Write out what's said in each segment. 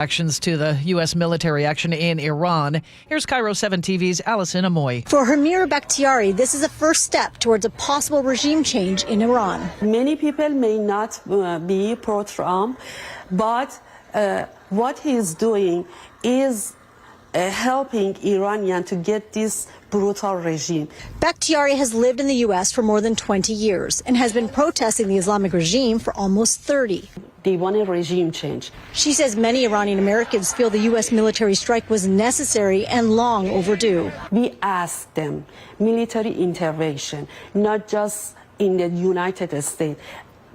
Reactions to the U.S. military action in Iran. Here's KIRO 7 TV's Alison Amoy. For Harger Bakhtiari, this is a first step towards a possible regime change in Iran. Many people may not be pro-Trump, but what he's doing is helping Iranian to get this brutal regime. Bakhtiari has lived in the U.S. for more than 20 years and has been protesting the Islamic regime for almost 30. They want a regime change. She says many Iranian Americans feel the U.S. military strike was necessary and long overdue. We asked them military intervention, not just in the United States.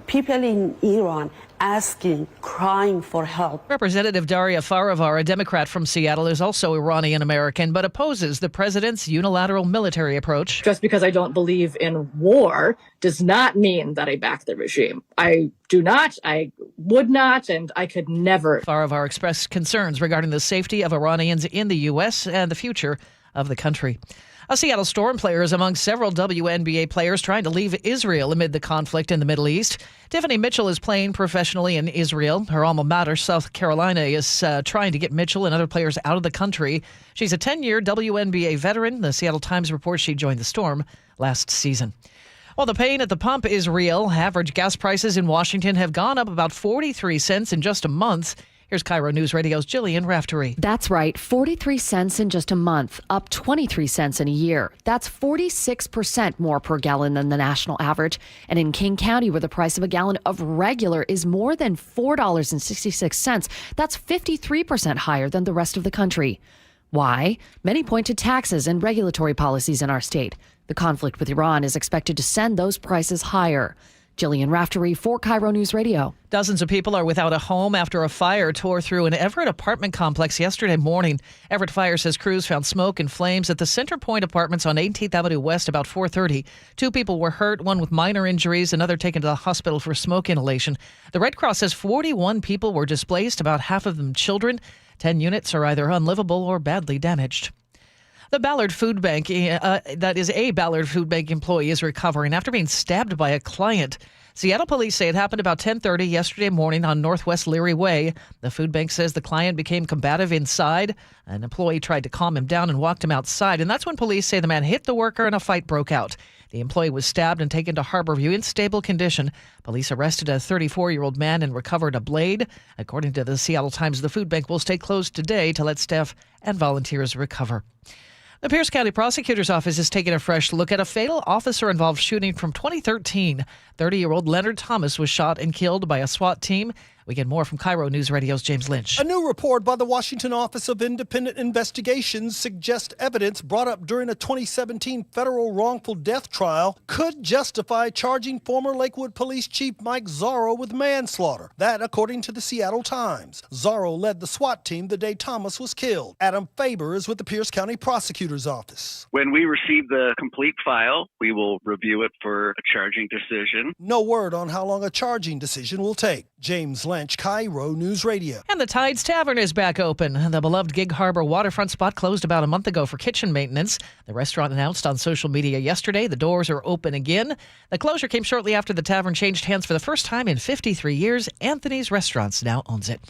People in Iran asking, crying for help. Representative Daria Faravar, a Democrat from Seattle, is also Iranian American, but opposes the president's unilateral military approach. Just because I don't believe in war does not mean that I back the regime. I do not, I would not, and I could never. Faravar expressed concerns regarding the safety of Iranians in the U.S. and the future of the country. A Seattle Storm player is among several WNBA players trying to leave Israel amid the conflict in the Middle East. Tiffany Mitchell is playing professionally in Israel. Her alma mater, South Carolina, is trying to get Mitchell and other players out of the country. She's a 10-year WNBA veteran. The Seattle Times reports she joined the Storm last season. Well, the pain at the pump is real. Average gas prices in Washington have gone up about 43 cents in just a month. Here's KIRO Newsradio's Jillian Raftery. That's right, 43 cents in just a month, up 23 cents in a year. That's 46% more per gallon than the national average. And in King County, where the price of a gallon of regular is more than $4.66, that's 53% higher than the rest of the country. Why? Many point to taxes and regulatory policies in our state. The conflict with Iran is expected to send those prices higher. Jillian Raftery for KIRO News Radio. Dozens of people are without a home after a fire tore through an Everett apartment complex yesterday morning. Everett Fire says crews found smoke and flames at the Center Point Apartments on 18th Avenue West about 4:30. 2 people were hurt, one with minor injuries, another taken to the hospital for smoke inhalation. The Red Cross says 41 people were displaced, about half of them children. 10 units are either unlivable or badly damaged. The Ballard Food Bank, that is a Ballard Food Bank employee, is recovering after being stabbed by a client. Seattle police say it happened about 10:30 yesterday morning on Northwest Leary Way. The food bank says the client became combative inside. An employee tried to calm him down and walked him outside, and that's when police say the man hit the worker and a fight broke out. The employee was stabbed and taken to Harborview in stable condition. Police arrested a 34-year-old man and recovered a blade. According to the Seattle Times, the food bank will stay closed today to let staff and volunteers recover. The Pierce County Prosecutor's Office is taking a fresh look at a fatal officer-involved shooting from 2013. 30-year-old Leonard Thomas was shot and killed by a SWAT team. We get more from KIRO News Radio's James Lynch. A new report by the Washington Office of Independent Investigations suggests evidence brought up during a 2017 federal wrongful death trial could justify charging former Lakewood Police Chief Mike Zorro with manslaughter. That, according to the Seattle Times. Zorro led the SWAT team the day Thomas was killed. Adam Faber is with the Pierce County Prosecutor's Office. When we receive the complete file, we will review it for a charging decision. No word on how long a charging decision will take. James Lynch, KIRO News Radio. And the Tides Tavern is back open. The beloved Gig Harbor waterfront spot closed about a month ago for kitchen maintenance. The restaurant announced on social media yesterday the doors are open again. The closure came shortly after the tavern changed hands for the first time in 53 years. Anthony's Restaurants now owns it.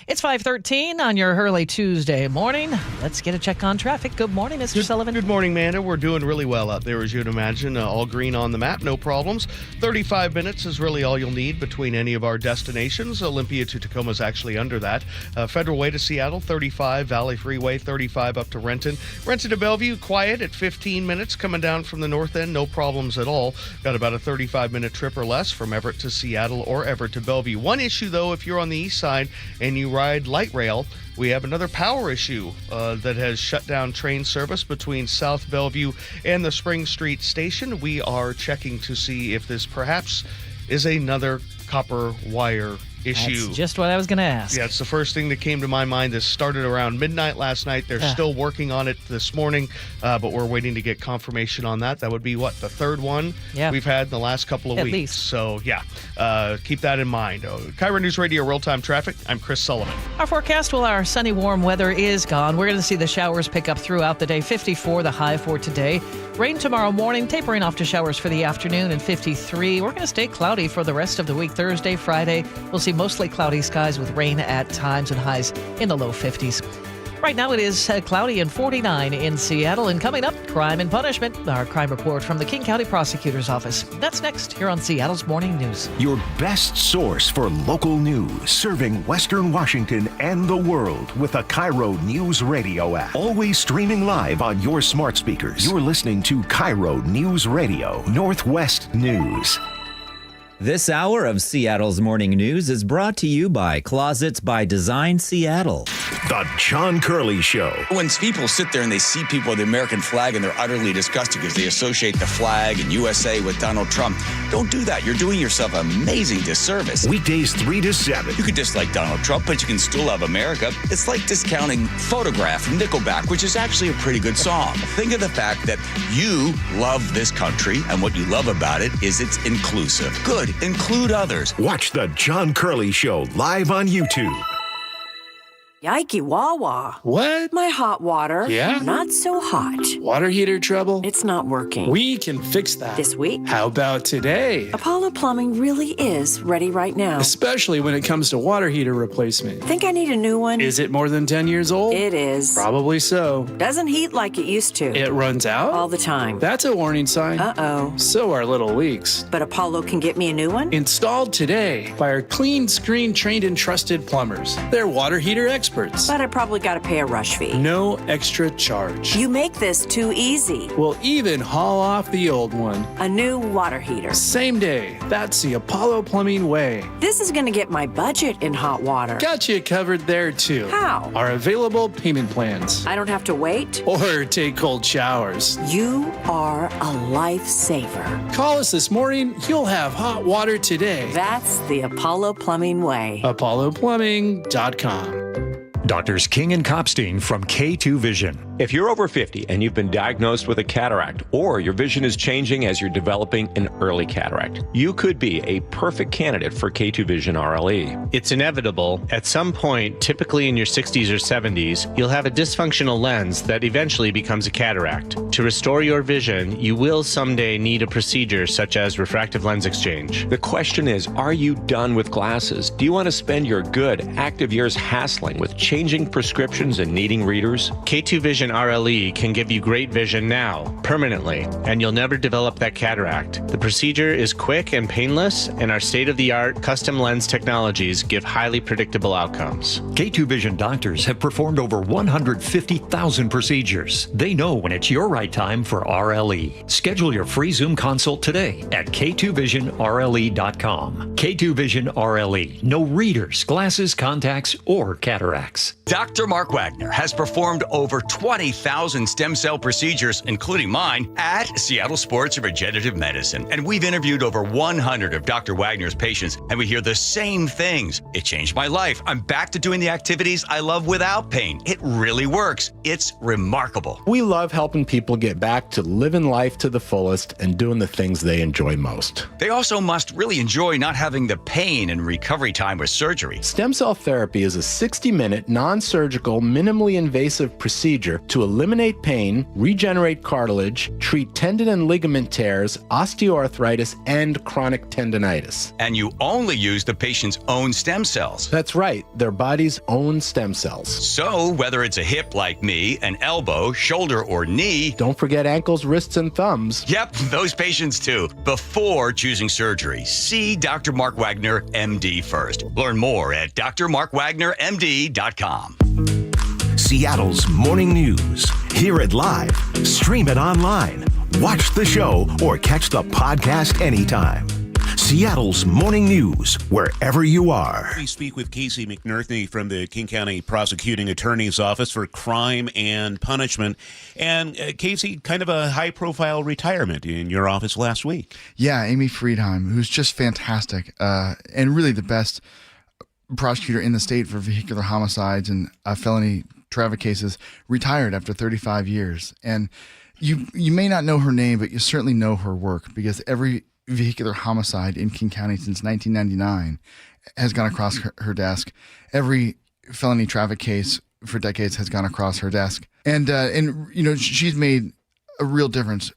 It's 5:13 on your early Tuesday morning. Let's get a check on traffic. Good morning, Mr. Sullivan. Good morning, Manda. We're doing really well out there, as you'd imagine. All green on the map, no problems. 35 minutes is really all you'll need between any of our destinations. Olympia to Tacoma is actually under that. Federal Way to Seattle, 35. Valley Freeway, 35 up to Renton. Renton to Bellevue, quiet at 15 minutes. Coming down from the north end, no problems at all. Got about a 35-minute trip or less from Everett to Seattle or Everett to Bellevue. One issue, though, if you're on the east side and you ride light rail, we have another power issue that has shut down train service between South Bellevue and the Spring Street station. We are checking to see if this perhaps is another copper wire issue. That's just what I was going to ask. Yeah, it's the first thing that came to my mind. This started around midnight last night. They're still working on it this morning, but we're waiting to get confirmation on that. That would be, what, the third one we've had in the last couple of weeks. Least. So, keep that in mind. KIRO News Radio Real-Time Traffic. I'm Chris Sullivan. Our forecast, well, our sunny, warm weather is gone. We're going to see the showers pick up throughout the day. 54, the high for today. Rain tomorrow morning, tapering off to showers for the afternoon, and 53. We're going to stay cloudy for the rest of the week. Thursday, Friday, we'll see mostly cloudy skies with rain at times and highs in the low 50s. Right now it is cloudy and 49 in Seattle. And coming up, crime and punishment, our crime report from the King County Prosecutor's Office. That's next here on Seattle's Morning News. Your best source for local news, serving Western Washington and the world with a KIRO Newsradio App. Always streaming live on your smart speakers. You're listening to KIRO Newsradio, Northwest News. This hour of Seattle's Morning News is brought to you by Closets by Design Seattle. The John Curley Show. When people sit there and they see people with the American flag and they're utterly disgusted because they associate the flag and USA with Donald Trump, don't do that. You're doing yourself an amazing disservice. Weekdays 3 to 7. You could dislike Donald Trump, but you can still love America. It's like discounting Photograph from Nickelback, which is actually a pretty good song. Think of the fact that you love this country, and what you love about it is it's inclusive. Good. Include others. Watch The John Curley Show live on YouTube. Yikey Wawa. What? My hot water. Yeah? Not so hot. Water heater trouble? It's not working. We can fix that. This week? How about today? Apollo Plumbing really is ready right now. Especially when it comes to water heater replacement. Think I need a new one? Is it more than 10 years old? It is. Probably so. Doesn't heat like it used to. It runs out? All the time. That's a warning sign. Uh-oh. So are little leaks. But Apollo can get me a new one? Installed today by our clean screen trained and trusted plumbers. They're water heater experts. But I probably got to pay a rush fee. No extra charge. You make this too easy. We'll even haul off the old one. A new water heater. Same day. That's the Apollo Plumbing way. This is going to get my budget in hot water. Got you covered there too. How? Our available payment plans. I don't have to wait? Or take cold showers. You are a lifesaver. Call us this morning. You'll have hot water today. That's the Apollo Plumbing way. ApolloPlumbing.com. Doctors King and Kopstein from K2 Vision. If you're over 50 and you've been diagnosed with a cataract, or your vision is changing as you're developing an early cataract, you could be a perfect candidate for K2 Vision RLE. It's inevitable. At some point, typically in your 60s or 70s, you'll have a dysfunctional lens that eventually becomes a cataract. To restore your vision, you will someday need a procedure such as refractive lens exchange. The question is, are you done with glasses? Do you want to spend your good, active years hassling with changing prescriptions and needing readers? K2 Vision RLE can give you great vision now, permanently, and you'll never develop that cataract. The procedure is quick and painless, and our state-of-the-art custom lens technologies give highly predictable outcomes. K2 Vision doctors have performed over 150,000 procedures. They know when it's your right time for RLE. Schedule your free Zoom consult today at k2visionrle.com. K2 Vision RLE. No readers, glasses, contacts, or cataracts. Dr. Mark Wagner has performed over 20,000 stem cell procedures, including mine, at Seattle Sports Regenerative Medicine. And we've interviewed over 100 of Dr. Wagner's patients, and we hear the same things. It changed my life. I'm back to doing the activities I love without pain. It really works. It's remarkable. We love helping people get back to living life to the fullest and doing the things they enjoy most. They also must really enjoy not having the pain and recovery time with surgery. Stem cell therapy is a 60-minute, non-surgical, minimally invasive procedure to eliminate pain, regenerate cartilage, treat tendon and ligament tears, osteoarthritis, and chronic tendonitis. And you only use the patient's own stem cells. That's right, their body's own stem cells. So whether it's a hip like me, an elbow, shoulder, or knee. Don't forget ankles, wrists, and thumbs. Yep, those patients too. Before choosing surgery, see Dr. Mark Wagner, MD first. Learn more at drmarkwagnermd.com. Seattle's Morning News. Hear it live, stream it online, watch the show, or catch the podcast anytime. Seattle's Morning News, wherever you are. We speak with Casey McNerney from the King County Prosecuting Attorney's Office for Crime and Punishment. And Casey, kind of a high-profile retirement in your office last week. Yeah, Amy Friedheim, who's just fantastic and really the best prosecutor in the state for vehicular homicides and felony traffic cases, retired after 35 years. And you may not know her name, but you certainly know her work, because every vehicular homicide in King County since 1999 has gone across her desk. Every felony traffic case for decades has gone across her desk. And you know, she's made a real difference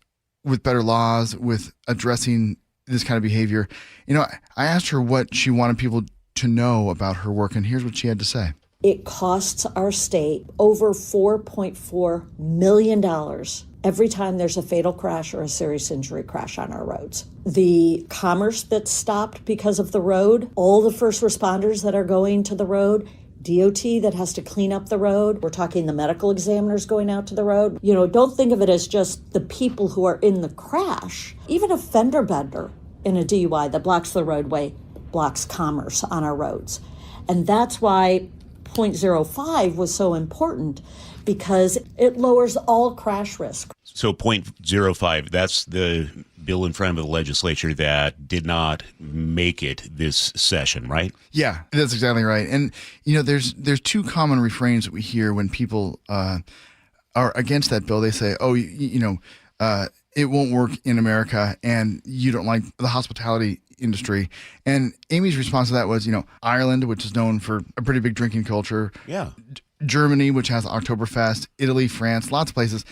with better laws, with addressing this kind of behavior. You know, I asked her what she wanted people to know about her work, and here's what she had to say. It costs our state over $4.4 million every time there's a fatal crash or a serious injury crash on our roads. The commerce that's stopped because of the road, all the first responders that are going to the road, DOT that has to clean up the road. We're talking the medical examiners going out to the road. Don't think of it as just the people who are in the crash. Even a fender bender in a DUI that blocks the roadway blocks commerce on our roads. And that's why 0.05 was so important, because it lowers all crash risk. So 0.05, that's the bill in front of the legislature that did not make it this session, right? Yeah, that's exactly right. And, there's two common refrains that we hear when people are against that bill. They say, it won't work in America, and you don't like the hospitality industry. And Amy's response to that was, Ireland, which is known for a pretty big drinking culture. Yeah. Germany, which has Oktoberfest, Italy, France, lots of places,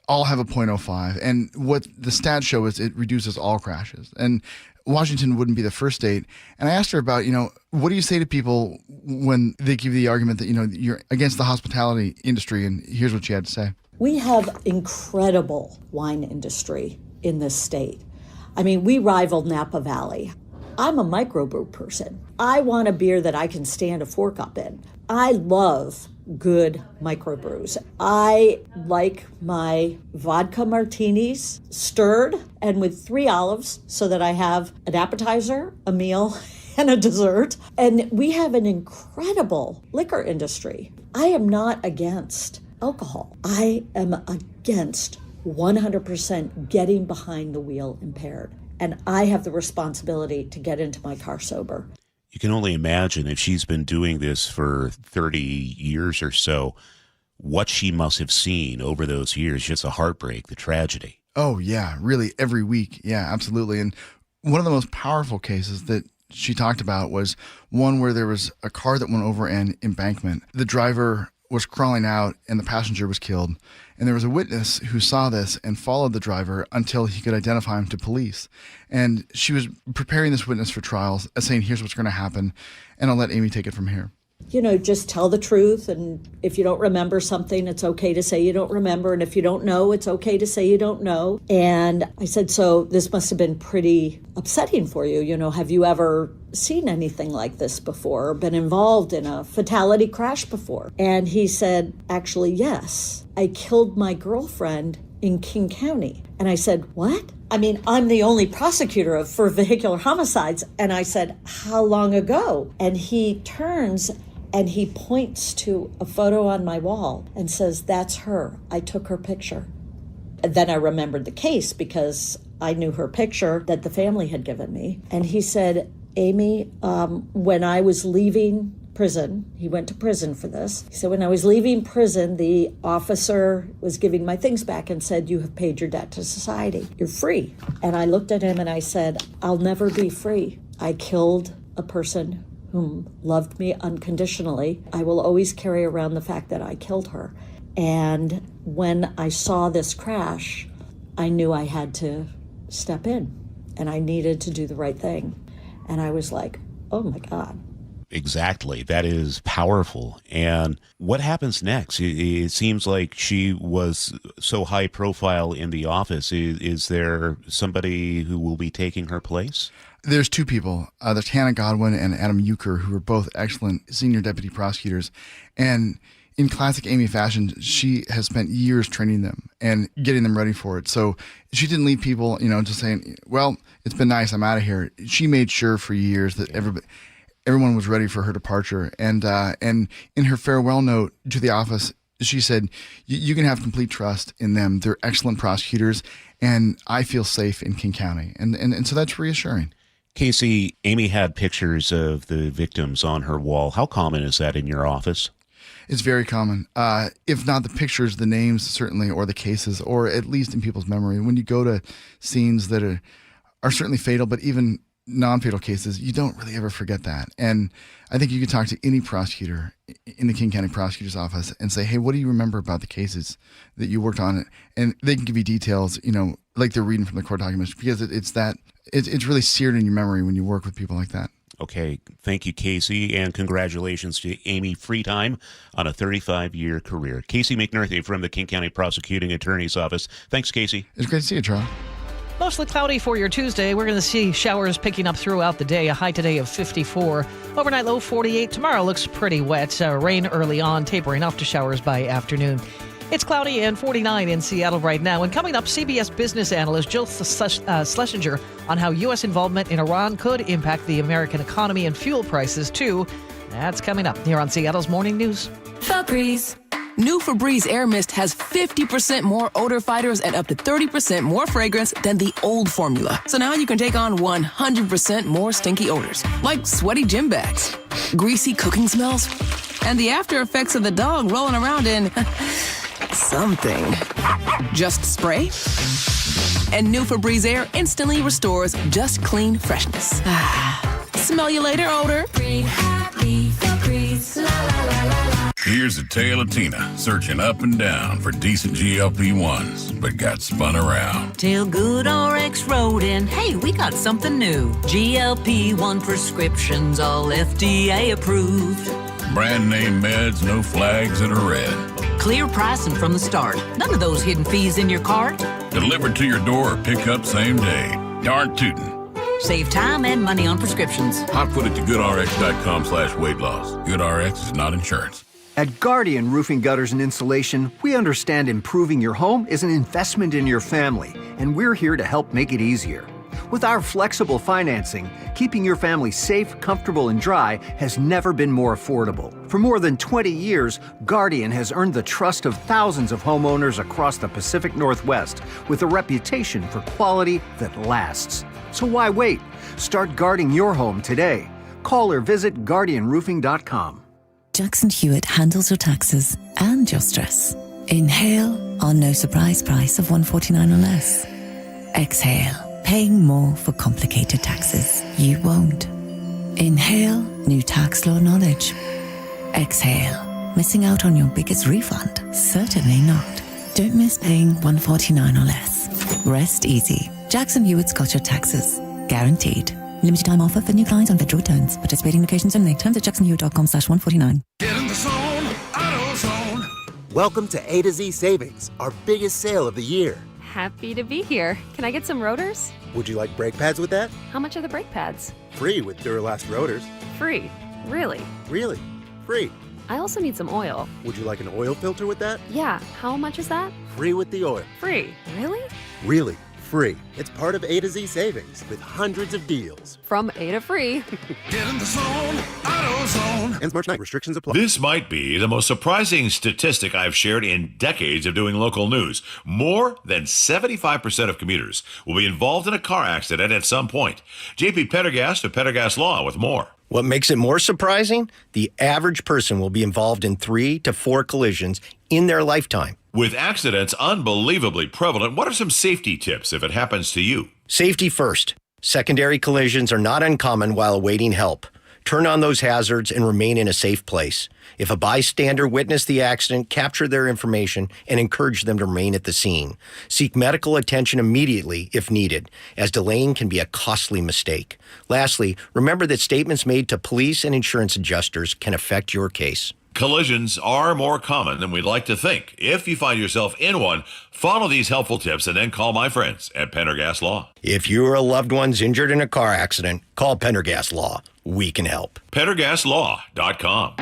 all have a 0.05. And what the stats show is it reduces all crashes. And Washington wouldn't be the first state. And I asked her about, what do you say to people when they give you the argument that, you're against the hospitality industry? And here's what she had to say. We have incredible wine industry in this state. I mean, we rival Napa Valley. I'm a microbrew person. I want a beer that I can stand a fork up in. I love good microbrews. I like my vodka martinis stirred and with 3 olives so that I have an appetizer, a meal, and a dessert. And we have an incredible liquor industry. I am not against alcohol. I am against 100% getting behind the wheel impaired. And I have the responsibility to get into my car sober. You can only imagine, if she's been doing this for 30 years or so, what she must have seen over those years. Just a heartbreak, the tragedy. Oh, yeah, really every week. Yeah, absolutely. And one of the most powerful cases that she talked about was one where there was a car that went over an embankment. The driver was crawling out and the passenger was killed. And there was a witness who saw this and followed the driver until he could identify him to police. And she was preparing this witness for trials, saying, here's what's going to happen. And I'll let Amy take it from here. Just tell the truth. And if you don't remember something, it's okay to say you don't remember. And if you don't know, it's okay to say you don't know. And I said, so this must have been pretty upsetting for you. Have you ever seen anything like this before or been involved in a fatality crash before? And he said, actually, yes. I killed my girlfriend in King County. And I said, what? I mean, I'm the only prosecutor for vehicular homicides. And I said, how long ago? And he turns and he points to a photo on my wall and says, that's her. I took her picture. And then I remembered the case because I knew her picture that the family had given me. And he said, Amy, when I was leaving prison, he went to prison for this. He said, when I was leaving prison, the officer was giving my things back and said, you have paid your debt to society. You're free. And I looked at him and I said, I'll never be free. I killed a person whom loved me unconditionally. I will always carry around the fact that I killed her. And when I saw this crash, I knew I had to step in and I needed to do the right thing. And I was like, oh my God. Exactly. That is powerful. And what happens next? It seems like she was so high profile in the office. Is there somebody who will be taking her place? There's two people. There's Hannah Godwin and Adam Euchre, who are both excellent senior deputy prosecutors. And in classic Amy fashion, she has spent years training them and getting them ready for it. So she didn't leave people, just saying, well, it's been nice, I'm out of here. She made sure for years that everyone was ready for her departure. And in her farewell note to the office, she said, you can have complete trust in them. They're excellent prosecutors, and I feel safe in King County. And so that's reassuring. Casey, Amy had pictures of the victims on her wall. How common is that in your office? It's very common. If not the pictures, the names certainly, or the cases, or at least in people's memory. When you go to scenes that are certainly fatal, but even non-fatal cases, you don't really ever forget that. And I think you could talk to any prosecutor in the King County Prosecutor's Office and say, hey, what do you remember about the cases that you worked on? And they can give you details, like they're reading from the court documents, because it's really seared in your memory when you work with people like that. Okay, thank you, Casey, and congratulations to Amy Freetime on a 35-year career. Casey McNerthy from the King County Prosecuting Attorney's Office. Thanks, Casey. It's great to see you, Charlie. Mostly cloudy for your Tuesday. We're going to see showers picking up throughout the day. A high today of 54. Overnight low 48. Tomorrow looks pretty wet. Rain early on, tapering off to showers by afternoon. It's cloudy and 49 in Seattle right now. And coming up, CBS business analyst Jill Schlesinger on how U.S. involvement in Iran could impact the American economy and fuel prices, too. That's coming up here on Seattle's Morning News. Febreze. New Febreze Air Mist has 50% more odor fighters and up to 30% more fragrance than the old formula. So now you can take on 100% more stinky odors, like sweaty gym bags, greasy cooking smells, and the after effects of the dog rolling around in something. Just spray, and new Febreze Air instantly restores just clean freshness. Smell you later, odor. Breathe happy, Febreze, la la la la la. Here's a tale of Tina searching up and down for decent GLP-1s, but got spun around. Till Good RX wrote in, hey, we got something new. GLP-1 prescriptions, all FDA approved. Brand name meds, no flags that are red. Clear pricing from the start. None of those hidden fees in your cart. Delivered to your door or pick up same day. Darn tootin'. Save time and money on prescriptions. Hot foot it to goodrx.com/weight loss. GoodRx is not insurance. At Guardian Roofing, Gutters, and Insulation, we understand improving your home is an investment in your family, and we're here to help make it easier. With our flexible financing, keeping your family safe, comfortable, and dry has never been more affordable. For more than 20 years, Guardian has earned the trust of thousands of homeowners across the Pacific Northwest with a reputation for quality that lasts. So why wait? Start guarding your home today. Call or visit guardianroofing.com. Jackson Hewitt handles your taxes and your stress. Inhale our no surprise price of $149 or less. Exhale, paying more for complicated taxes. You won't. Inhale new tax law knowledge. Exhale, missing out on your biggest refund? Certainly not. Don't miss paying $149 or less. Rest easy. Jackson Hewitt's got your taxes. Guaranteed. Limited time offer for new clients on federal returns. Participating locations only. Terms at jacksonhewitt.com/149. Get in the zone, AutoZone. Welcome to A to Z Savings, our biggest sale of the year. Happy to be here. Can I get some rotors? Would you like brake pads with that? How much are the brake pads? Free with Duralast rotors. Free. Really? Really? Free. I also need some oil. Would you like an oil filter with that? Yeah. How much is that? Free with the oil. Free. Really? Really. Free. It's part of A to Z Savings with hundreds of deals. From A to free. Get in the zone, AutoZone. Ends March 9. Restrictions apply. This might be the most surprising statistic I've shared in decades of doing local news. More than 75% of commuters will be involved in a car accident at some point. JP Pendergast of Pendergast Law with more. What makes it more surprising? The average person will be involved in 3 to 4 collisions in their lifetime. With accidents unbelievably prevalent, what are some safety tips if it happens to you? Safety first. Secondary collisions are not uncommon while awaiting help. Turn on those hazards and remain in a safe place. If a bystander witnessed the accident, capture their information and encourage them to remain at the scene. Seek medical attention immediately if needed, as delaying can be a costly mistake. Lastly, remember that statements made to police and insurance adjusters can affect your case. Collisions are more common than we'd like to think. If you find yourself in one, follow these helpful tips and then call my friends at Pendergast Law. If you or a loved one's injured in a car accident, call Pendergast Law. We can help. PendergastLaw.com.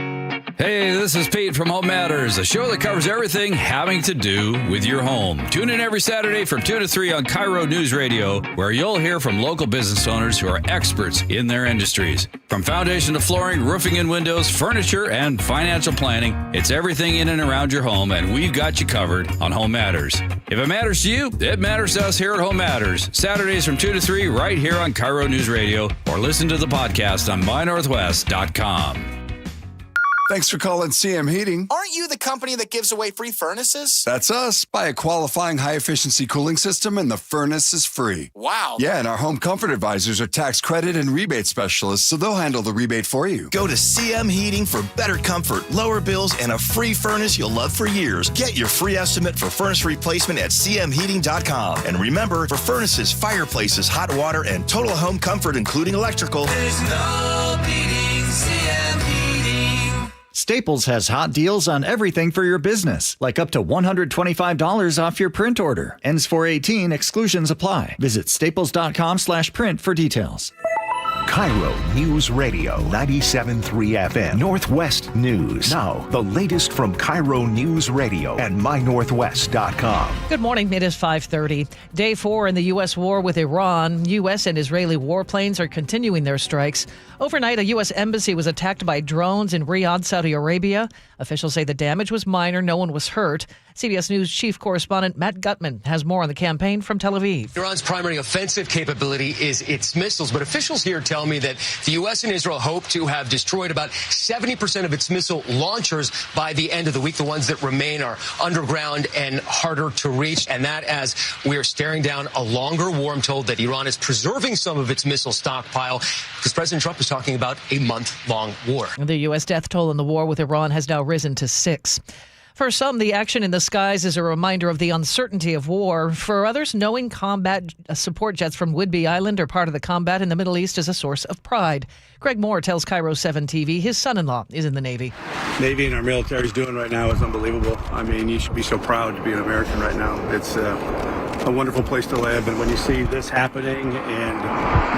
Hey, this is Pete from Home Matters, a show that covers everything having to do with your home. Tune in every Saturday from 2 to 3 on KIRO Newsradio, where you'll hear from local business owners who are experts in their industries. From foundation to flooring, roofing and windows, furniture, and financial planning, it's everything in and around your home, and we've got you covered on Home Matters. If it matters to you, it matters to us here at Home Matters. Saturdays from 2 to 3 right here on KIRO Newsradio, or listen to the podcast on mynorthwest.com. Thanks for calling CM Heating. Aren't you the company that gives away free furnaces? That's us. Buy a qualifying high-efficiency cooling system and the furnace is free. Wow. Yeah, and our home comfort advisors are tax credit and rebate specialists, so they'll handle the rebate for you. Go to CM Heating for better comfort, lower bills, and a free furnace you'll love for years. Get your free estimate for furnace replacement at cmheating.com. And remember, for furnaces, fireplaces, hot water, and total home comfort, including electrical, There's no Staples has hot deals on everything for your business, like up to $125 off your print order. Ends 4/18, exclusions apply. Visit staples.com/print for details. KIRO News Radio 97.3 FM Northwest News. Now, the latest from KIRO News Radio and mynorthwest.com. Good morning. It is 5:30. Day 4 in the U.S. war with Iran. U.S. and Israeli warplanes are continuing their strikes. Overnight, a U.S. embassy was attacked by drones in Riyadh, Saudi Arabia. Officials say the damage was minor. No one was hurt. CBS News chief correspondent Matt Gutman has more on the campaign from Tel Aviv. Iran's primary offensive capability is its missiles, but officials here tell me that the U.S. and Israel hope to have destroyed about 70% of its missile launchers by the end of the week. The ones that remain are underground and harder to reach, and that as we are staring down a longer war. I'm told that Iran is preserving some of its missile stockpile because President Trump is talking about a month-long war. The U.S. death toll in the war with Iran has now risen to 6. For some, the action in the skies is a reminder of the uncertainty of war. For others, knowing combat support jets from Whidbey Island are part of the combat in the Middle East is a source of pride. Greg Moore tells KIRO 7 TV his son-in-law is in the Navy. Navy and our military is doing right now is unbelievable. I mean, you should be so proud to be an American right now. It's a wonderful place to live. And when you see this happening and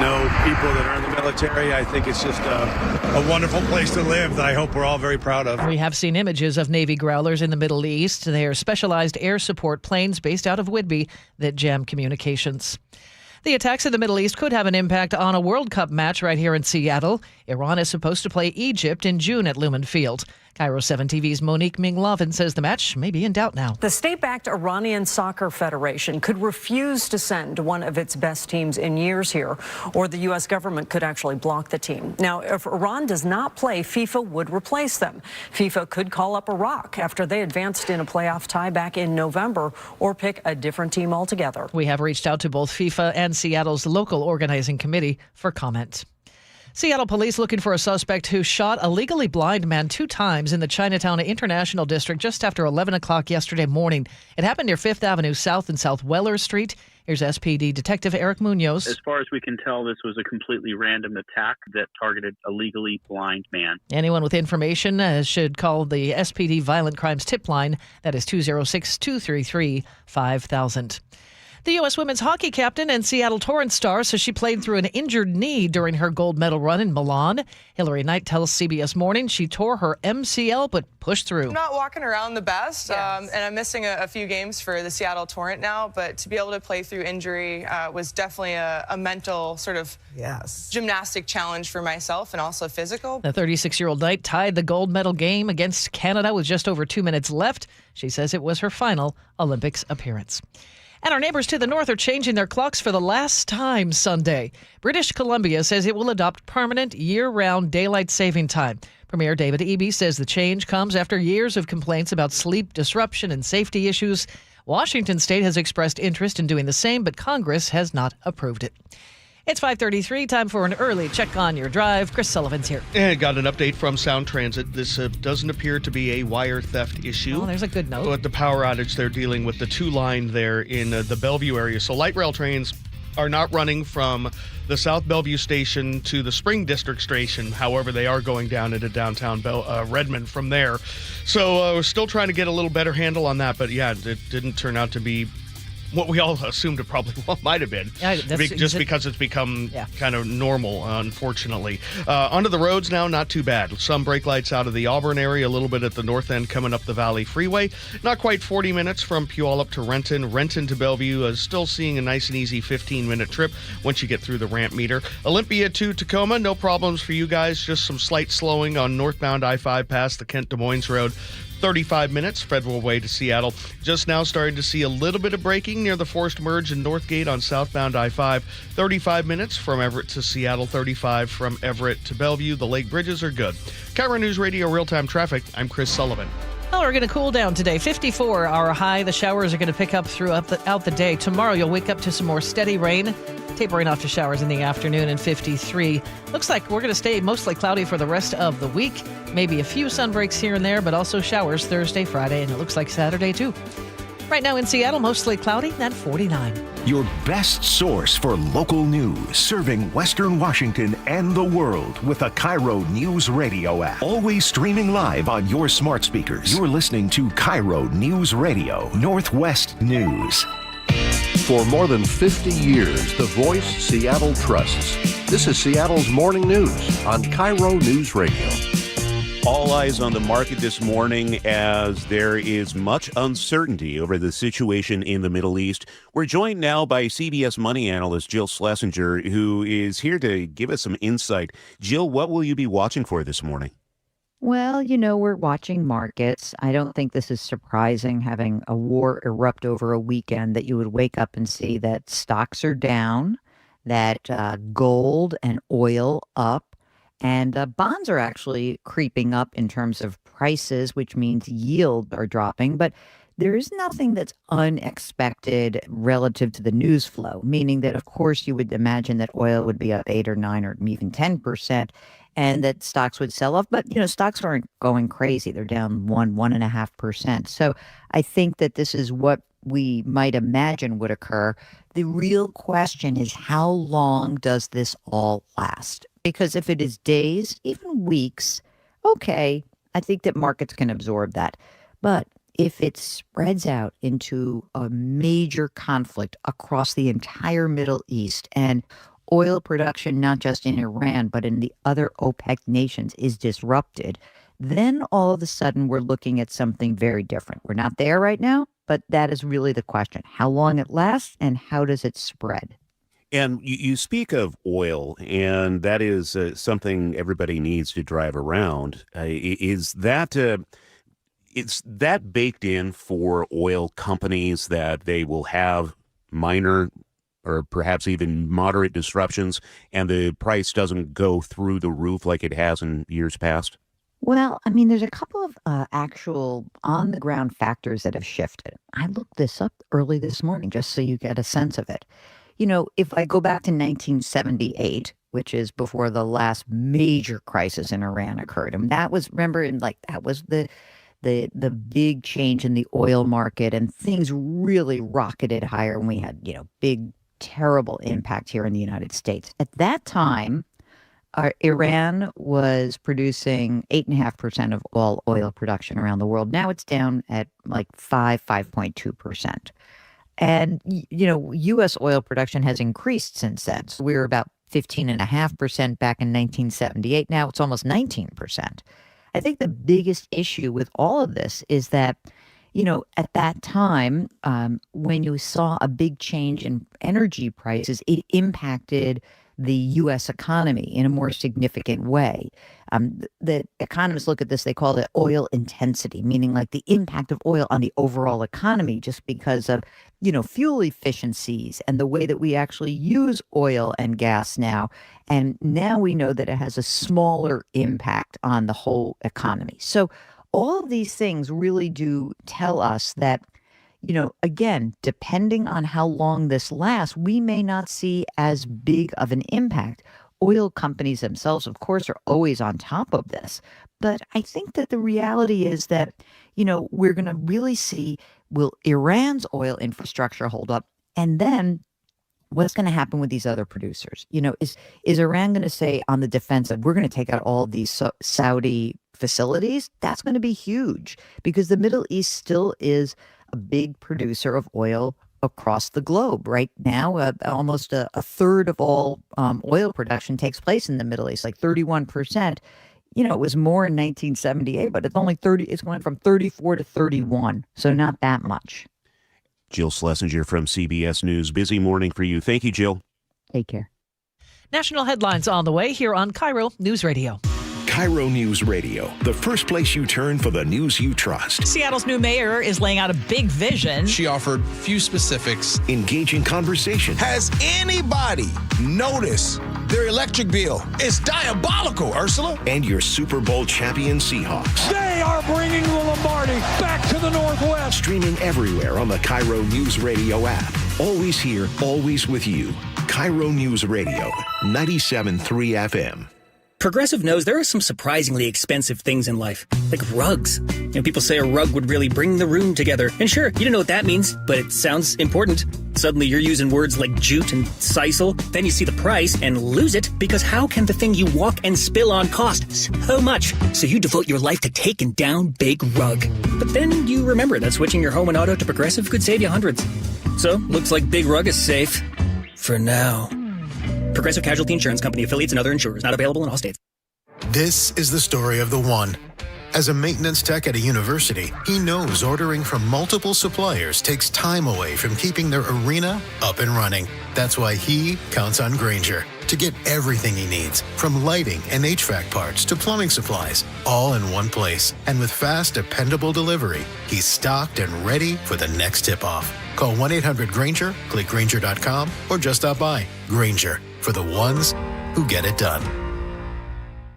know people that are in the military, I think it's just a wonderful place to live that I hope we're all very proud of. We have seen images of Navy growlers in the Middle East. They are specialized air support planes based out of Whidbey that jam communications. The attacks in the Middle East could have an impact on a World Cup match right here in Seattle. Iran is supposed to play Egypt in June at Lumen Field. KIRO 7 TV's Monique Minglavin says the match may be in doubt now. The state-backed Iranian Soccer Federation could refuse to send one of its best teams in years here, or the U.S. government could actually block the team. Now, if Iran does not play, FIFA would replace them. FIFA could call up Iraq after they advanced in a playoff tie back in November, or pick a different team altogether. We have reached out to both FIFA and Seattle's local organizing committee for comment. Seattle police looking for a suspect who shot a legally blind man 2 times in the Chinatown International District just after 11 o'clock yesterday morning. It happened near 5th Avenue South and South Weller Street. Here's SPD Detective Eric Munoz. As far as we can tell, this was a completely random attack that targeted a legally blind man. Anyone with information should call the SPD Violent Crimes Tip Line. That is 206-233-5000. The U.S. women's hockey captain and Seattle Torrance star says she played through an injured knee during her gold medal run in Milan. Hillary Knight tells CBS Morning she tore her MCL but pushed through. I'm not walking around the best, and I'm missing a few games for the Seattle Torrent now, but to be able to play through injury was definitely a mental sort of gymnastic challenge for myself and also physical. The 36-year-old Knight tied the gold medal game against Canada with just over 2 minutes left. She says it was her final Olympics appearance. And our neighbors to the north are changing their clocks for the last time Sunday. British Columbia says it will adopt permanent year-round daylight saving time. Premier David Eby says the change comes after years of complaints about sleep disruption and safety issues. Washington State has expressed interest in doing the same, but Congress has not approved it. It's 5:33, time for an early check on your drive. Chris Sullivan's here. And got an update from Sound Transit. This doesn't appear to be a wire theft issue. Oh, there's a good note. But the power outage they're dealing with, the 2 line there in the Bellevue area. So light rail trains are not running from the South Bellevue station to the Spring District station. However, they are going down into downtown Redmond from there. So we're still trying to get a little better handle on that. But yeah, it didn't turn out to be what we all assumed it probably might have been, because it's become kind of normal, unfortunately. Onto the roads now, not too bad. Some brake lights out of the Auburn area, a little bit at the north end coming up the Valley Freeway. Not quite 40 minutes from Puyallup to Renton. Renton to Bellevue is still seeing a nice and easy 15-minute trip once you get through the ramp meter. Olympia to Tacoma, no problems for you guys. Just some slight slowing on northbound I-5 past the Kent Des Moines Road. 35 minutes, Federal Way to Seattle. Just now starting to see a little bit of braking near the Forest Merge in Northgate on southbound I-5. 35 minutes from Everett to Seattle, 35 from Everett to Bellevue. The Lake Bridges are good. KIRO News Radio Real-Time Traffic, I'm Chris Sullivan. Well, we're going to cool down today. 54 our high. The showers are going to pick up throughout the day. Tomorrow you'll wake up to some more steady rain. Tapering off to showers in the afternoon and 53. Looks like we're going to stay mostly cloudy for the rest of the week. Maybe a few sun breaks here and there, but also showers Thursday, Friday, and it looks like Saturday too. Right now in Seattle, mostly cloudy at 49. Your best source for local news, serving Western Washington and the world with the KIRO Newsradio App. Always streaming live on your smart speakers. You're listening to KIRO Newsradio, Northwest News. For more than 50 years, the voice Seattle trusts. This is Seattle's Morning News on KIRO Newsradio. All eyes on the market this morning as there is much uncertainty over the situation in the Middle East. We're joined now by CBS Money analyst Jill Schlesinger, who is here to give us some insight. Jill, what will you be watching for this morning? Well, we're watching markets. I don't think this is surprising, having a war erupt over a weekend, that you would wake up and see that stocks are down, that gold and oil up, and bonds are actually creeping up in terms of prices, which means yields are dropping. But there is nothing that's unexpected relative to the news flow, meaning that, of course, you would imagine that oil would be up 8 or 9 or even 10%, and that stocks would sell off. But, stocks aren't going crazy. They're down 1.5%. So I think that this is what we might imagine would occur. The real question is, how long does this all last? Because if it is days, even weeks, okay, I think that markets can absorb that. But if it spreads out into a major conflict across the entire Middle East, and oil production, not just in Iran, but in the other OPEC nations, is disrupted, then all of a sudden we're looking at something very different. We're not there right now, but that is really the question. How long it lasts and how does it spread? And you speak of oil, and that is something everybody needs to drive around. Is that baked in for oil companies, that they will have minor or perhaps even moderate disruptions and the price doesn't go through the roof like it has in years past? Well, there's a couple of actual on-the-ground factors that have shifted. I looked this up early this morning just so you get a sense of it. If I go back to 1978, which is before the last major crisis in Iran occurred, and that was, that was the big change in the oil market, and things really rocketed higher, and we had, big, terrible impact here in the United States. At that time, Iran was producing 8.5% of all oil production around the world. Now it's down at 5.2%. And, U.S. oil production has increased since then. So we were about 15.5% back in 1978. Now it's almost 19%. I think the biggest issue with all of this is that, at that time, when you saw a big change in energy prices, it impacted the U.S. economy in a more significant way. The economists look at this, they call it oil intensity, meaning the impact of oil on the overall economy, just because of, fuel efficiencies and the way that we actually use oil and gas now. And now we know that it has a smaller impact on the whole economy. So all of these things really do tell us that, again, depending on how long this lasts, we may not see as big of an impact. Oil companies themselves, of course, are always on top of this. But I think that the reality is that, we're going to really see, will Iran's oil infrastructure hold up? And then what's going to happen with these other producers? Is Iran going to say on the defensive, we're going to take out all of these Saudi facilities? That's going to be huge, because the Middle East still is a big producer of oil across the globe. Right now, almost a third of all oil production takes place in the Middle East, 31%. It was more in 1978, but it's only 30. It's going from 34 to 31, so not that much. Jill Schlesinger from CBS News. Busy morning for you. Thank you, Jill. Take care. National headlines on the way here on KIRO News Radio. KIRO News Radio, the first place you turn for the news you trust. Seattle's new mayor is laying out a big vision. She offered few specifics. Engaging conversation. Has anybody noticed their electric bill? It's diabolical, Ursula. And your Super Bowl champion Seahawks. They are bringing the Lombardi back to the Northwest. Streaming everywhere on the KIRO Newsradio app. Always here, always with you. KIRO News Radio, 97.3 FM. Progressive knows there are some surprisingly expensive things in life, like rugs. People say a rug would really bring the room together. And sure, you don't know what that means, but it sounds important. Suddenly you're using words like jute and sisal. Then you see the price and lose it, because how can the thing you walk and spill on cost so much? So you devote your life to taking down Big Rug. But then you remember that switching your home and auto to Progressive could save you hundreds. So, looks like Big Rug is safe. For now. Progressive Casualty Insurance Company, affiliates, and other insurers. Not available in all states. This is the story of the one. As a maintenance tech at a university, he knows ordering from multiple suppliers takes time away from keeping their arena up and running. That's why he counts on Grainger to get everything he needs, from lighting and HVAC parts to plumbing supplies, all in one place. And with fast, dependable delivery, he's stocked and ready for the next tip-off. Call 1-800-GRAINGER, click Grainger.com, or just stop by. Grainger, for the ones who get it done.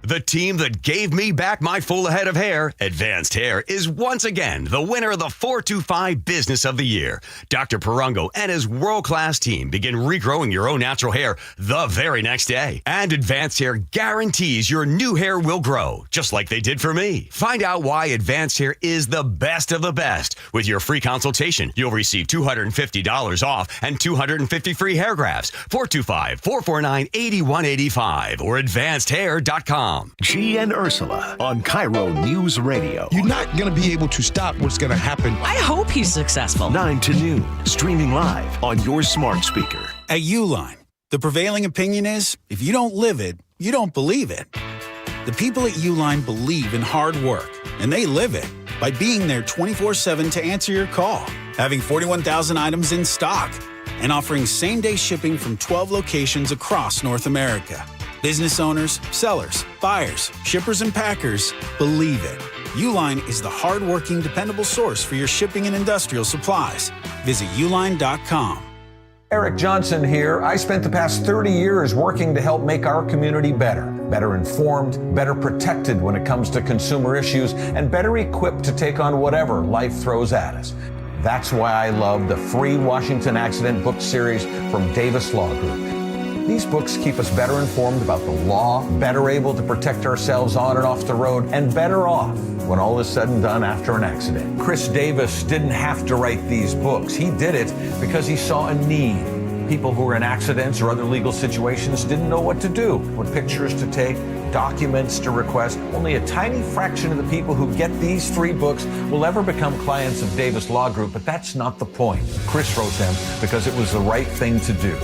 The team that gave me back my full head of hair, Advanced Hair, is once again the winner of the 425 Business of the Year. Dr. Perungo and his world-class team begin regrowing your own natural hair the very next day. And Advanced Hair guarantees your new hair will grow, just like they did for me. Find out why Advanced Hair is the best of the best. With your free consultation, you'll receive $250 off and 250 free hair grafts. 425-449-8185 or advancedhair.com. G and Ursula on KIRO News Radio. You're not going to be able to stop what's going to happen. I hope he's successful. 9 to noon, streaming live on your smart speaker. At Uline, the prevailing opinion is, if you don't live it, you don't believe it. The people at Uline believe in hard work, and they live it by being there 24/7 to answer your call, having 41,000 items in stock, and offering same-day shipping from 12 locations across North America. Business owners, sellers, buyers, shippers, and packers believe it. Uline is the hard-working, dependable source for your shipping and industrial supplies. Visit uline.com. Eric Johnson here. I spent the past 30 years working to help make our community better informed, better protected when it comes to consumer issues, and better equipped to take on whatever life throws at us. That's why I love the free Washington Accident book series from Davis Law Group. These books keep us better informed about the law, better able to protect ourselves on and off the road, and better off when all is said and done after an accident. Chris Davis didn't have to write these books. He did it because he saw a need. People who were in accidents or other legal situations didn't know what to do, what pictures to take, documents to request. Only a tiny fraction of the people who get these 3 books will ever become clients of Davis Law Group, but that's not the point. Chris wrote them because it was the right thing to do.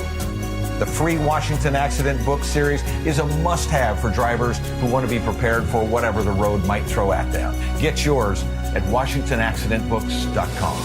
The free Washington Accident book series is a must-have for drivers who want to be prepared for whatever the road might throw at them. Get yours at WashingtonAccidentBooks.com.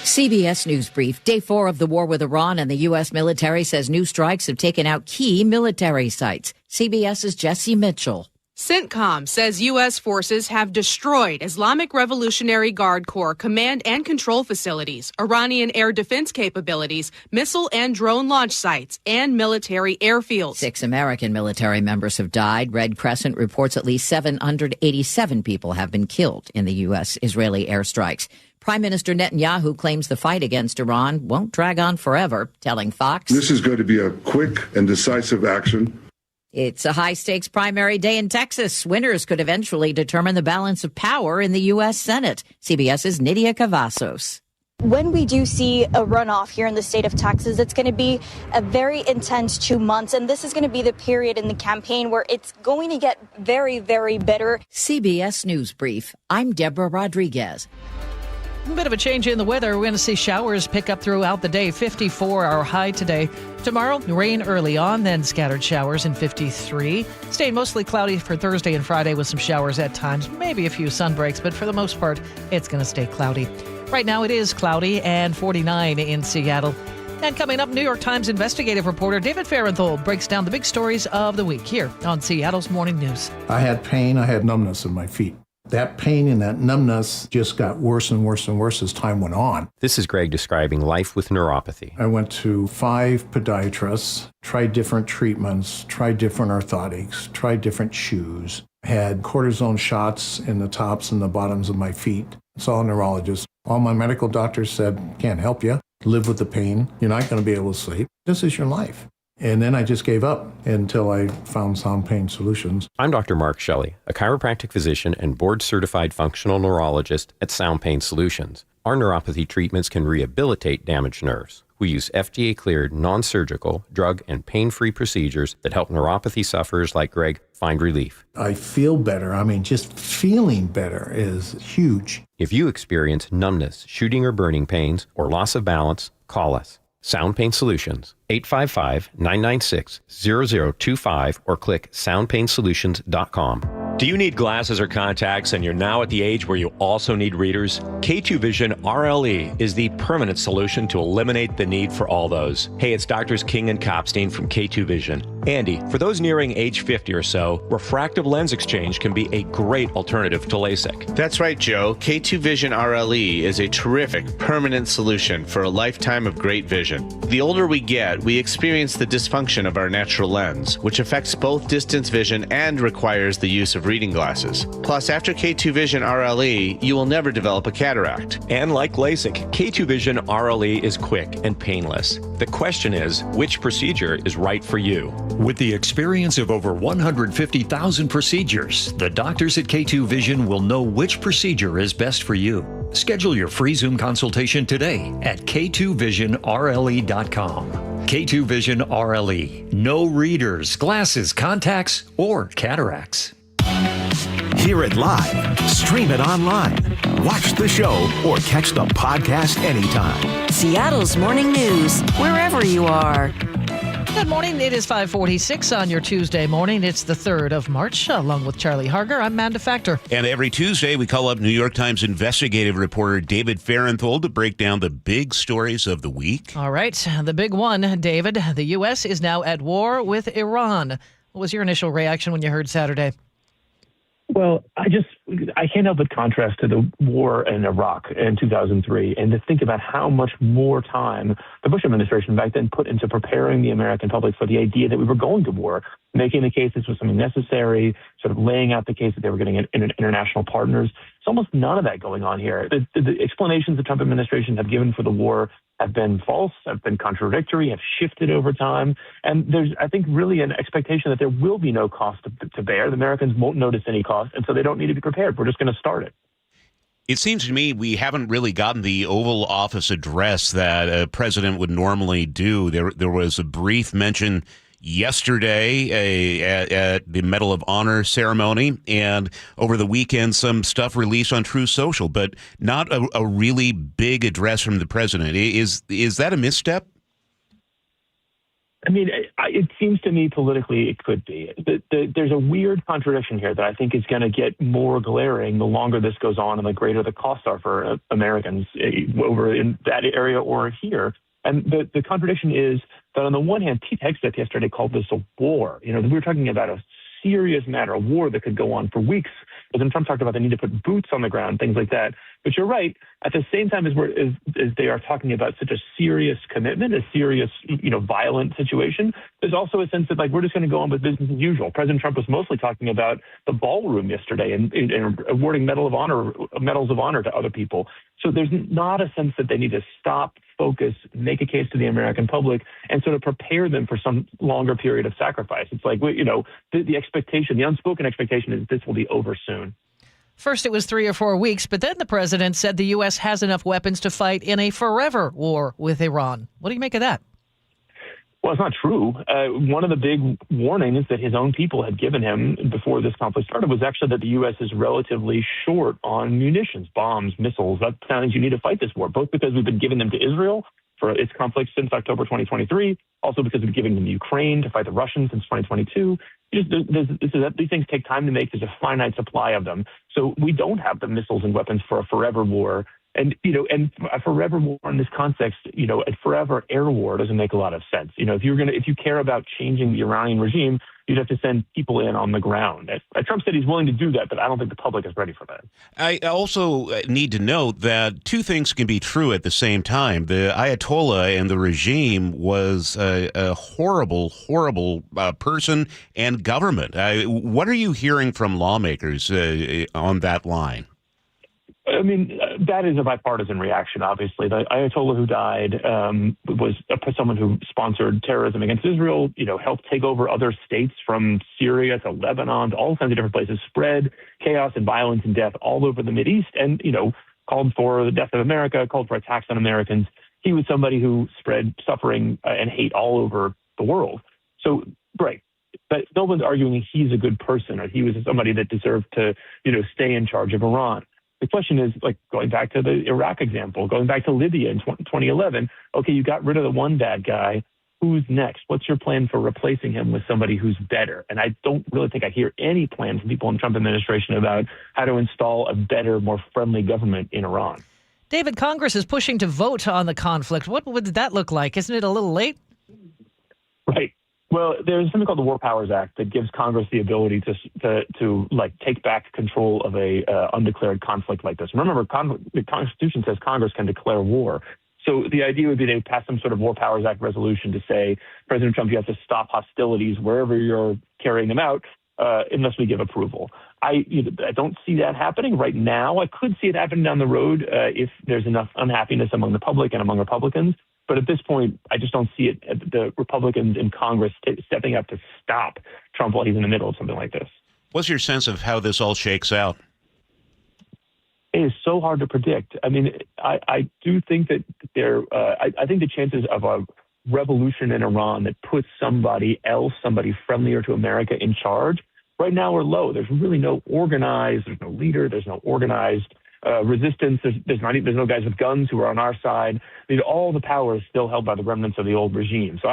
CBS News Brief. Day 4 of the war with Iran, and the U.S. military says new strikes have taken out key military sites. CBS's Jesse Mitchell. CENTCOM says U.S. forces have destroyed Islamic Revolutionary Guard Corps command and control facilities, Iranian air defense capabilities, missile and drone launch sites, and military airfields. 6 American military members have died. Red Crescent reports at least 787 people have been killed in the U.S.-Israeli airstrikes. Prime Minister Netanyahu claims the fight against Iran won't drag on forever, telling Fox, "This is going to be a quick and decisive action." It's a high-stakes primary day in Texas. Winners could eventually determine the balance of power in the U.S. Senate. CBS's Nydia Cavazos. When we do see a runoff here in the state of Texas, it's going to be a very intense 2 months. And this is going to be the period in the campaign where it's going to get very, very bitter. CBS News Brief. I'm Deborah Rodriguez. A bit of a change in the weather. We're going to see showers pick up throughout the day. 54 our high today. Tomorrow, rain early on, then scattered showers in 53. Staying mostly cloudy for Thursday and Friday with some showers at times, maybe a few sun breaks, but for the most part, it's going to stay cloudy. Right now, it is cloudy and 49 in Seattle. And coming up, New York Times investigative reporter David Farenthold breaks down the big stories of the week here on Seattle's Morning News. I had pain. I had numbness in my feet. That pain and that numbness just got worse and worse and worse as time went on. This is Greg describing life with neuropathy. I went to 5 podiatrists, tried different treatments, tried different orthotics, tried different shoes, had cortisone shots in the tops and the bottoms of my feet. Saw a neurologist. All my medical doctors said, can't help you. Live with the pain. You're not going to be able to sleep. This is your life. And then I just gave up until I found Sound Pain Solutions. I'm Dr. Mark Shelley, a chiropractic physician and board-certified functional neurologist at Sound Pain Solutions. Our neuropathy treatments can rehabilitate damaged nerves. We use FDA-cleared, non-surgical, drug, and pain-free procedures that help neuropathy sufferers like Greg find relief. I feel better. I mean, just feeling better is huge. If you experience numbness, shooting or burning pains, or loss of balance, call us. Sound Pain Solutions, 855-996-0025, or click soundpainsolutions.com. Do you need glasses or contacts and you're now at the age where you also need readers? K2 Vision RLE is the permanent solution to eliminate the need for all those. Hey, it's Doctors King and Kopstein from K2 Vision. Andy, for those nearing age 50 or so, refractive lens exchange can be a great alternative to LASIK. That's right, Joe. K2 Vision RLE is a terrific permanent solution for a lifetime of great vision. The older we get, we experience the dysfunction of our natural lens, which affects both distance vision and requires the use of reading glasses. Plus, after K2 Vision RLE, you will never develop a cataract. And like LASIK, K2 Vision RLE is quick and painless. The question is, which procedure is right for you? With the experience of over 150,000 procedures, the doctors at K2 Vision will know which procedure is best for you. Schedule your free Zoom consultation today at k2visionrle.com. K2 Vision RLE. No readers, glasses, contacts, or cataracts. Hear it live, stream it online, watch the show, or catch the podcast anytime. Seattle's Morning News, wherever you are. Good morning. It is 5:46 on your Tuesday morning. It's the 3rd of March. Along with Charlie Harger, I'm Manda Factor. And every Tuesday, we call up New York Times investigative reporter David Fahrenthold to break down the big stories of the week. All right. The big one, David. The U.S. is now at war with Iran. What was your initial reaction when you heard Saturday? Well, I can't help but contrast to the war in Iraq in 2003 and to think about how much more time the Bush administration back then put into preparing the American public for the idea that we were going to war, making the case this was something necessary, sort of laying out the case that they were getting international partners. It's almost none of that going on here. The explanations the Trump administration have given for the war have been false, have been contradictory, have shifted over time. And there's, I think, really an expectation that there will be no cost to bear. The Americans won't notice any cost, and so they don't need to be prepared. We're just going to start it. It seems to me we haven't really gotten the Oval Office address that a president would normally do. There was a brief mention yesterday at the Medal of Honor ceremony, and over the weekend some stuff released on Truth Social, but not a really big address from the president. Is that a misstep? I mean, it seems to me politically it could be. There's a weird contradiction here that I think is going to get more glaring the longer this goes on and the greater the costs are for Americans over in that area or here. And the contradiction is that on the one hand, Pete Hegseth yesterday called this a war. You know, we were talking about a serious matter, a war that could go on for weeks. But then Trump talked about the need to put boots on the ground, things like that. But you're right. At the same time as they are talking about such a serious commitment, a serious, violent situation, there's also a sense that we're just going to go on with business as usual. President Trump was mostly talking about the ballroom yesterday and awarding medals of honor to other people. So there's not a sense that they need to stop, focus, make a case to the American public, and sort of prepare them for some longer period of sacrifice. It's like, the expectation, the unspoken expectation is this will be over soon. First, it was 3 or 4 weeks, but then the president said the U.S. has enough weapons to fight in a forever war with Iran. What do you make of that? Well, it's not true. One of the big warnings that his own people had given him before this conflict started was actually that the U.S. is relatively short on munitions, bombs, missiles, that kind of things you need to fight this war, both because we've been giving them to Israel for its conflict since October 2023, also because we've given them to Ukraine to fight the Russians since 2022. These things take time to make. There's a finite supply of them. So we don't have the missiles and weapons for a forever war. And a forever war in this context, a forever air war doesn't make a lot of sense. If you care about changing the Iranian regime, you'd have to send people in on the ground. Trump said he's willing to do that, but I don't think the public is ready for that. I also need to note that two things can be true at the same time. The Ayatollah and the regime was a horrible, horrible person and government. What are you hearing from lawmakers on that line? I mean, that is a bipartisan reaction, obviously. The Ayatollah who died was someone who sponsored terrorism against Israel, helped take over other states from Syria to Lebanon to all kinds of different places, spread chaos and violence and death all over the Mideast, and, called for the death of America, called for attacks on Americans. He was somebody who spread suffering and hate all over the world. So, great. But no one's arguing he's a good person or he was somebody that deserved to, stay in charge of Iran. The question is, going back to the Iraq example, going back to Libya in 2011, okay, you got rid of the one bad guy. Who's next? What's your plan for replacing him with somebody who's better? And I don't really think I hear any plan from people in the Trump administration about how to install a better, more friendly government in Iran. David, Congress is pushing to vote on the conflict. What would that look like? Isn't it a little late? Right. Well, there's something called the War Powers Act that gives Congress the ability to take back control of a undeclared conflict like this. Remember, the Constitution says Congress can declare war. So the idea would be they pass some sort of War Powers Act resolution to say, President Trump, you have to stop hostilities wherever you're carrying them out unless we give approval. I don't see that happening right now. I could see it happening down the road if there's enough unhappiness among the public and among Republicans. But at this point, I just don't see it, the Republicans in Congress stepping up to stop Trump while he's in the middle of something like this. What's your sense of how this all shakes out? It is so hard to predict. I mean, I do think that I think the chances of a revolution in Iran that puts somebody else, somebody friendlier to America in charge, right now are low. There's really no no leader, there's no organized resistance. There's no guys with guns who are on our side. I mean, all the power is still held by the remnants of the old regime. So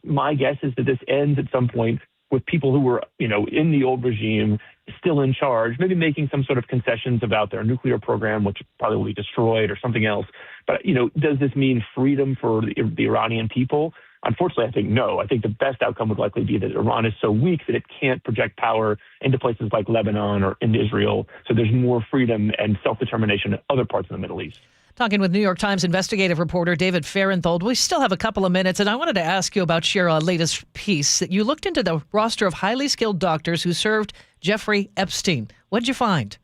my guess is that this ends at some point with people who were, in the old regime still in charge, maybe making some sort of concessions about their nuclear program, which probably will be destroyed or something else. But, does this mean freedom for the Iranian people? Unfortunately, I think no. I think the best outcome would likely be that Iran is so weak that it can't project power into places like Lebanon or into Israel. So there's more freedom and self-determination in other parts of the Middle East. Talking with New York Times investigative reporter David Farenthold. We still have a couple of minutes, and I wanted to ask you about your latest piece. You looked into the roster of highly skilled doctors who served Jeffrey Epstein. What did you find?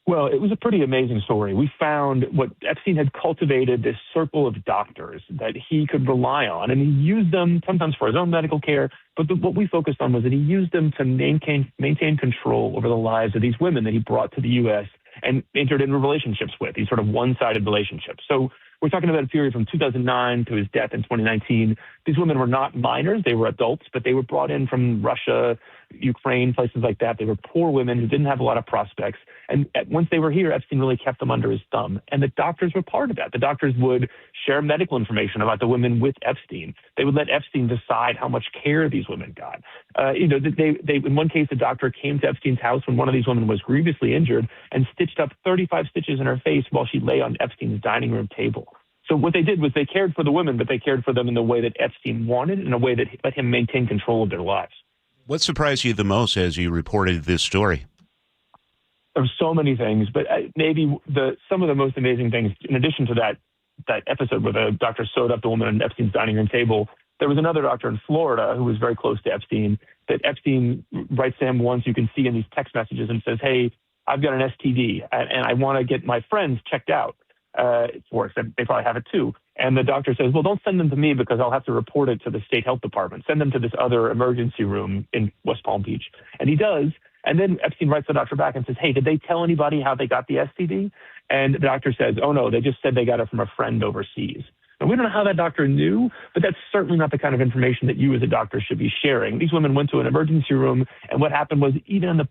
Well, it was a pretty amazing story. We found what Epstein had cultivated, this circle of doctors that he could rely on, and he used them sometimes for his own medical care. But what we focused on was that he used them to maintain control over the lives of these women that he brought to the U.S. and entered into relationships with, these sort of one-sided relationships. So we're talking about a period from 2009 to his death in 2019. These women were not minors. They were adults, but they were brought in from Russia, Ukraine, places like that. They were poor women who didn't have a lot of prospects. And once they were here, Epstein really kept them under his thumb. And the doctors were part of that. The doctors would share medical information about the women with Epstein. They would let Epstein decide how much care these women got. In one case, a doctor came to Epstein's house when one of these women was grievously injured and stitched up 35 stitches in her face while she lay on Epstein's dining room table. So what they did was they cared for the women, but they cared for them in the way that Epstein wanted, in a way that let him maintain control of their lives. What surprised you the most as you reported this story? There's so many things, but maybe some of the most amazing things, in addition to that episode where the doctor sewed up the woman on Epstein's dining room table, there was another doctor in Florida who was very close to Epstein that Epstein writes to him once, you can see in these text messages, and says, hey, I've got an STD and I want to get my friends checked out for it. They probably have it too. And the doctor says, well, don't send them to me because I'll have to report it to the state health department. Send them to this other emergency room in West Palm Beach. And he does. And then Epstein writes the doctor back and says, hey, did they tell anybody how they got the STD? And the doctor says, oh, no, they just said they got it from a friend overseas. And we don't know how that doctor knew, but that's certainly not the kind of information that you as a doctor should be sharing. These women went to an emergency room, and what happened was even in the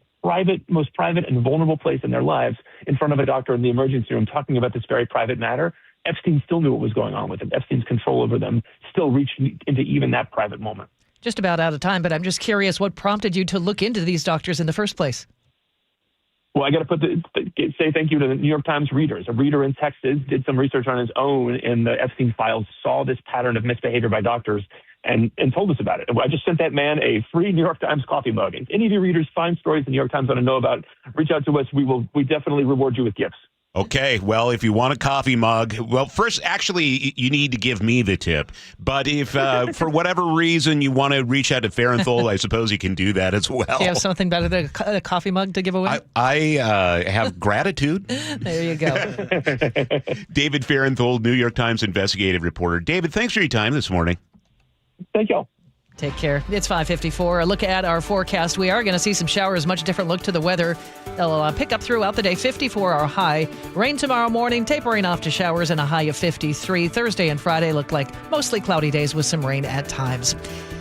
most private and vulnerable place in their lives, in front of a doctor in the emergency room talking about this very private matter, Epstein still knew what was going on with them. Epstein's control over them still reached into even that private moment. Just about out of time, but I'm just curious what prompted you to look into these doctors in the first place? Well, I got to say thank you to the New York Times readers. A reader in Texas did some research on his own in the Epstein files, saw this pattern of misbehavior by doctors, and told us about it. I just sent that man a free New York Times coffee mug. If any of your readers find stories the New York Times want to know about, reach out to us. We definitely reward you with gifts. Okay, well, if you want a coffee mug, well, first, actually, you need to give me the tip. But if, for whatever reason, you want to reach out to Farenthold, I suppose you can do that as well. Do you have something better than a coffee mug to give away? I have gratitude. There you go. David Farenthold, New York Times investigative reporter. David, thanks for your time this morning. Thank y'all. Take care. It's 5:54. A look at our forecast. We are going to see some showers, much different look to the weather. They'll pick up throughout the day. 54 our high. Rain tomorrow morning, tapering off to showers and a high of 53. Thursday and Friday look like mostly cloudy days with some rain at times.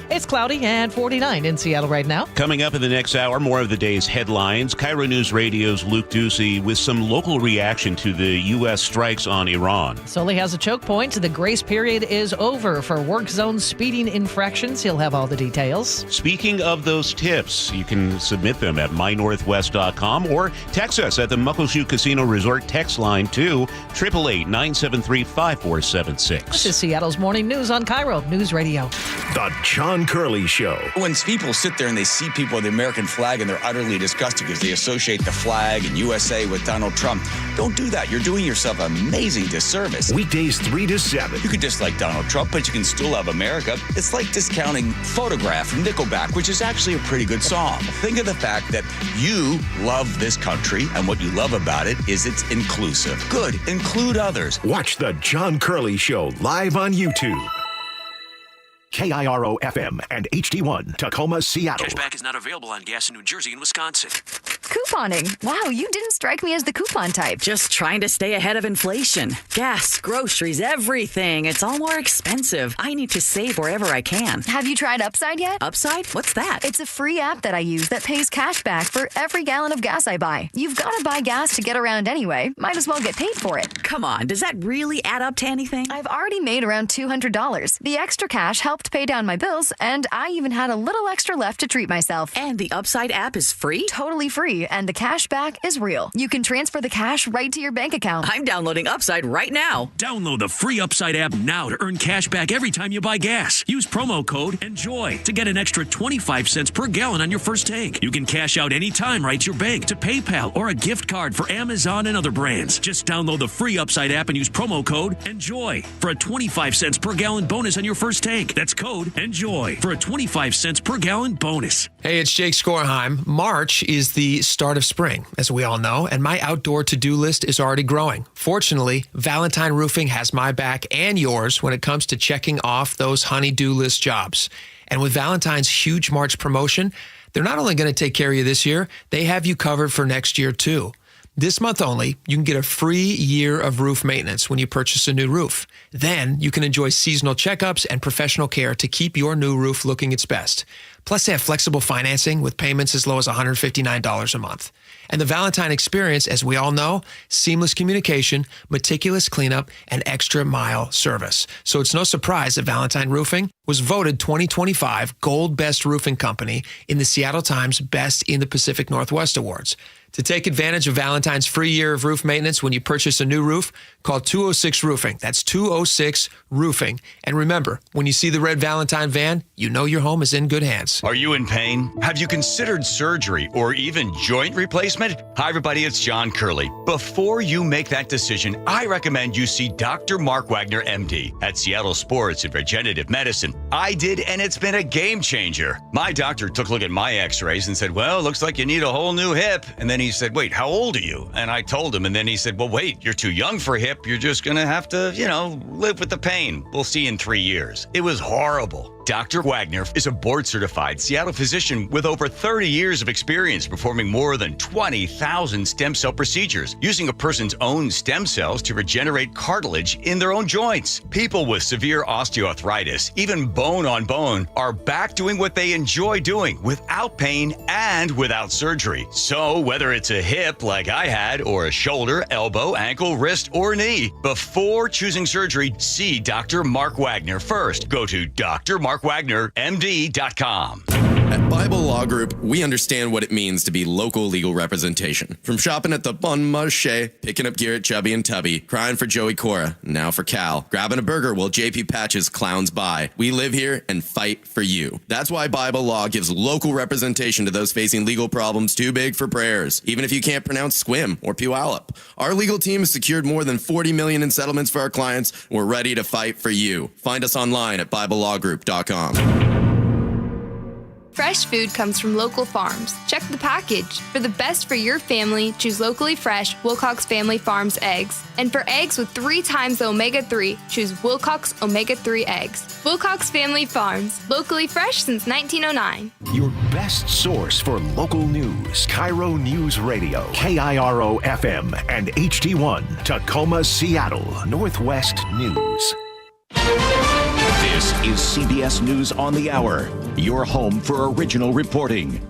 It's cloudy and 49 in Seattle right now. Coming up in the next hour, more of the day's headlines. KIRO Newsradio's Luke Ducey with some local reaction to the U.S. strikes on Iran. Sully has a choke point. The grace period is over for work zone speeding infractions. He'll have all the details. Speaking of those tips, you can submit them at mynorthwest.com or text us at the Muckleshoot Casino Resort text line to 888-973-5476. This is Seattle's Morning News on KIRO News Radio. The John Curley Show. When people sit there and they see people with the American flag and they're utterly disgusted because they associate the flag and USA with Donald Trump, don't do that. You're doing yourself an amazing disservice. Weekdays 3 to 7. You could dislike Donald Trump, but you can still love America. It's like discounting Photograph from Nickelback, which is actually a pretty good song. Think of the fact that you love this country, and what you love about it is it's inclusive. Good. Include others. Watch the John Curley Show live on YouTube. KIRO FM and HD1, Tacoma, Seattle. Cashback is not available on gas in New Jersey and Wisconsin. Couponing. Wow, you didn't strike me as the coupon type. Just trying to stay ahead of inflation. Gas, groceries, everything. It's all more expensive. I need to save wherever I can. Have you tried Upside yet? Upside? What's that? It's a free app that I use that pays cash back for every gallon of gas I buy. You've got to buy gas to get around anyway. Might as well get paid for it. Come on, does that really add up to anything? I've already made around $200. The extra cash helped pay down my bills, and I even had a little extra left to treat myself. And the Upside app is free? Totally free, and the cash back is real. You can transfer the cash right to your bank account. I'm downloading Upside right now. Download the free Upside app now to earn cash back every time you buy gas. Use promo code ENJOY to get an extra 25 cents per gallon on your first tank. You can cash out anytime right to your bank, to PayPal, or a gift card for Amazon and other brands. Just download the free Upside app and use promo code ENJOY for a 25 cents per gallon bonus on your first tank. That's code ENJOY for a 25 cents per gallon bonus. Hey, it's Jake Skorheim. March is the start of spring, as we all know, and my outdoor to-do list is already growing. Fortunately, Valentine Roofing has my back and yours when it comes to checking off those honey-do list jobs. And with Valentine's huge March promotion, they're not only going to take care of you this year, they have you covered for next year, too. This month only, you can get a free year of roof maintenance when you purchase a new roof. Then you can enjoy seasonal checkups and professional care to keep your new roof looking its best. Plus, they have flexible financing with payments as low as $159 a month. And the Valentine experience, as we all know, seamless communication, meticulous cleanup, and extra mile service. So it's no surprise that Valentine Roofing was voted 2025 Gold Best Roofing Company in the Seattle Times Best in the Pacific Northwest Awards. To take advantage of Valentine's free year of roof maintenance when you purchase a new roof, call 206 Roofing. That's 206 Roofing. And remember, when you see the red Valentine van, you know your home is in good hands. Are you in pain? Have you considered surgery or even joint replacement? Hi, everybody. It's John Curley. Before you make that decision, I recommend you see Dr. Mark Wagner, MD, at Seattle Sports and Regenerative Medicine. I did, and it's been a game changer. My doctor took a look at my x-rays and said, well, looks like you need a whole new hip. And then he said, wait, how old are you? And I told him, and then he said, well, wait, you're too young for a hip. You're just going to have to, live with the pain. We'll see you in 3 years. It was horrible. Dr. Wagner is a board-certified Seattle physician with over 30 years of experience performing more than 20,000 stem cell procedures, using a person's own stem cells to regenerate cartilage in their own joints. People with severe osteoarthritis, even bone on bone, are back doing what they enjoy doing without pain and without surgery. So whether it's a hip like I had, or a shoulder, elbow, ankle, wrist, or knee, before choosing surgery, see Dr. Mark Wagner first. Go to drmarkwagnermd.com. At Bible Law Group, we understand what it means to be local legal representation. From shopping at the Bon Marché, picking up gear at Chubby and Tubby, crying for Joey Cora, now for Cal, grabbing a burger while JP Patches clowns by. We live here and fight for you. That's why Bible Law gives local representation to those facing legal problems too big for prayers, even if you can't pronounce Squim or Puyallup. Our legal team has secured more than $40 million in settlements for our clients. We're ready to fight for you. Find us online at BibleLawGroup.com. Fresh food comes from local farms. Check the package. For the best for your family, choose locally fresh Wilcox Family Farms eggs. And for eggs with 3 times the omega-3, choose Wilcox Omega-3 eggs. Wilcox Family Farms, locally fresh since 1909. Your best source for local news. KIRO Newsradio, KIRO FM and HD1, Tacoma, Seattle, Northwest News. This is CBS News on the Hour, your home for original reporting.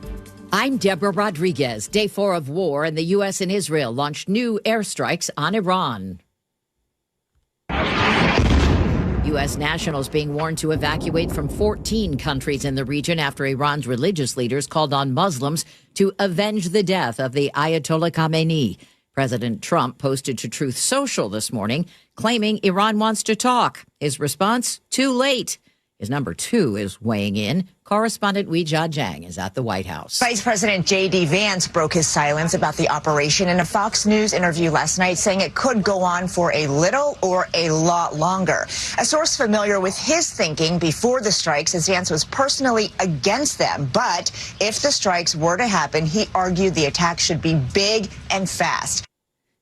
I'm Deborah Rodriguez. Day 4 of war, and the U.S. and Israel launched new airstrikes on Iran. U.S. nationals being warned to evacuate from 14 countries in the region after Iran's religious leaders called on Muslims to avenge the death of the Ayatollah Khamenei. President Trump posted to Truth Social this morning, claiming Iran wants to talk. His response, too late. His number 2 is weighing in. Correspondent Weijia Jiang is at the White House. Vice President J.D. Vance broke his silence about the operation in a Fox News interview last night, saying it could go on for a little or a lot longer. A source familiar with his thinking before the strikes says Vance was personally against them. But if the strikes were to happen, he argued the attack should be big and fast.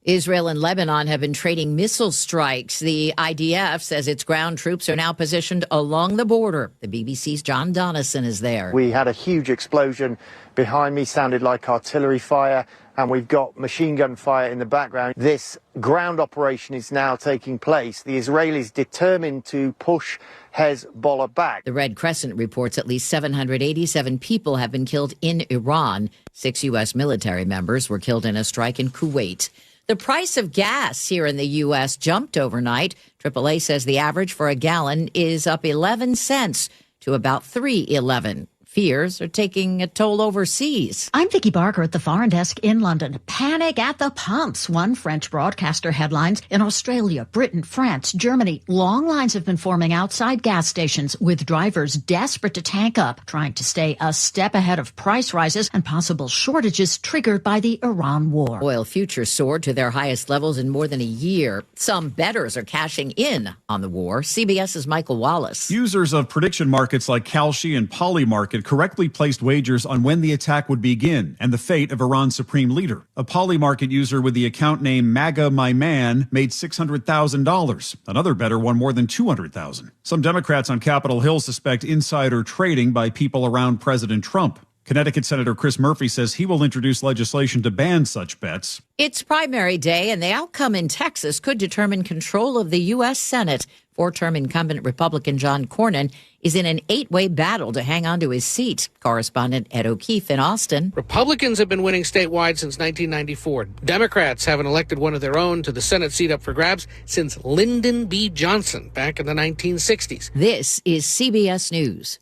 Israel and Lebanon have been trading missile strikes. The IDF says its ground troops are now positioned along the border. The BBC's John Donison is there. We had a huge explosion behind me, sounded like artillery fire, and we've got machine gun fire in the background. This ground operation is now taking place. The Israelis determined to push Hezbollah back. The Red Crescent reports at least 787 people have been killed in Iran. 6 U.S. military members were killed in a strike in Kuwait. The price of gas here in the U.S. jumped overnight. AAA says the average for a gallon is up 11 cents to about $3.11. Fears are taking a toll overseas. I'm Vicky Barker at the Foreign Desk in London. Panic at the pumps, one French broadcaster headlines. In Australia, Britain, France, Germany, long lines have been forming outside gas stations with drivers desperate to tank up, trying to stay a step ahead of price rises and possible shortages triggered by the Iran war. Oil futures soared to their highest levels in more than a year. Some bettors are cashing in on the war. CBS's Michael Wallace. Users of prediction markets like Kalshi and Polymarket correctly placed wagers on when the attack would begin and the fate of Iran's supreme leader. A Polymarket user with the account name MAGA My Man made $600,000. Another bettor won more than $200,000. Some Democrats on Capitol Hill suspect insider trading by people around President Trump. Connecticut Senator Chris Murphy says he will introduce legislation to ban such bets. It's primary day, and the outcome in Texas could determine control of the U.S. Senate. 4-term incumbent Republican John Cornyn is in an 8-way battle to hang on to his seat. Correspondent Ed O'Keefe in Austin. Republicans have been winning statewide since 1994. Democrats haven't elected one of their own to the Senate seat up for grabs since Lyndon B. Johnson back in the 1960s. This is CBS News.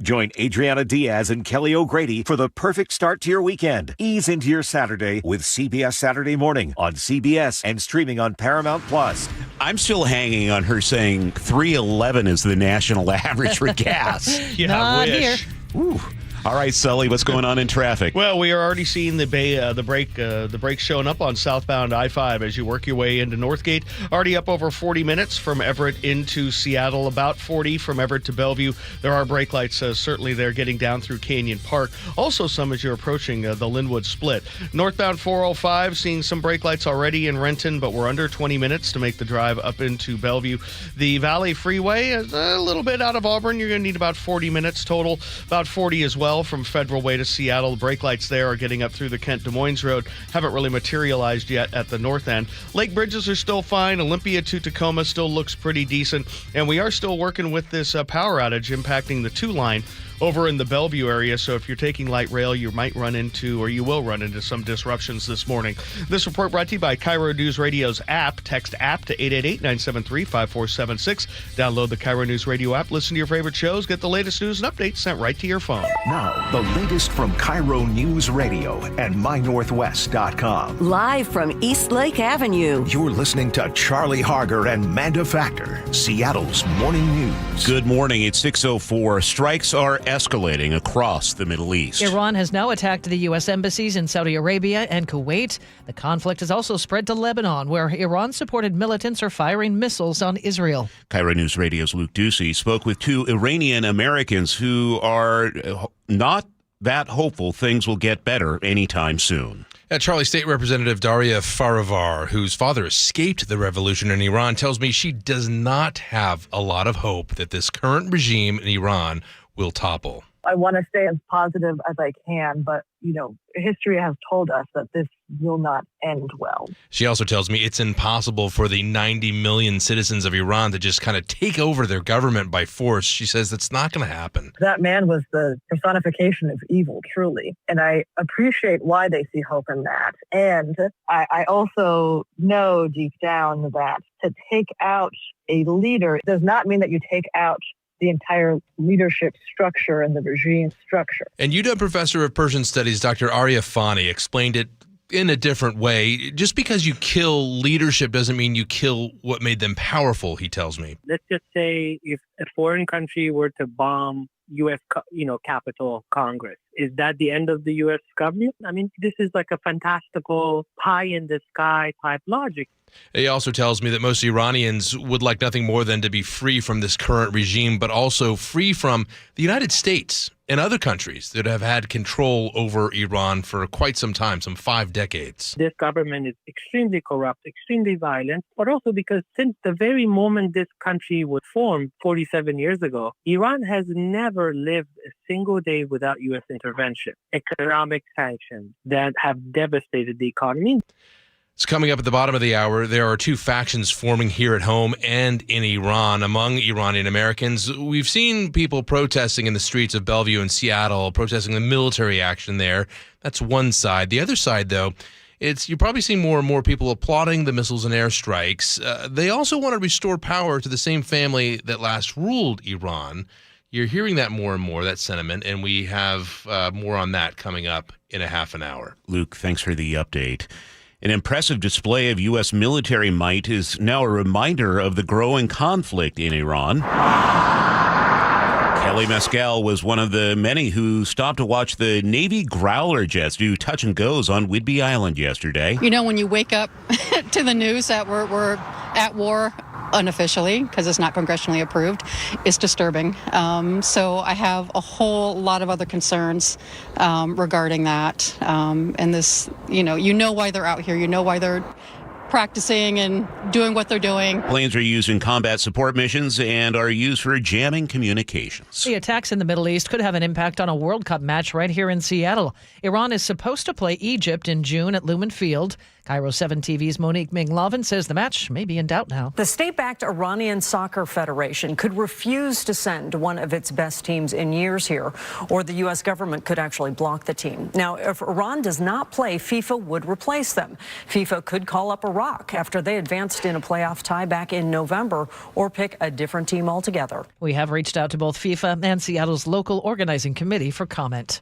Join Adriana Diaz and Kelly O'Grady for the perfect start to your weekend. Ease into your Saturday with CBS Saturday Morning on CBS and streaming on Paramount Plus. I'm still hanging on her saying 3.11 is the national average for gas. Yeah, I wish. Here. Ooh. All right, Sully, what's going on in traffic? Well, we are already seeing the brakes showing up on southbound I-5 as you work your way into Northgate. Already up over 40 minutes from Everett into Seattle, about 40 from Everett to Bellevue. There are brake lights certainly there getting down through Canyon Park. Also some as you're approaching the Linwood Split. Northbound 405 seeing some brake lights already in Renton, but we're under 20 minutes to make the drive up into Bellevue. The Valley Freeway is a little bit out of Auburn. You're going to need about 40 minutes total, about 40 as well from Federal Way to Seattle. The brake lights there are getting up through the Kent Des Moines Road. Haven't really materialized yet at the north end. Lake bridges are still fine. Olympia to Tacoma still looks pretty decent. And we are still working with this power outage impacting the 2 line over in the Bellevue area. So if you're taking light rail, you will run into some disruptions this morning. This report brought to you by KIRO Newsradio's app. Text app to 888-973-5476. Download the KIRO News Radio app. Listen to your favorite shows. Get the latest news and updates sent right to your phone. Now, the latest from KIRO News Radio and mynorthwest.com. Live from Eastlake Avenue. You're listening to Charlie Harger and Manda Factor, Seattle's morning news. Good morning. It's 6:04. Strikes are escalating across the Middle East. Iran has now attacked the U.S. embassies in Saudi Arabia and Kuwait. The conflict has also spread to Lebanon, where Iran-supported militants are firing missiles on Israel. KIRO News Radio's Luke Ducey spoke with two Iranian Americans who are not that hopeful things will get better anytime soon. Charlie, State Representative Daria Farivar, whose father escaped the revolution in Iran, tells me she does not have a lot of hope that this current regime in Iran will topple. I want to stay as positive as I can, but, history has told us that this will not end well. She also tells me it's impossible for the 90 million citizens of Iran to just kind of take over their government by force. She says that's not going to happen. That man was the personification of evil, truly. And I appreciate why they see hope in that. And I also know deep down that to take out a leader does not mean that you take out the entire leadership structure and the regime structure. And UW professor of Persian studies, Dr. Arya Fani, explained it in a different way. Just because you kill leadership doesn't mean you kill what made them powerful, he tells me. Let's just say if a foreign country were to bomb U.S. Capitol, Congress, is that the end of the U.S. government? I mean, this is like a fantastical pie-in-the-sky type logic. He also tells me that most Iranians would like nothing more than to be free from this current regime, but also free from the United States and other countries that have had control over Iran for quite some time, some 5 decades. This government is extremely corrupt, extremely violent, but also because since the very moment this country was formed 47 years ago, Iran has never lived a single day without U.S. intervention. Economic sanctions that have devastated the economy. It's coming up at the bottom of the hour. There are 2 factions forming here at home and in Iran. Among Iranian Americans, we've seen people protesting in the streets of Bellevue and Seattle, protesting the military action there. That's one side. The other side, though, you're probably seeing more and more people applauding the missiles and airstrikes. They also want to restore power to the same family that last ruled Iran. You're hearing that more and more, that sentiment, and we have more on that coming up in a half an hour. Luke, thanks for the update. An impressive display of U.S. military might is now a reminder of the growing conflict in Iran. Kelly Mescal was one of the many who stopped to watch the Navy Growler jets do touch and goes on Whidbey Island yesterday. When you wake up to the news that we're at war unofficially, because it's not congressionally approved, it's disturbing. So I have a whole lot of other concerns regarding that. And this, you know why they're out here. You know why they're practicing and doing what they're doing. Planes are used in combat support missions and are used for jamming communications. The attacks in the Middle East could have an impact on a World Cup match right here in Seattle. Iran is supposed to play Egypt in June at Lumen Field. KIRO 7 TV's Monique Ming-Lavin says the match may be in doubt now. The state-backed Iranian Soccer Federation could refuse to send one of its best teams in years here, or the U.S. government could actually block the team. Now, if Iran does not play, FIFA would replace them. FIFA could call up Iraq after they advanced in a playoff tie back in November, or pick a different team altogether. We have reached out to both FIFA and Seattle's local organizing committee for comment.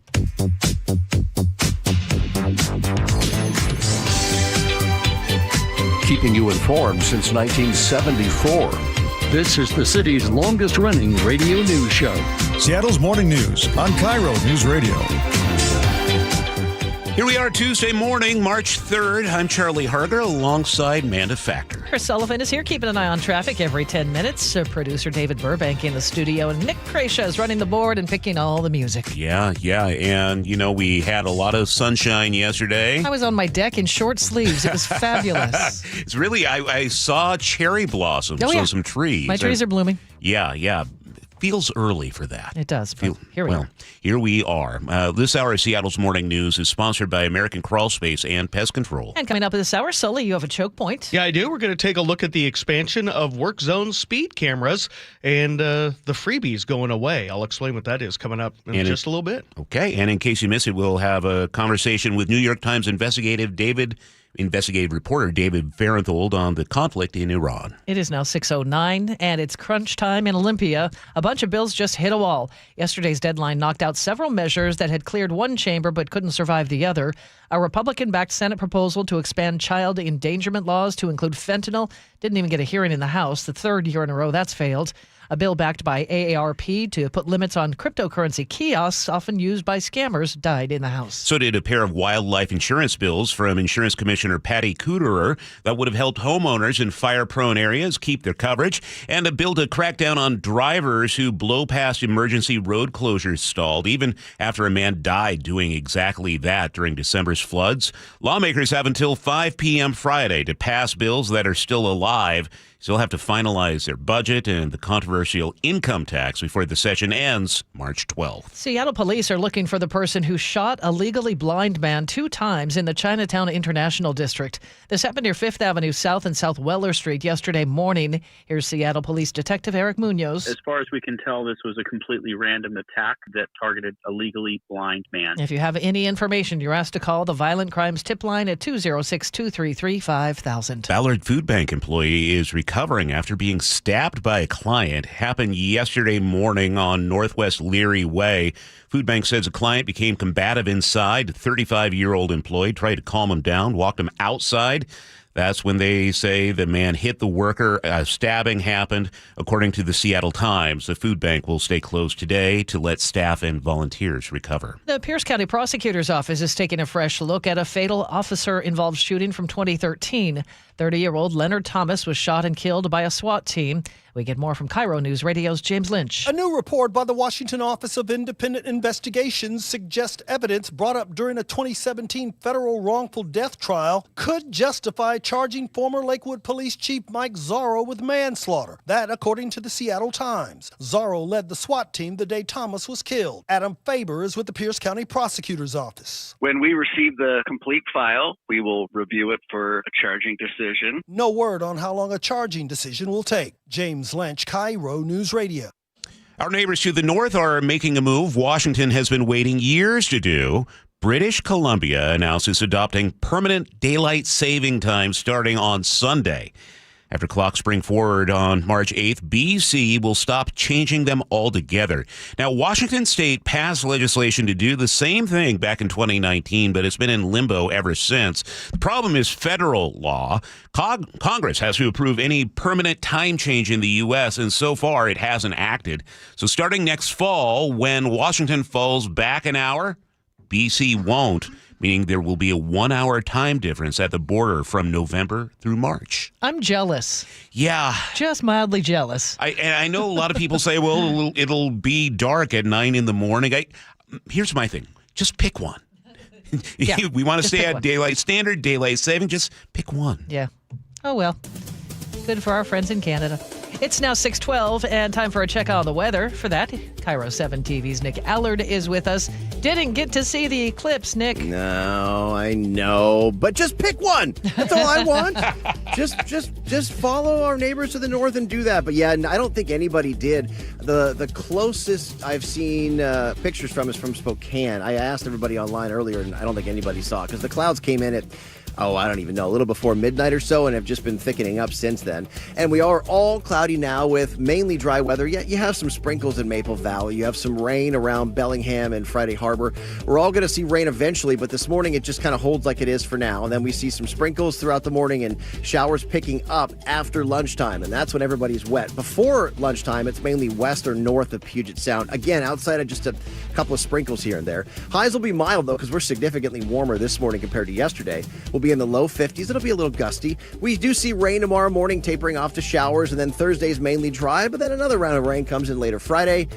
Keeping you informed since 1974. This is the city's longest-running radio news show. Seattle's Morning News on KIRO News Radio. Here we are Tuesday morning, March 3rd. I'm Charlie Harger alongside Manda Factor. Chris Sullivan is here keeping an eye on traffic every 10 minutes. Producer David Burbank in the studio, and Nick Krasha is running the board and picking all the music. Yeah. And, we had a lot of sunshine yesterday. I was on my deck in short sleeves. It was fabulous. It's really, I saw cherry blossoms, some trees. My trees are blooming. Yeah. Feels early for that. It does. But here we are. Here we are. This hour of Seattle's Morning News is sponsored by American Crawl Space and Pest Control. And coming up this hour, Sully, you have a choke point. Yeah, I do. We're going to take a look at the expansion of work zone speed cameras and the freebies going away. I'll explain what that is coming up in just a little bit. Okay, and in case you missed it, we'll have a conversation with New York Times investigative reporter David Farenthold on the conflict in Iran. It is now 6:09, and it's crunch time in Olympia. A bunch of bills just hit a wall. Yesterday's deadline knocked out several measures that had cleared one chamber but couldn't survive the other. A Republican-backed Senate proposal to expand child endangerment laws to include fentanyl didn't even get a hearing in the House. The third year in a row that's failed. A bill backed by AARP to put limits on cryptocurrency kiosks often used by scammers died in the House. So did a pair of wildlife insurance bills from Insurance Commissioner Patty Kuderer that would have helped homeowners in fire-prone areas keep their coverage, and a bill to crack down on drivers who blow past emergency road closures stalled, even after a man died doing exactly that during December's floods. Lawmakers have until 5 p.m. Friday to pass bills that are still alive. Still have to finalize their budget and the controversial income tax before the session ends March 12th. Seattle police are looking for the person who shot a legally blind man 2 times in the Chinatown International District. This happened near 5th Avenue South and South Weller Street yesterday morning. Here's Seattle Police Detective Eric Munoz. As far as we can tell, this was a completely random attack that targeted a legally blind man. If you have any information, you're asked to call the Violent Crimes Tip Line at 206-233-5000. Ballard Food Bank employee is recovering after being stabbed by a client. Happened yesterday morning on Northwest Leary Way. Food Bank says a client became combative inside. A 35-year-old employee tried to calm him down, walked him outside. That's when they say the man hit the worker. A stabbing happened. According to the Seattle Times, the food bank will stay closed today to let staff and volunteers recover. The Pierce County Prosecutor's Office is taking a fresh look at a fatal officer-involved shooting from 2013. 30-year-old Leonard Thomas was shot and killed by a SWAT team. We get more from KIRO Newsradio's James Lynch. A new report by the Washington Office of Independent Investigations suggests evidence brought up during a 2017 federal wrongful death trial could justify charging former Lakewood Police Chief Mike Zorro with manslaughter. That, according to the Seattle Times. Zorro led the SWAT team the day Thomas was killed. Adam Faber is with the Pierce County Prosecutor's Office. When we receive the complete file, we will review it for a charging decision. No word on how long a charging decision will take. James Lynch, KIRO News Radio. Our neighbors to the north are making a move Washington has been waiting years to do. British Columbia announces adopting permanent daylight saving time starting on Sunday. After clocks bring forward on March 8th, BC will stop changing them altogether. Now, Washington State passed legislation to do the same thing back in 2019, but it's been in limbo ever since. The problem is federal law. Congress has to approve any permanent time change in the U.S., and so far it hasn't acted. So starting next fall, when Washington falls back an hour, BC won't, meaning there will be a 1-hour time difference at the border from November through March. I'm jealous. Yeah. Just mildly jealous. I know a lot of people say, well, it'll be dark at 9 in the morning. Here's my thing. Just pick one. Yeah, we want to stay at standard daylight saving. Just pick one. Yeah. Oh, well. Good for our friends in Canada. It's now 6:12 and time for a check on the weather. For that, KIRO 7 TV's Nick Allard is with us. Didn't get to see the eclipse, Nick. No, I know, but just pick one. That's all I want. just follow our neighbors to the north and do that. But yeah, I don't think anybody did. The closest I've seen pictures from is from Spokane. I asked everybody online earlier, and I don't think anybody saw it because the clouds came in at I don't even know, a little before midnight or so, and have just been thickening up since then. And we are all cloudy now with mainly dry weather, yet you have some sprinkles in Maple Valley. You have some rain around Bellingham and Friday Harbor. We're all going to see rain eventually, but this morning it just kind of holds like it is for now. And then we see some sprinkles throughout the morning and showers picking up after lunchtime, and that's when everybody's wet. Before lunchtime, it's mainly west or north of Puget Sound. Again, outside of just a couple of sprinkles here and there. Highs will be mild, though, because we're significantly warmer this morning compared to yesterday. We'll be in the low 50s. It'll be a little gusty. We do see rain tomorrow morning, tapering off to showers, and then Thursday's mainly dry, but then another round of rain comes in later Friday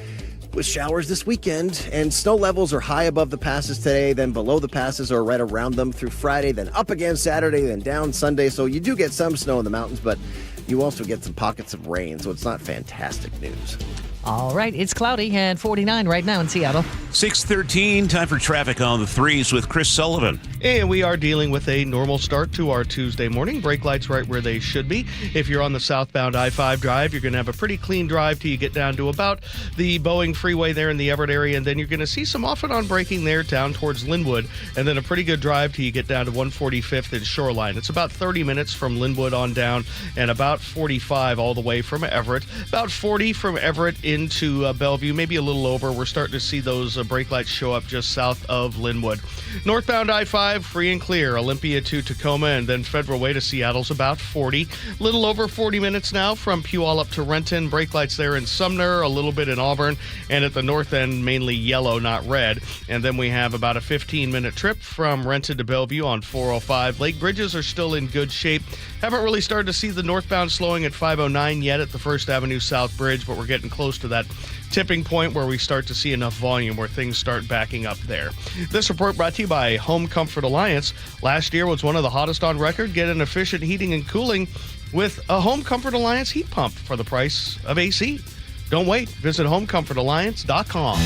with showers this weekend, and snow levels are high above the passes today, then below the passes or right around them through Friday, then up again Saturday, then down Sunday. So you do get some snow in the mountains, but you also get some pockets of rain, so it's not fantastic news. All right, it's cloudy and 49 right now in Seattle. 6:13, time for traffic on the threes with Chris Sullivan. And we are dealing with a normal start to our Tuesday morning. Brake lights right where they should be. If you're on the southbound I-5 drive, you're going to have a pretty clean drive till you get down to about the Boeing Freeway there in the Everett area, and then you're going to see some off and on braking there down towards Linwood, and then a pretty good drive till you get down to 145th and Shoreline. It's about 30 minutes from Linwood on down, and about 45 all the way from Everett. About 40 from Everett into Bellevue, maybe a little over. We're starting to see those brake lights show up just south of Linwood. Northbound I-5, free and clear. Olympia to Tacoma, and then Federal Way to Seattle's about 40. Little over 40 minutes now from Puyallup up to Renton. Brake lights there in Sumner, a little bit in Auburn, and at the north end, mainly yellow, not red. And then we have about a 15-minute trip from Renton to Bellevue on 405. Lake bridges are still in good shape. Haven't really started to see the northbound slowing at 509 yet at the First Avenue South Bridge, but we're getting close to that tipping point where we start to see enough volume where things start backing up there. This report brought to you by Home Comfort Alliance. Last year was one of the hottest on record. Get an efficient heating and cooling with a Home Comfort Alliance heat pump for the price of AC. Don't wait. Visit homecomfortalliance.com.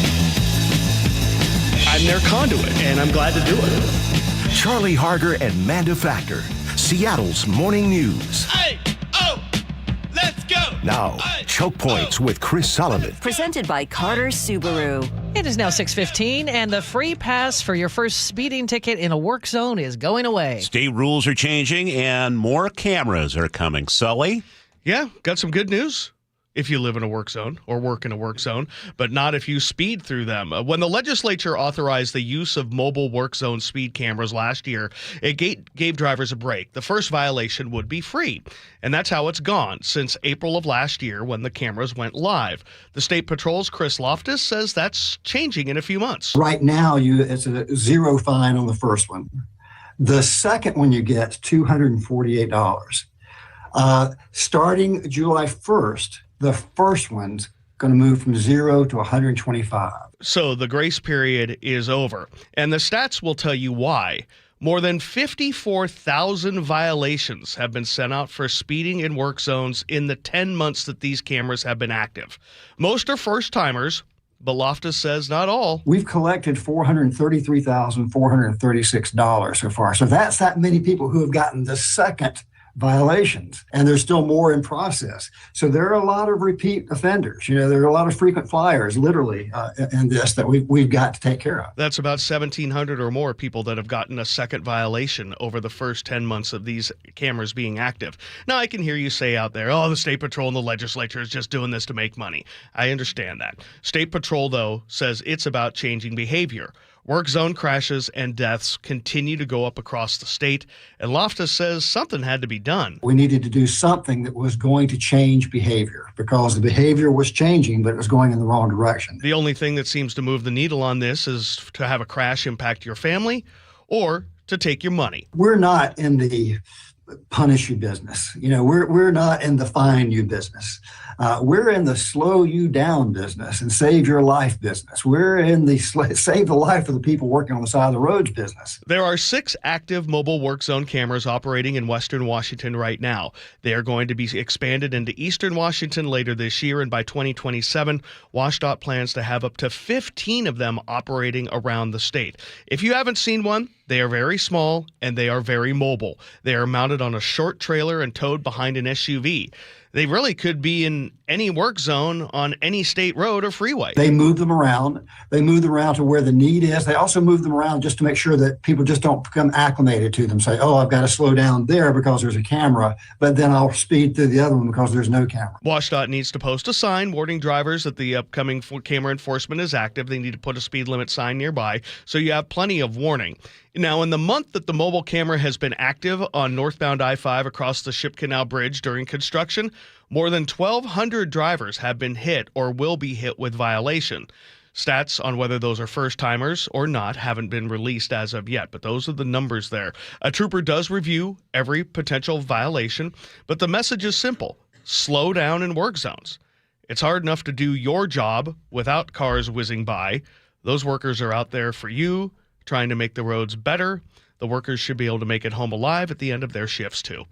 I'm their conduit, and I'm glad to do it. Charlie Harger and Manda Factor, Seattle's morning news. Hey, oh, let's go. Now, Choke Points with Chris Sullivan. Presented by Carter Subaru. It is now 6:15, and the free pass for your first speeding ticket in a work zone is going away. State rules are changing, and more cameras are coming. Sully? Yeah, got some good news. If you live in a work zone or work in a work zone, but not if you speed through them. When the legislature authorized the use of mobile work zone speed cameras last year, it gave drivers a break. The first violation would be free, and that's how it's gone since April of last year when the cameras went live. The State Patrol's Chris Loftus says that's changing in a few months. Right now, it's a zero fine on the first one. The second one you get $248. Starting July 1st, the first one's going to move from 0 to 125. So the grace period is over. And the stats will tell you why. More than 54,000 violations have been sent out for speeding in work zones in the 10 months that these cameras have been active. Most are first-timers, but Loftus says not all. We've collected $433,436 so far. So that's that many people who have gotten the second violations, and there's still more in process. So there are a lot of repeat offenders. There are a lot of frequent flyers, literally, in this that we've got to take care of. That's about 1,700 or more people that have gotten a second violation over the first 10 months of these cameras being active. Now, I can hear you say out there, oh, the State Patrol and the legislature is just doing this to make money. I understand that. State Patrol, though, says it's about changing behavior. Work zone crashes and deaths continue to go up across the state, and Loftus says something had to be done. We needed to do something that was going to change behavior because the behavior was changing, but it was going in the wrong direction. The only thing that seems to move the needle on this is to have a crash impact your family or to take your money. We're not in the punish you business. We're not in the fine you business. We're in the slow you down business and save your life business. We're in the save the life of the people working on the side of the roads business. There are 6 active mobile work zone cameras operating in Western Washington right now. They are going to be expanded into Eastern Washington later this year, and by 2027, WashDOT plans to have up to 15 of them operating around the state. If you haven't seen one, they are very small and they are very mobile. They are mounted on a short trailer and towed behind an SUV. They really could be in any work zone on any state road or freeway. They move them around. They move them around to where the need is. They also move them around just to make sure that people just don't become acclimated to them. Say, oh, I've got to slow down there because there's a camera, but then I'll speed through the other one because there's no camera. WashDOT needs to post a sign warning drivers that the upcoming camera enforcement is active. They need to put a speed limit sign nearby so you have plenty of warning. Now, in the month that the mobile camera has been active on northbound I-5 across the Ship Canal Bridge during construction, more than 1,200 drivers have been hit or will be hit with violation. Stats on whether those are first-timers or not haven't been released as of yet, but those are the numbers there. A trooper does review every potential violation, but the message is simple. Slow down in work zones. It's hard enough to do your job without cars whizzing by. Those workers are out there for you, trying to make the roads better. The workers should be able to make it home alive at the end of their shifts, too.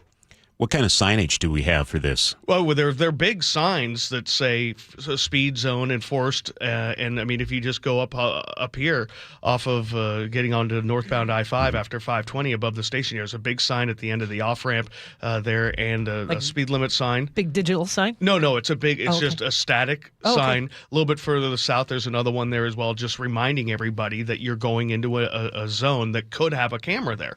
What kind of signage do we have for this? Well, they're big signs that say speed zone enforced, and I mean, if you just go up here off of getting onto northbound I-5 after 520 above the station, there's a big sign at the end of the off ramp there, and a speed limit sign. Big digital sign? No, it's just a static sign. Okay. A little bit further to the south, there's another one there as well, just reminding everybody that you're going into a zone that could have a camera there.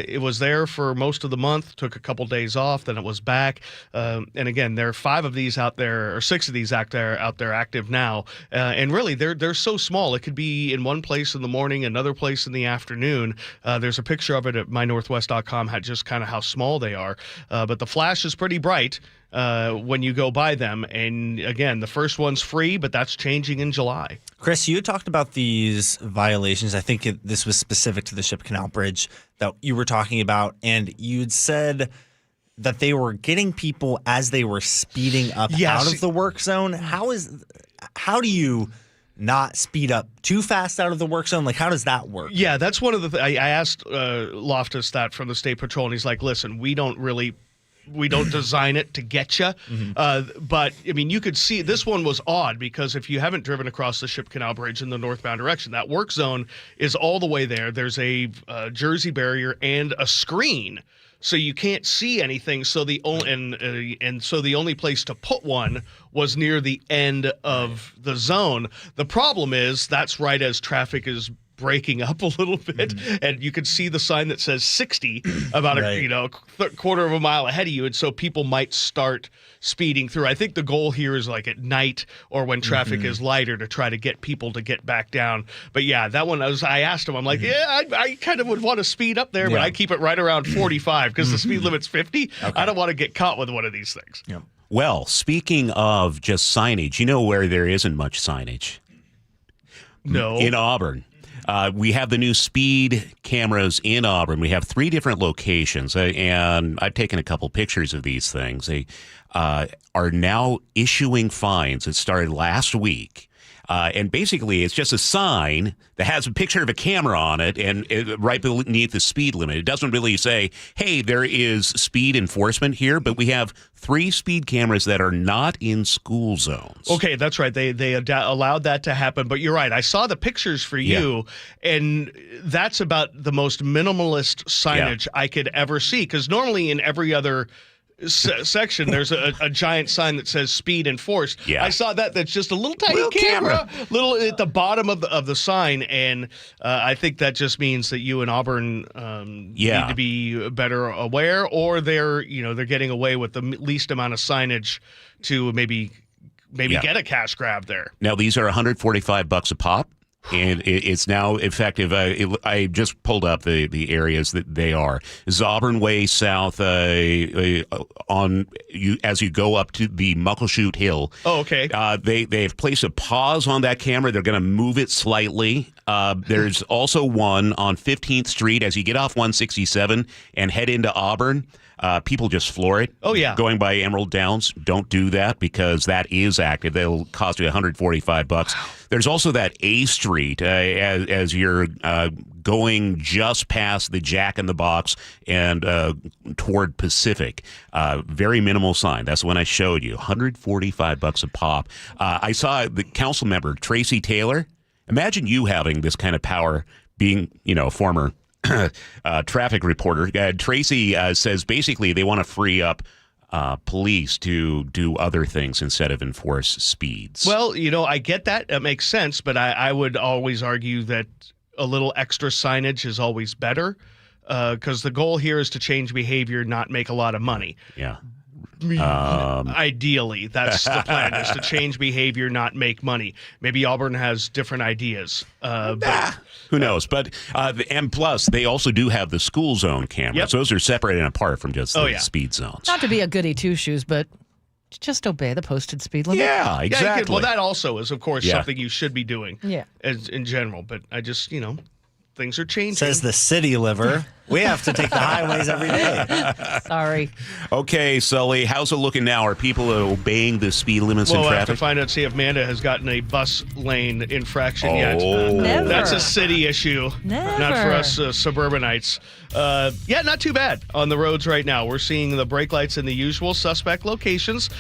It was there for most of the month. Took a couple days off, then it was back, and again, there are 5 of these out there, or 6 of these out there active now, and really they're so small. It could be in one place in the morning, another place in the afternoon. There's a picture of it at mynorthwest.com, just kind of how small they are, but the flash is pretty bright when you go by them, and again, the first one's free, but that's changing in July. Chris, you talked about these violations. I think this was specific to the Ship Canal Bridge that you were talking about, and you'd said that they were getting people as they were speeding up out of the work zone. How do you not speed up too fast out of the work zone? Like, how does that work? Yeah, that's one of the I asked Loftus that from the State Patrol, and he's like, listen, we don't design it to get you. But, I mean, you could see this one was odd because if you haven't driven across the Ship Canal Bridge in the northbound direction, that work zone is all the way there. There's a Jersey barrier and a screen, so you can't see anything. So the only place to put one was near the end of the zone. The problem is that's right as traffic is breaking up a little bit, and you can see the sign that says 60 about a quarter of a mile ahead of you, and so people might start speeding through. I think the goal here is like at night or when traffic is lighter to try to get people to get back down. But yeah, that one I asked him, I'm like, I kind of would want to speed up there, but I keep it right around 45 because the speed limit's 50. Okay. I don't want to get caught with one of these things. Yep. Well, speaking of just signage, you know where there isn't much signage? No. In Auburn. We have the new speed cameras in Auburn. We have 3 different locations, and I've taken a couple pictures of these things. They are now issuing fines. It started last week. And basically, it's just a sign that has a picture of a camera on it and right beneath the speed limit. It doesn't really say, hey, there is speed enforcement here, but we have 3 speed cameras that are not in school zones. Okay, that's right. They allowed that to happen. But you're right. I saw the pictures for you, and that's about the most minimalist signage I could ever see, because normally in every other section there's a giant sign that says speed enforced. I saw that's just a little tiny camera little at the bottom of the sign, and I think that just means that you in Auburn need to be better aware, or they're getting away with the least amount of signage to maybe get a cash grab there. Now these are $145 a pop. And it's now effective. I just pulled up the areas that they are. This is Auburn Way South as you go up to the Muckleshoot Hill. Oh, okay. They've placed a pause on that camera. They're going to move it slightly. There's also one on 15th Street as you get off 167 and head into Auburn. People just floor it. Oh, yeah. Going by Emerald Downs. Don't do that because that is active. They'll cost you $145. Wow. There's also that A Street as you're going just past the Jack in the Box and toward Pacific. Very minimal sign. That's the one I showed you. $145 a pop. I saw the council member, Tracy Taylor. Imagine you having this kind of power being, former traffic reporter. Tracy says basically they want to free up police to do other things instead of enforce speeds. Well, I get that. That makes sense, but I would always argue that a little extra signage is always better because the goal here is to change behavior, not make a lot of money. Yeah. Ideally, that's the plan, is to change behavior, not make money. Maybe Auburn has different ideas. But who knows? But and plus, they also do have the school zone cameras. Yep. Those are separated and apart from just the speed zones. Not to be a goody two-shoes, but just obey the posted speed limit. Yeah, exactly. Well, that also is, of course, something you should be doing in general. But I just, things are changing. Says the city liver. We have to take the highways every day. Sorry. Okay, Sully, how's it looking now? Are people obeying the speed limits in We'll have to traffic? find out, see if Manda has gotten a bus lane infraction yet. Never. That's a city issue, Never. not for us suburbanites. Yeah, not too bad on the roads right now. We're seeing the brake lights in the usual suspect locations.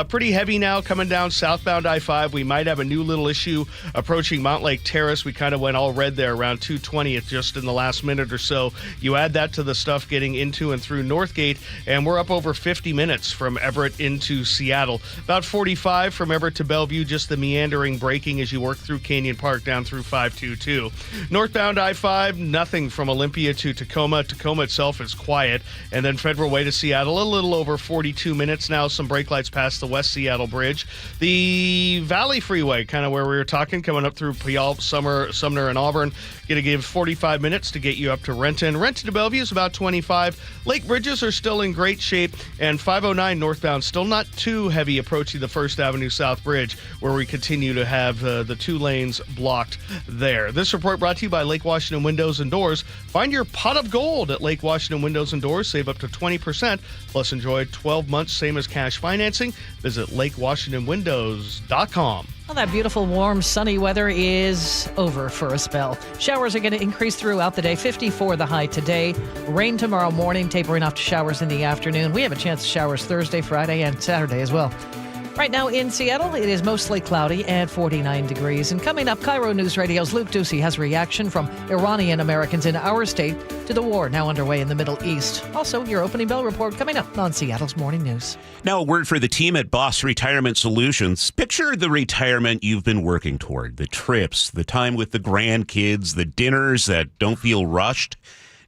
Pretty heavy now coming down southbound I-5. We might have a new little issue approaching Mount Lake Terrace. We kind of went all red there around 220th just in the last minute or so. You add that to the stuff getting into and through Northgate, and we're up over 50 minutes from Everett into Seattle. About 45 from Everett to Bellevue, just the meandering braking as you work through Canyon Park down through 522. Northbound I-5, nothing from Olympia to Tacoma. Tacoma itself is quiet. And then Federal Way to Seattle, a little over 42 minutes now. Some brake lights past the West Seattle Bridge. The Valley Freeway, kind of where we were talking, coming up through Puyallup, Sumner, and Auburn. Going to give 45 minutes to get you up to Renton. Renton to Bellevue is about 25. Lake bridges are still in great shape. And 509 northbound, still not too heavy approaching the First Avenue South Bridge, where we continue to have the 2 lanes blocked there. This report brought to you by Lake Washington Windows and Doors. Find your pot of gold at Lake Washington Windows and Doors. Save up to 20%, plus enjoy 12 months, same as cash financing. Visit lakewashingtonwindows.com. Well, that beautiful, warm, sunny weather is over for a spell. Showers are going to increase throughout the day. 54 the high today. Rain tomorrow morning, tapering off to showers in the afternoon. We have a chance of showers Thursday, Friday, and Saturday as well. Right now in Seattle, it is mostly cloudy and 49 degrees. And coming up, KIRO News Radio's Luke Ducey has reaction from Iranian Americans in our state to the war now underway in the Middle East. Also, your opening bell report coming up on Seattle's Morning News. Now, a word for the team at Boss Retirement Solutions. Picture the retirement you've been working toward, the trips, the time with the grandkids, the dinners that don't feel rushed.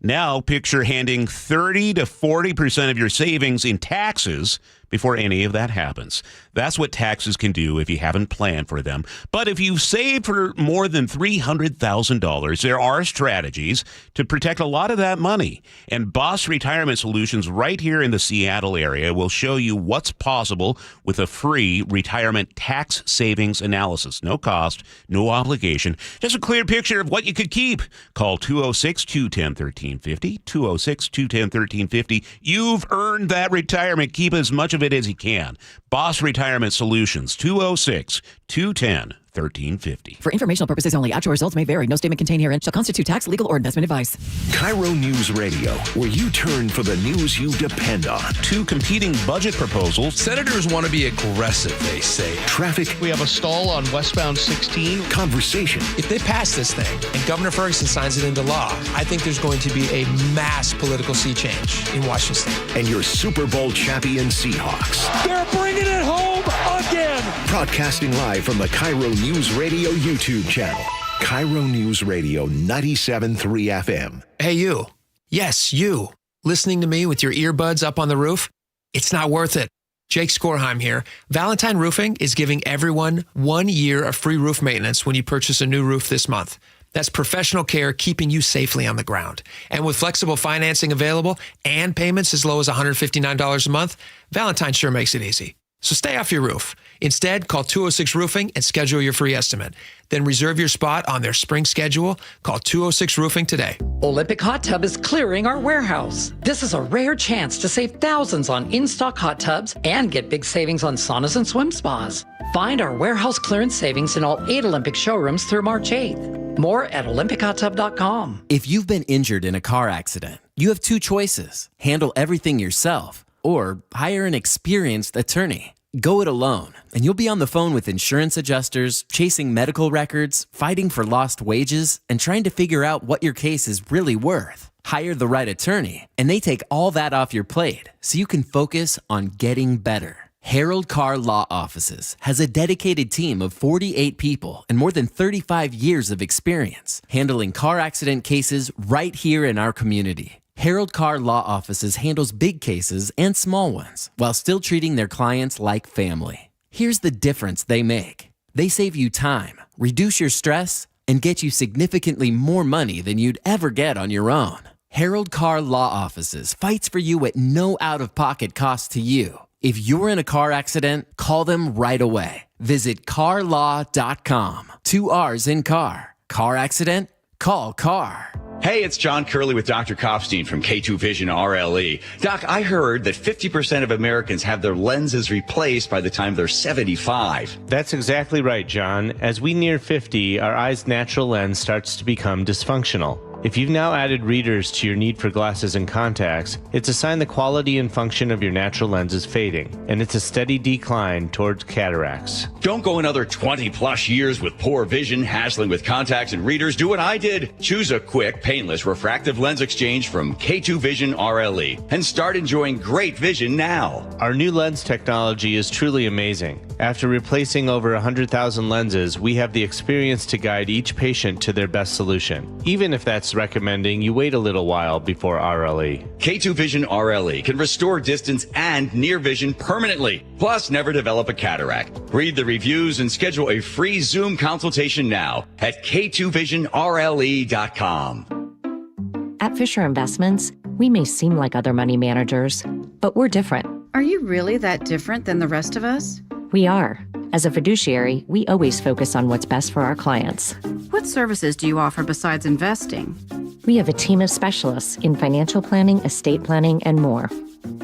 Now, picture handing 30 to 40% of your savings in taxes before any of that happens. That's what taxes can do if you haven't planned for them. But if you've saved for more than $300,000, there are strategies to protect a lot of that money. And Boss Retirement Solutions right here in the Seattle area will show you what's possible with a free retirement tax savings analysis. No cost, no obligation, just a clear picture of what you could keep. Call 206-210-1350, 206-210-1350. You've earned that retirement. Keep as much of it as you can. Boss Retirement Solutions, 206-210-1350. For informational purposes only, actual results may vary. No statement contained herein shall constitute tax, legal, or investment advice. KIRO News Radio, where you turn for the news you depend on. 2 competing budget proposals. Senators want to be aggressive, they say. Traffic. We have a stall on westbound 16. Conversation. If they pass this thing and Governor Ferguson signs it into law, I think there's going to be a mass political sea change in Washington State. And your Super Bowl champion Seahawks. They're bringing it home again. Broadcasting live from the KIRO News Radio YouTube channel. KIRO News Radio 97.3 FM. Hey, you. Yes, you. Listening to me with your earbuds up on the roof? It's not worth it. Jake Skorheim here. Valentine Roofing is giving everyone 1 year of free roof maintenance when you purchase a new roof this month. That's professional care keeping you safely on the ground. And with flexible financing available and payments as low as $159 a month, Valentine sure makes it easy. So stay off your roof. Instead, call 206 Roofing and schedule your free estimate. Then reserve your spot on their spring schedule. Call 206 Roofing today. Olympic Hot Tub is clearing our warehouse. This is a rare chance to save thousands on in-stock hot tubs and get big savings on saunas and swim spas. Find our warehouse clearance savings in all 8 Olympic showrooms through March 8th. More at OlympicHotTub.com. If you've been injured in a car accident, you have 2 choices. Handle everything yourself or hire an experienced attorney. Go it alone, and you'll be on the phone with insurance adjusters, chasing medical records, fighting for lost wages, and trying to figure out what your case is really worth. Hire the right attorney, and they take all that off your plate so you can focus on getting better. Harold Carr Law Offices has a dedicated team of 48 people and more than 35 years of experience handling car accident cases right here in our community. Harold Carr Law Offices handles big cases and small ones while still treating their clients like family. Here's the difference they make. They save you time, reduce your stress, and get you significantly more money than you'd ever get on your own. Harold Carr Law Offices fights for you at no out-of-pocket cost to you. If you're in a car accident, call them right away. Visit carlaw.com. 2 R's in car. Car accident? Call Carr. Hey, it's John Curley with Dr. Kopstein from K2 Vision RLE. Doc, I heard that 50% of Americans have their lenses replaced by the time they're 75. That's exactly right, John. As we near 50, our eye's natural lens starts to become dysfunctional. If you've now added readers to your need for glasses and contacts, it's a sign the quality and function of your natural lens is fading, and it's a steady decline towards cataracts. Don't go another 20 plus years with poor vision, hassling with contacts and readers. Do what I did. Choose a quick, painless refractive lens exchange from K2 Vision RLE and start enjoying great vision now. Our new lens technology is truly amazing. After replacing over 100,000 lenses, we have the experience to guide each patient to their best solution, even if that's recommending you wait a little while before RLE. K2 Vision RLE can restore distance and near vision permanently, plus never develop a cataract. Read the reviews and schedule a free Zoom consultation now at k2visionrle.com. At Fisher Investments, we may seem like other money managers, but we're different. Are you really that different than the rest of us? We are. As a fiduciary, we always focus on what's best for our clients. What services do you offer besides investing? We have a team of specialists in financial planning, estate planning, and more.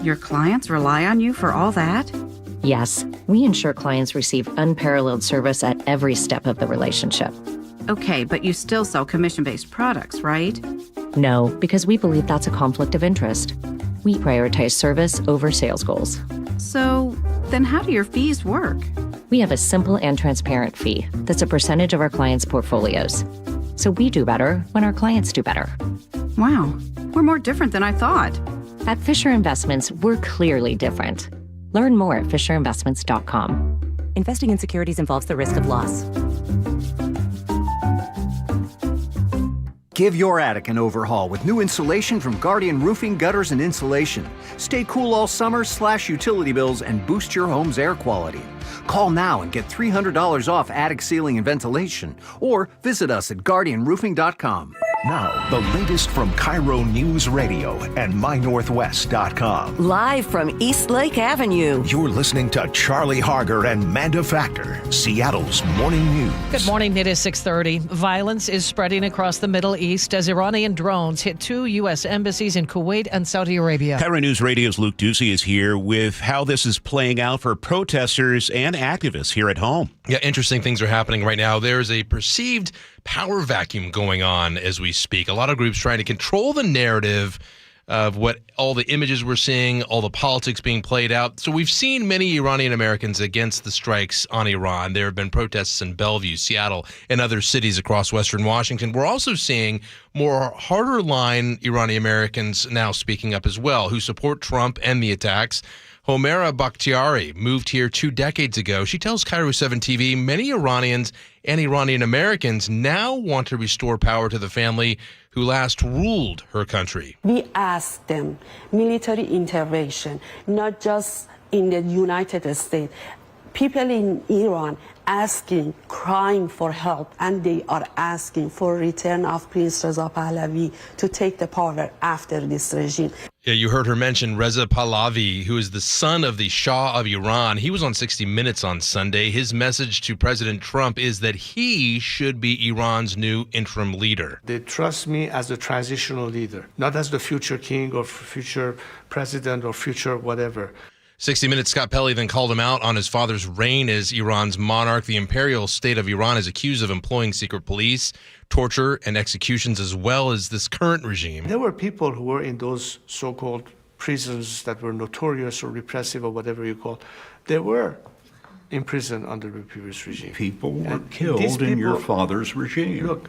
Your clients rely on you for all that? Yes, we ensure clients receive unparalleled service at every step of the relationship. Okay, but you still sell commission-based products, right? No, because we believe that's a conflict of interest. We prioritize service over sales goals. So, then how do your fees work? We have a simple and transparent fee that's a percentage of our clients' portfolios. So we do better when our clients do better. Wow, we're more different than I thought. At Fisher Investments, we're clearly different. Learn more at fisherinvestments.com. Investing in securities involves the risk of loss. Give your attic an overhaul with new insulation from Guardian Roofing, Gutters, and Insulation. Stay cool all summer, slash utility bills, and boost your home's air quality. Call now and get $300 off attic ceiling and ventilation, or visit us at guardianroofing.com. Now, the latest from KIRO Newsradio and MyNorthwest.com. Live from East Lake Avenue. You're listening to Charlie Harger and Manda Factor, Seattle's morning news. Good morning. It is 6:30. Violence is spreading across the Middle East as Iranian drones hit 2 U.S. embassies in Kuwait and Saudi Arabia. KIRO News Radio's Luke Ducey is here with how this is playing out for protesters and activists here at home. Yeah, interesting things are happening right now. There's a perceived power vacuum going on as we speak. A lot of groups trying to control the narrative of what all the images we're seeing, all the politics being played out. So we've seen many Iranian Americans against the strikes on Iran. There have been protests in Bellevue, Seattle, and other cities across Western Washington. We're also seeing more harder line Iranian Americans now speaking up as well, who support Trump and the attacks. Homera Bakhtiari moved here 2 decades ago. She tells KIRO 7 TV many Iranians and Iranian Americans now want to restore power to the family who last ruled her country. We asked them military intervention, not just in the United States. People in Iran asking, crying for help, and they are asking for return of Prince Reza Pahlavi to take the power after this regime. Yeah, you heard her mention Reza Pahlavi, who is the son of the Shah of Iran. He was on 60 Minutes on Sunday. His message to President Trump is that he should be Iran's new interim leader. They trust me as a transitional leader, not as the future king or future president or future whatever. 60 Minutes' Scott Pelley then called him out on his father's reign as Iran's monarch. The imperial state of Iran is accused of employing secret police, torture, and executions, as well as this current regime. There were people who were in those so-called prisons that were notorious or repressive or whatever you call. They were in prison under the previous regime. People were killed in your father's regime.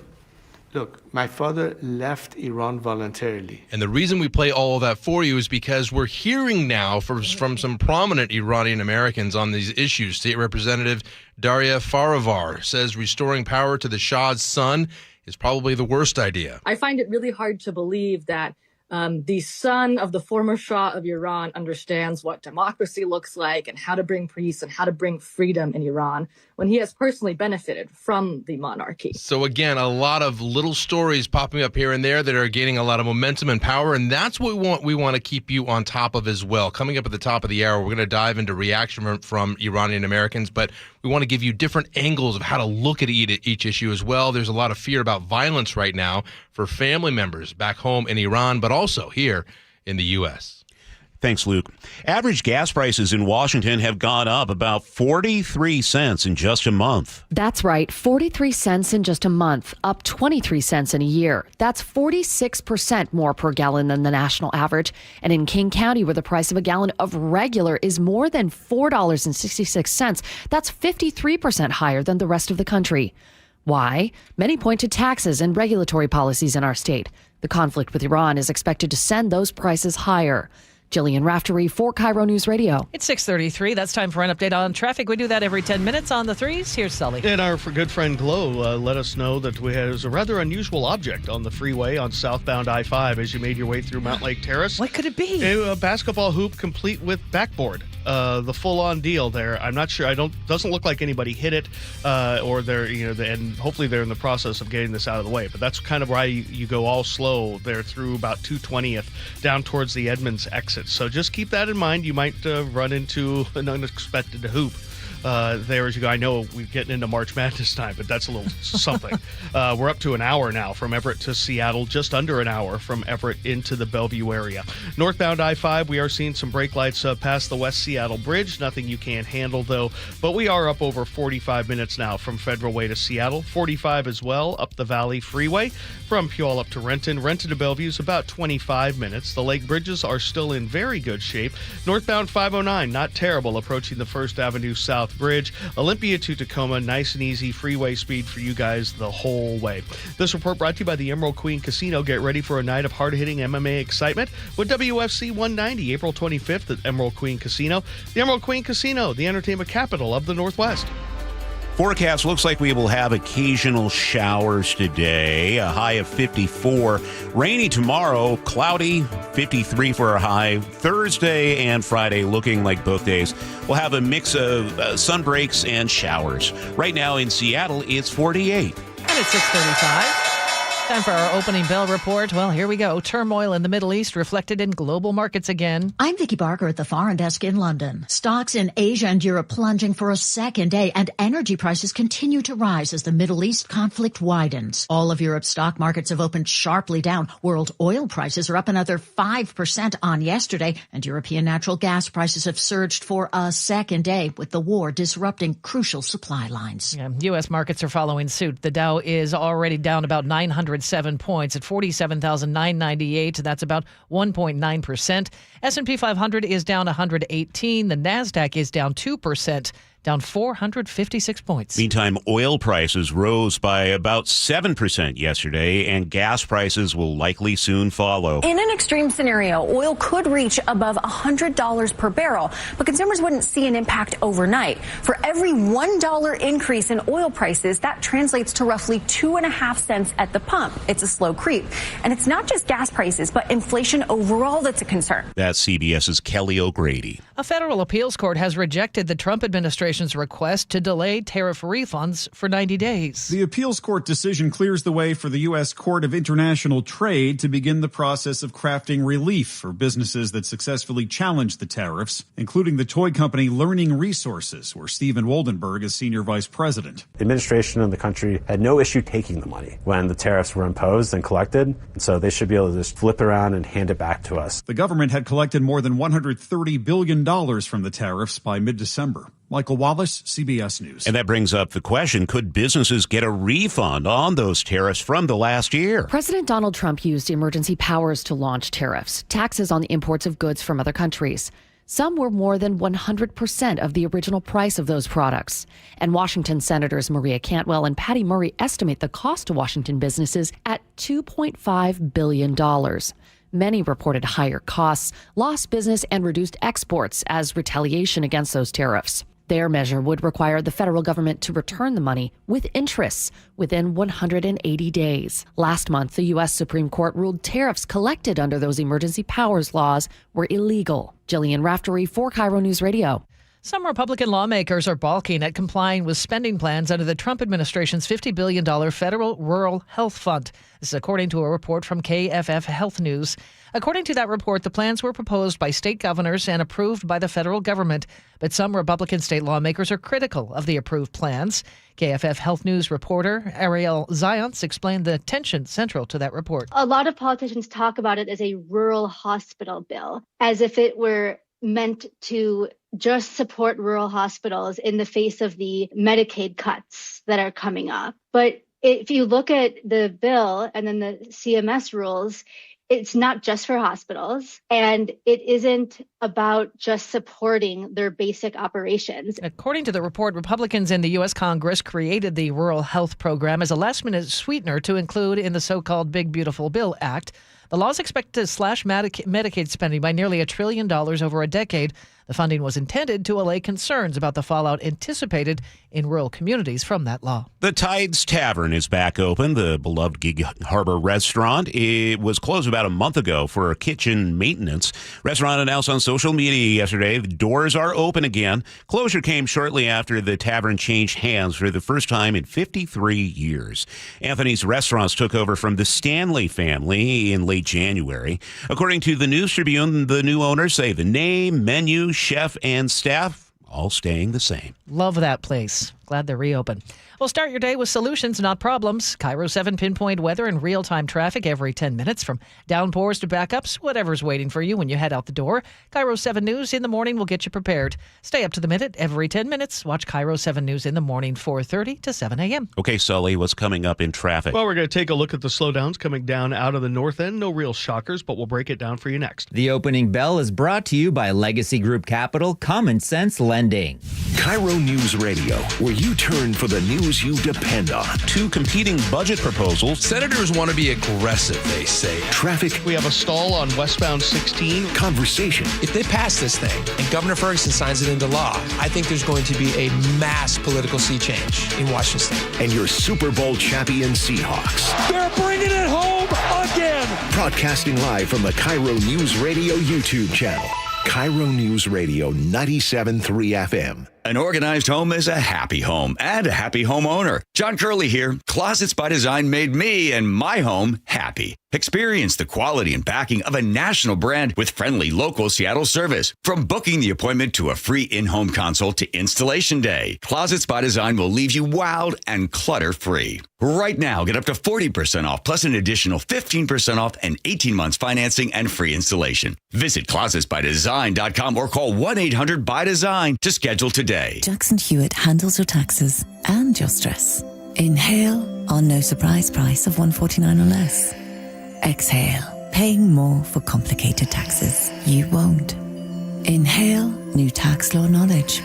Look, my father left Iran voluntarily. And the reason we play all of that for you is because we're hearing now from some prominent Iranian Americans on these issues. State Representative Daria Farivar says restoring power to the Shah's son is probably the worst idea. I find it really hard to believe that the son of the former Shah of Iran understands what democracy looks like and how to bring peace and how to bring freedom in Iran when he has personally benefited from the monarchy. So again, a lot of little stories popping up here and there that are gaining a lot of momentum and power, and that's what we want to keep you on top of as well. Coming up at the top of the hour, we're going to dive into reaction from Iranian Americans, but we want to give you different angles of how to look at each issue as well. There's a lot of fear about violence right now for family members back home in Iran, but also here in the U.S. Thanks, Luke. Average gas prices in Washington have gone up about 43 cents in just a month. That's right, 43 cents in just a month, up 23 cents in a year. That's 46% more per gallon than the national average. And in King County, where the price of a gallon of regular is more than $4.66, that's 53% higher than the rest of the country. Why? Many point to taxes and regulatory policies in our state. The conflict with Iran is expected to send those prices higher. Jillian Raftery for KIRO News Radio. It's 6:33. That's time for an update on traffic. We do that every 10 minutes on the threes. Here's Sully. And our good friend Glow let us know that there's a rather unusual object on the freeway on southbound I-5 as you made your way through Mount Lake Terrace. What could it be? A basketball hoop complete with backboard. The full-on deal there. I'm not sure. Doesn't look like anybody hit it, or they're and hopefully they're in the process of getting this out of the way. But that's kind of why you go all slow there through about 220th down towards the Edmonds exit. So just keep that in mind. You might run into an unexpected hoop there as you go. I know we're getting into March Madness time, but that's a little something. We're up to an hour now from Everett to Seattle, just under an hour from Everett into the Bellevue area. Northbound I-5, we are seeing some brake lights past the West Seattle Bridge. Nothing you can't handle, though. But we are up over 45 minutes now from Federal Way to Seattle. 45 as well up the Valley Freeway. From Puyallup to Renton. Renton to Bellevue is about 25 minutes. The Lake Bridges are still in very good shape. Northbound 509, not terrible, approaching the First Avenue South Bridge. Olympia to Tacoma, nice and easy freeway speed for you guys the whole way. This report brought to you by the Emerald Queen Casino. Get ready for a night of hard-hitting MMA excitement with WFC 190, April 25th at Emerald Queen Casino. The Emerald Queen Casino, the entertainment capital of the Northwest. Forecast looks like we will have occasional showers today, a high of 54. Rainy tomorrow, cloudy, 53 for a high. Thursday and Friday looking like both days. We'll have a mix of sun breaks and showers. Right now in Seattle, it's 48. And it's 6:35. Time for our opening bell report. Well, here we go. Turmoil in the Middle East reflected in global markets again. I'm Vicki Barker at the Foreign Desk in London. Stocks in Asia and Europe plunging for a second day, and energy prices continue to rise as the Middle East conflict widens. All of Europe's stock markets have opened sharply down. World oil prices are up another 5% on yesterday, and European natural gas prices have surged for a second day, with the war disrupting crucial supply lines. Yeah, U.S. markets are following suit. The Dow is already down about 907 points at 47,998. That's about 1.9%. S&P 500 is down 118. The NASDAQ is down 2%. Down 456 points. Meantime, oil prices rose by about 7% yesterday, and gas prices will likely soon follow. In an extreme scenario, oil could reach above $100 per barrel, but consumers wouldn't see an impact overnight. For every $1 increase in oil prices, that translates to roughly 2.5 cents at the pump. It's a slow creep. And it's not just gas prices, but inflation overall that's a concern. That's CBS's Kelly O'Grady. A federal appeals court has rejected the Trump administration's request to delay tariff refunds for 90 days. The appeals court decision clears the way for the U.S. Court of International Trade to begin the process of crafting relief for businesses that successfully challenged the tariffs, including the toy company Learning Resources, where Stephen Woldenberg is senior vice president. The administration and the country had no issue taking the money when the tariffs were imposed and collected, and so they should be able to just flip around and hand it back to us. The government had collected more than $130 billion from the tariffs by mid-December. Michael Wallace, CBS News. And that brings up the question, could businesses get a refund on those tariffs from the last year? President Donald Trump used emergency powers to launch tariffs, taxes on the imports of goods from other countries. Some were more than 100% of the original price of those products. And Washington Senators Maria Cantwell and Patty Murray estimate the cost to Washington businesses at $2.5 billion. Many reported higher costs, lost business, and reduced exports as retaliation against those tariffs. Their measure would require the federal government to return the money with interest within 180 days. Last month, the U.S. Supreme Court ruled tariffs collected under those emergency powers laws were illegal. Jillian Raftery for KIRO News Radio. Some Republican lawmakers are balking at complying with spending plans under the Trump administration's $50 billion federal rural health fund. This is according to a report from KFF Health News. According to that report, the plans were proposed by state governors and approved by the federal government. But some Republican state lawmakers are critical of the approved plans. KFF Health News reporter Ariel Zions explained the tension central to that report. A lot of politicians talk about it as a rural hospital bill, as if it were meant to just support rural hospitals in the face of the Medicaid cuts that are coming up. But if you look at the bill and then the CMS rules, it's not just for hospitals, and it isn't about just supporting their basic operations. According to the report, Republicans in the U.S. Congress created the Rural Health Program as a last-minute sweetener to include in the so-called Big Beautiful Bill Act. The law is expected to slash Medicaid spending by nearly $1 trillion over a decade. The funding was intended to allay concerns about the fallout anticipated in rural communities from that law. The Tides Tavern is back open, the beloved Gig Harbor restaurant. It was closed about a month ago for kitchen maintenance. Restaurant announced on social media yesterday the doors are open again. Closure came shortly after the tavern changed hands for the first time in 53 years. Anthony's Restaurants took over from the Stanley family in late January. According to the News Tribune, the new owners say the name, menu, chef, and staff all staying the same. Love that place. Glad they're reopened. We'll start your day with solutions, not problems. KIRO 7 pinpoint weather and real-time traffic every 10 minutes, from downpours to backups, whatever's waiting for you when you head out the door. KIRO 7 News in the morning will get you prepared. Stay up to the minute every 10 minutes. Watch KIRO 7 News in the morning, 4:30 to 7 a.m. Okay, Sully, what's coming up in traffic? Well, we're going to take a look at the slowdowns coming down out of the north end. No real shockers, but we'll break it down for you next. The opening bell is brought to you by Legacy Group Capital Common Sense Lending. KIRO News Radio, where you turn for the news you depend on. Two competing budget proposals. Senators want to be aggressive, they say. Traffic. We have a stall on westbound 16. Conversation. If they pass this thing and Governor Ferguson signs it into law, I think there's going to be a mass political sea change in Washington State. And your Super Bowl champion Seahawks. They're bringing it home again. Broadcasting live from the KIRO News Radio YouTube channel. KIRO News Radio 97.3 FM. An organized home is a happy home and a happy homeowner. John Curley here. Closets by Design made me and my home happy. Experience the quality and backing of a national brand with friendly local Seattle service. From booking the appointment to a free in-home consult to installation day, Closets by Design will leave you wowed and clutter-free. Right now, get up to 40% off plus an additional 15% off and 18 months financing and free installation. Visit closetsbydesign.com or call 1-800-BY-DESIGN to schedule today. Jackson Hewitt handles your taxes and your stress. Inhale our no surprise price of $149 or less. Exhale, paying more for complicated taxes. You won't. Inhale new tax law knowledge.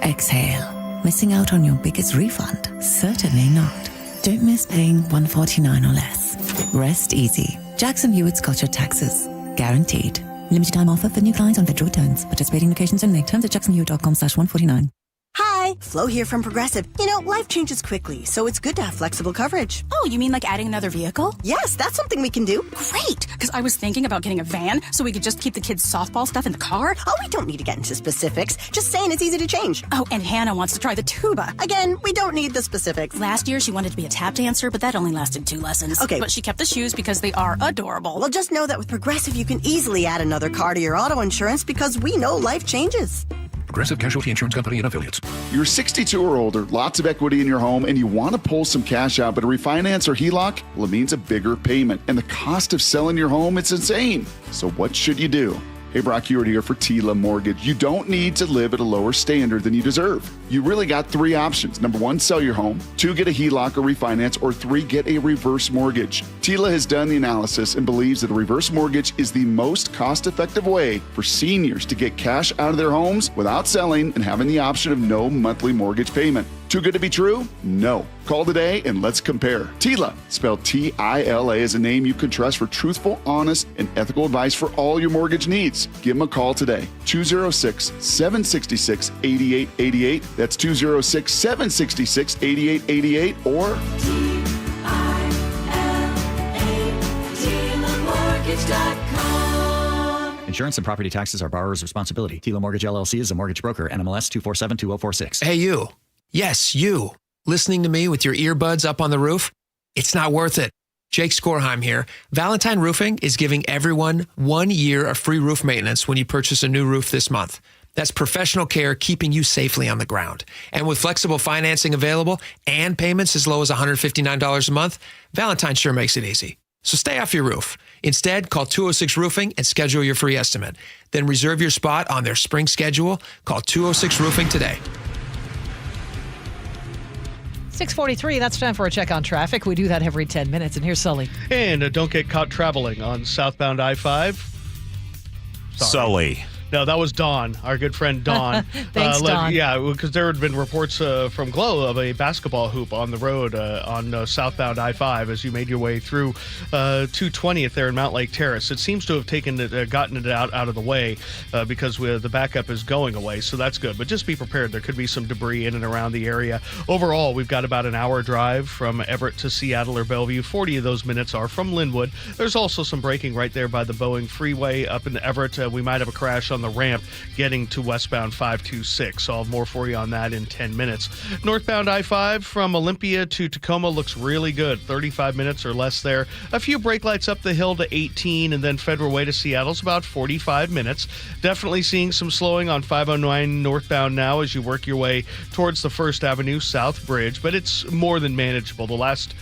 Exhale, missing out on your biggest refund? Certainly not. Don't miss paying $149 or less. Rest easy. Jackson Hewitt's got your taxes. Guaranteed. Limited time offer for new clients on federal returns. Participating locations only. Terms at jacksonhewitt.com/149. Hi, Flo here from Progressive. You know, life changes quickly, so it's good to have flexible coverage. Oh, you mean like adding another vehicle? Yes, that's something we can do. Great, because I was thinking about getting a van so we could just keep the kids' softball stuff in the car. Oh, we don't need to get into specifics. Just saying it's easy to change. Oh, and Hannah wants to try the tuba. Again, we don't need the specifics. Last year, she wanted to be a tap dancer, but that only lasted 2 lessons. Okay. But she kept the shoes because they are adorable. Well, just know that with Progressive, you can easily add another car to your auto insurance because we know life changes. Progressive Casualty Insurance Company and Affiliates. You're 62 or older, lots of equity in your home, and you want to pull some cash out, but a refinance or HELOC, well, it means a bigger payment. And the cost of selling your home, it's insane. So what should you do? Hey, Brock Hewitt here for Tila Mortgage. You don't need to live at a lower standard than you deserve. You really got 3 options. Number 1, sell your home. 2, get a HELOC or refinance. Or 3, get a reverse mortgage. Tila has done the analysis and believes that a reverse mortgage is the most cost-effective way for seniors to get cash out of their homes without selling and having the option of no monthly mortgage payment. Too good to be true? No. Call today and let's compare. Tila, spelled Tila, is a name you can trust for truthful, honest, and ethical advice for all your mortgage needs. Give them a call today. 206-766-8888. That's 206-766-8888 or TILA, TILAmortgage.com. insurance and property taxes are borrower's responsibility. TILO Mortgage LLC is a mortgage broker. NMLS 2472046. Hey, you. Yes, you. Listening to me with your earbuds up on the roof? It's not worth it. Jake Skorheim here. Valentine Roofing is giving everyone 1 year of free roof maintenance when you purchase a new roof this month. That's professional care keeping you safely on the ground. And with flexible financing available and payments as low as $159 a month, Valentine sure makes it easy. So stay off your roof. Instead, call 206 Roofing and schedule your free estimate. Then reserve your spot on their spring schedule. Call 206 Roofing today. 6:43, that's time for a check on traffic. We do that every 10 minutes. And here's Sully. And don't get caught traveling on southbound I-5. Sully. No, that was Don, our good friend Don. Thanks, Don. Yeah, because there had been reports from Glow of a basketball hoop on the road on southbound I-5 as you made your way through 220th there in Mount Lake Terrace. It seems to have gotten it out of the way because the backup is going away, so that's good. But just be prepared. There could be some debris in and around the area. Overall, we've got about an hour drive from Everett to Seattle or Bellevue. 40 of those minutes are from Linwood. There's also some braking right there by the Boeing Freeway up in Everett. We might have a crash on the ramp getting to westbound 526. So I'll have more for you on that in 10 minutes. Northbound I-5 from Olympia to Tacoma looks really good. 35 minutes or less there. A few brake lights up the hill to 18, and then Federal Way to Seattle's about 45 minutes. Definitely seeing some slowing on 509 northbound now as you work your way towards the First Avenue South Bridge, but it's more than manageable. The last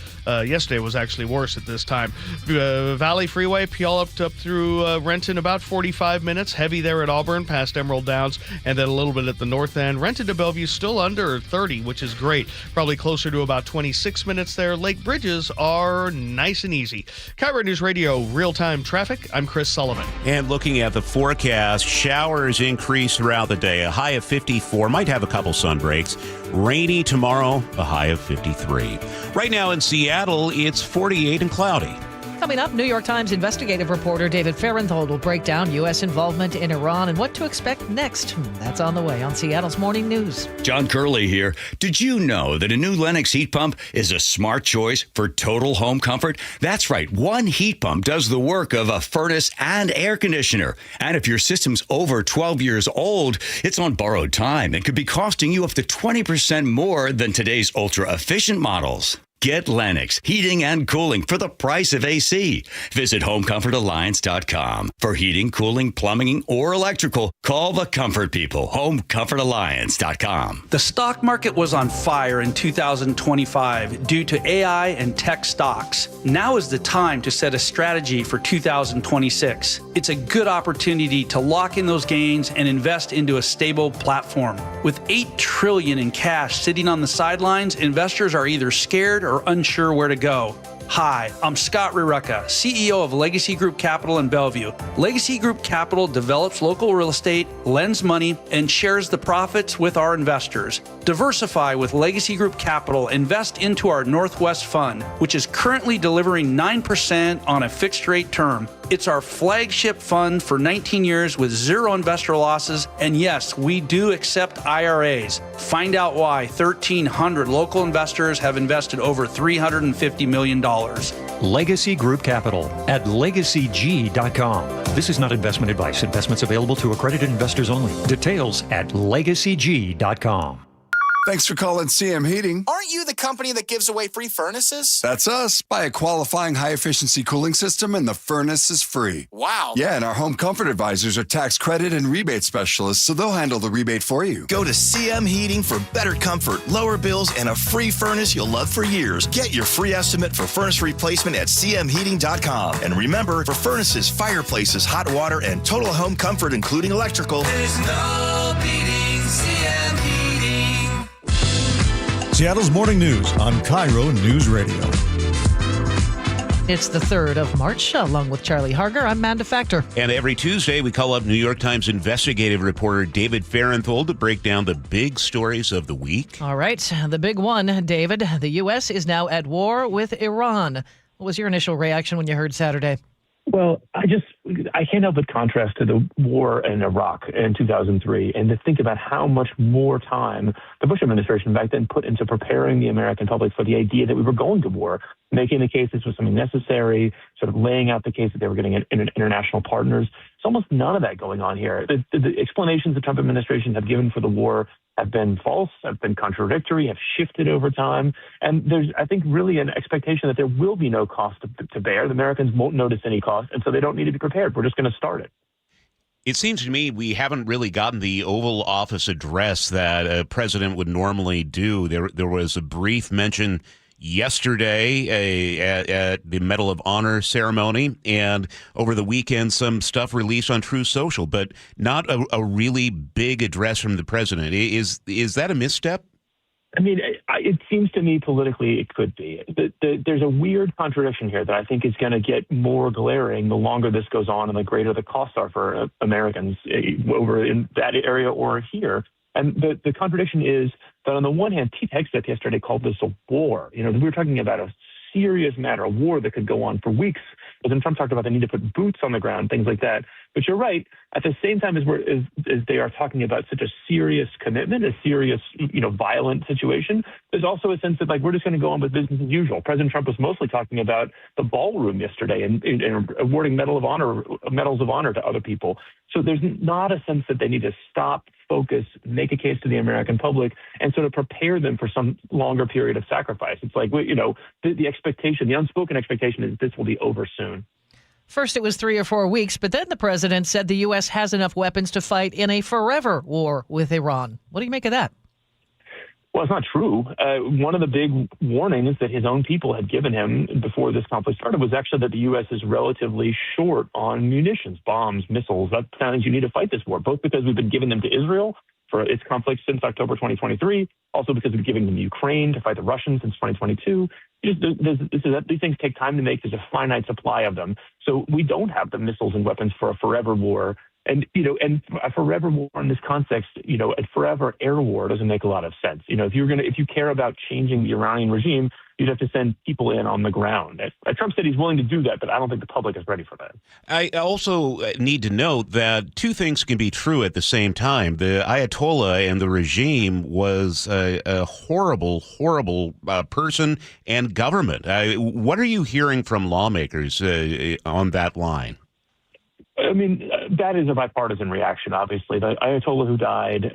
yesterday was actually worse at this time. Valley Freeway, Puyallup up through Renton, about 45 minutes. Heavy there at Auburn, past Emerald Downs, and then a little bit at the north end. Renton to Bellevue still under 30, which is great. Probably closer to about 26 minutes there. Lake Bridges are nice and easy. KIRO News Radio, real-time traffic. I'm Chris Sullivan. And looking at the forecast, showers increase throughout the day. A high of 54, might have a couple sun breaks. Rainy tomorrow, a high of 53. Right now in Seattle, it's 48 and cloudy. Coming up, New York Times investigative reporter David Farenthold will break down U.S. involvement in Iran and what to expect next. That's on the way on Seattle's Morning News. John Curley here. Did you know that a new Lennox heat pump is a smart choice for total home comfort? That's right. One heat pump does the work of a furnace and air conditioner. And if your system's over 12 years old, it's on borrowed time and could be costing you up to 20% more than today's ultra-efficient models. Get Lennox heating and cooling for the price of AC. Visit HomeComfortAlliance.com. For heating, cooling, plumbing, or electrical, call the comfort people. HomeComfortAlliance.com. The stock market was on fire in 2025 due to AI and tech stocks. Now is the time to set a strategy for 2026. It's a good opportunity to lock in those gains and invest into a stable platform. With $8 trillion in cash sitting on the sidelines, investors are either scared or unsure where to go. Hi, I'm Scott Rurucka, CEO of Legacy Group Capital in Bellevue. Legacy Group Capital develops local real estate, lends money, and shares the profits with our investors. Diversify with Legacy Group Capital. Invest into our Northwest Fund, which is currently delivering 9% on a fixed rate term. It's our flagship fund for 19 years with zero investor losses. And yes, we do accept IRAs. Find out why 1,300 local investors have invested over $350 million. Legacy Group Capital at legacyg.com. This is not investment advice. Investments available to accredited investors only. Details at legacyg.com. Thanks for calling CM Heating. Aren't you the company that gives away free furnaces? That's us. Buy a qualifying high-efficiency cooling system and the furnace is free. Wow. Yeah, and our home comfort advisors are tax credit and rebate specialists, so they'll handle the rebate for you. Go to CM Heating for better comfort, lower bills, and a free furnace you'll love for years. Get your free estimate for furnace replacement at cmheating.com. And remember, for furnaces, fireplaces, hot water, and total home comfort, including electrical, there's no beating CM Heating. Seattle's Morning News on KIRO News Radio. It's the 3rd of March, along with Charlie Harger. I'm Manda Factor. And every Tuesday, we call up New York Times investigative reporter David Farenthold to break down the big stories of the week. All right, the big one, David. The U.S. is now at war with Iran. What was your initial reaction when you heard Saturday? Well, I can't help but contrast to the war in Iraq in 2003 and to think about how much more time the Bush administration back then put into preparing the American public for the idea that we were going to war. making the case this was something necessary, sort of laying out the case that they were getting international partners. It's almost none of that going on here. The explanations the Trump administration have given for the war have been false, have been contradictory, have shifted over time. And there's, I think, really an expectation that there will be no cost to bear. The Americans won't notice any cost, and so they don't need to be prepared. We're just going to start it. It seems to me we haven't really gotten the Oval Office address that a president would normally do. There was a brief mention yesterday at the Medal of Honor ceremony, and over the weekend some stuff released on Truth Social, but not a really big address from the president. Is that a misstep? I mean, it seems to me politically it could be. There's a weird contradiction here that I think is going to get more glaring the longer this goes on and the greater the costs are for Americans over in that area or here. And the contradiction is that on the one hand, Pete Hegseth yesterday called this a war. You know, we were talking about a serious matter, a war that could go on for weeks. But then Trump talked about the need to put boots on the ground, things like that. But you're right. At the same time as they are talking about such a serious commitment, a serious, violent situation, there's also a sense that, like, we're just going to go on with business as usual. President Trump was mostly talking about the ballroom yesterday and awarding medals of honor to other people. So there's not a sense that they need to stop, focus, make a case to the American public, and sort of prepare them for some longer period of sacrifice. It's like, the expectation, the unspoken expectation is this will be over soon. First, it was 3 or 4 weeks, but then the president said the U.S. has enough weapons to fight in a forever war with Iran. What do you make of that? Well, it's not true. One of the big warnings that his own people had given him before this conflict started was actually that the U.S. is relatively short on munitions, bombs, missiles. That's things you need to fight this war, both because we've been giving them to Israel for its conflict since October 2023, also because we've given them Ukraine to fight the Russians since 2022. These things take time to make. There's a finite supply of them. So we don't have the missiles and weapons for a forever war. And a forever war in this context, a forever air war doesn't make a lot of sense. If you care about changing the Iranian regime, you'd have to send people in on the ground. Trump said he's willing to do that, but I don't think the public is ready for that. I also need to note that two things can be true at the same time. The Ayatollah and the regime was a horrible, horrible person and government. What are you hearing from lawmakers on that line? I mean, that is a bipartisan reaction, obviously. The Ayatollah who died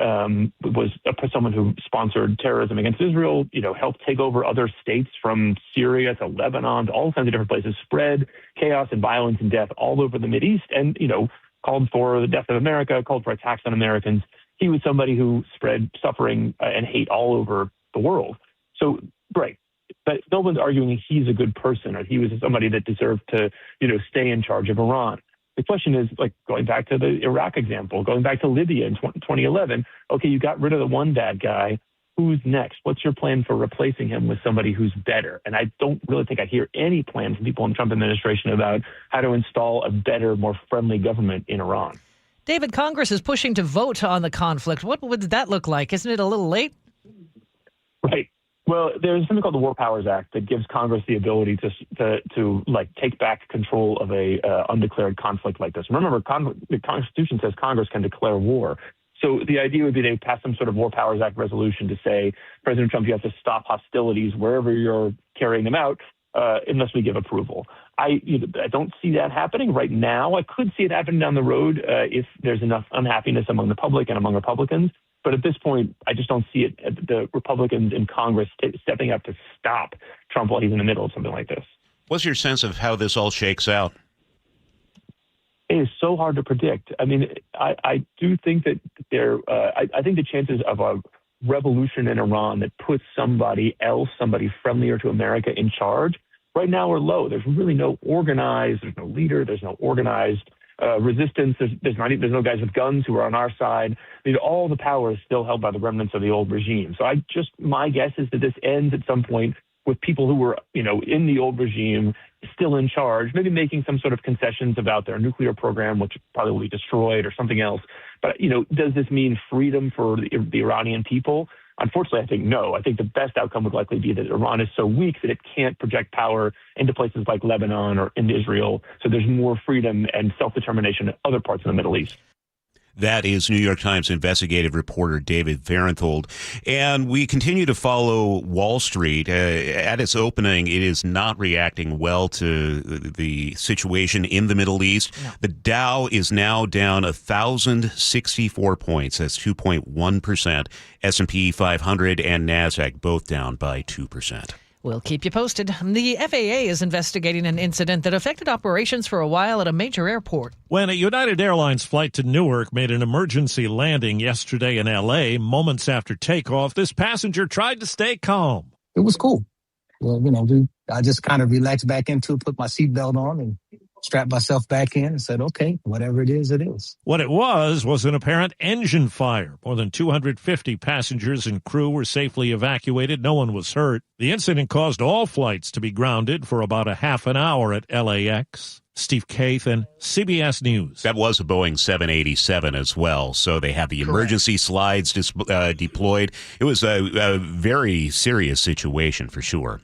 was someone who sponsored terrorism against Israel, helped take over other states from Syria to Lebanon to all kinds of different places, spread chaos and violence and death all over the Mideast, and, called for the death of America, called for attacks on Americans. He was somebody who spread suffering and hate all over the world. So, great. But no one's arguing he's a good person or he was somebody that deserved to, stay in charge of Iran. The question is, like, going back to the Iraq example, going back to Libya in 2011, okay, you got rid of the one bad guy. Who's next? What's your plan for replacing him with somebody who's better? And I don't really think I hear any plan from people in the Trump administration about how to install a better, more friendly government in Iran. David, Congress is pushing to vote on the conflict. What would that look like? Isn't it a little late? Right. Well, there's something called the War Powers Act that gives Congress the ability to take back control of a undeclared conflict like this. Remember, the Constitution says Congress can declare war. So the idea would be they pass some sort of War Powers Act resolution to say, President Trump, you have to stop hostilities wherever you're carrying them out unless we give approval. I don't see that happening right now. I could see it happening down the road if there's enough unhappiness among the public and among Republicans. But at this point, I just don't see it, the Republicans in Congress stepping up to stop Trump while he's in the middle of something like this. What's your sense of how this all shakes out? It is so hard to predict. I mean, I do think that I think the chances of a revolution in Iran that puts somebody else, somebody friendlier to America in charge, right now are low. There's really no there's no leader, there's no organized resistance. There's no guys with guns who are on our side. I mean, all the power is still held by the remnants of the old regime. So my guess is that this ends at some point with people who were, in the old regime still in charge, maybe making some sort of concessions about their nuclear program, which probably will be destroyed or something else. But, does this mean freedom for the Iranian people? Unfortunately, I think no. I think the best outcome would likely be that Iran is so weak that it can't project power into places like Lebanon or into Israel. So there's more freedom and self-determination in other parts of the Middle East. That is New York Times investigative reporter David Farenthold. And we continue to follow Wall Street. At its opening, it is not reacting well to the situation in the Middle East. No. The Dow is now down 1,064 points. That's 2.1%. S&P 500 and NASDAQ both down by 2%. We'll keep you posted. The FAA is investigating an incident that affected operations for a while at a major airport. When a United Airlines flight to Newark made an emergency landing yesterday in L.A., moments after takeoff, this passenger tried to stay calm. It was cool. Well, I just kind of relaxed back into it, put my seatbelt on, and strapped myself back in and said, okay, whatever it is, it is. What it was an apparent engine fire. More than 250 passengers and crew were safely evacuated. No one was hurt. The incident caused all flights to be grounded for about a half an hour at LAX. Steve Kathan, CBS News. That was a Boeing 787 as well, so they had the emergency slides deployed. It was a very serious situation for sure.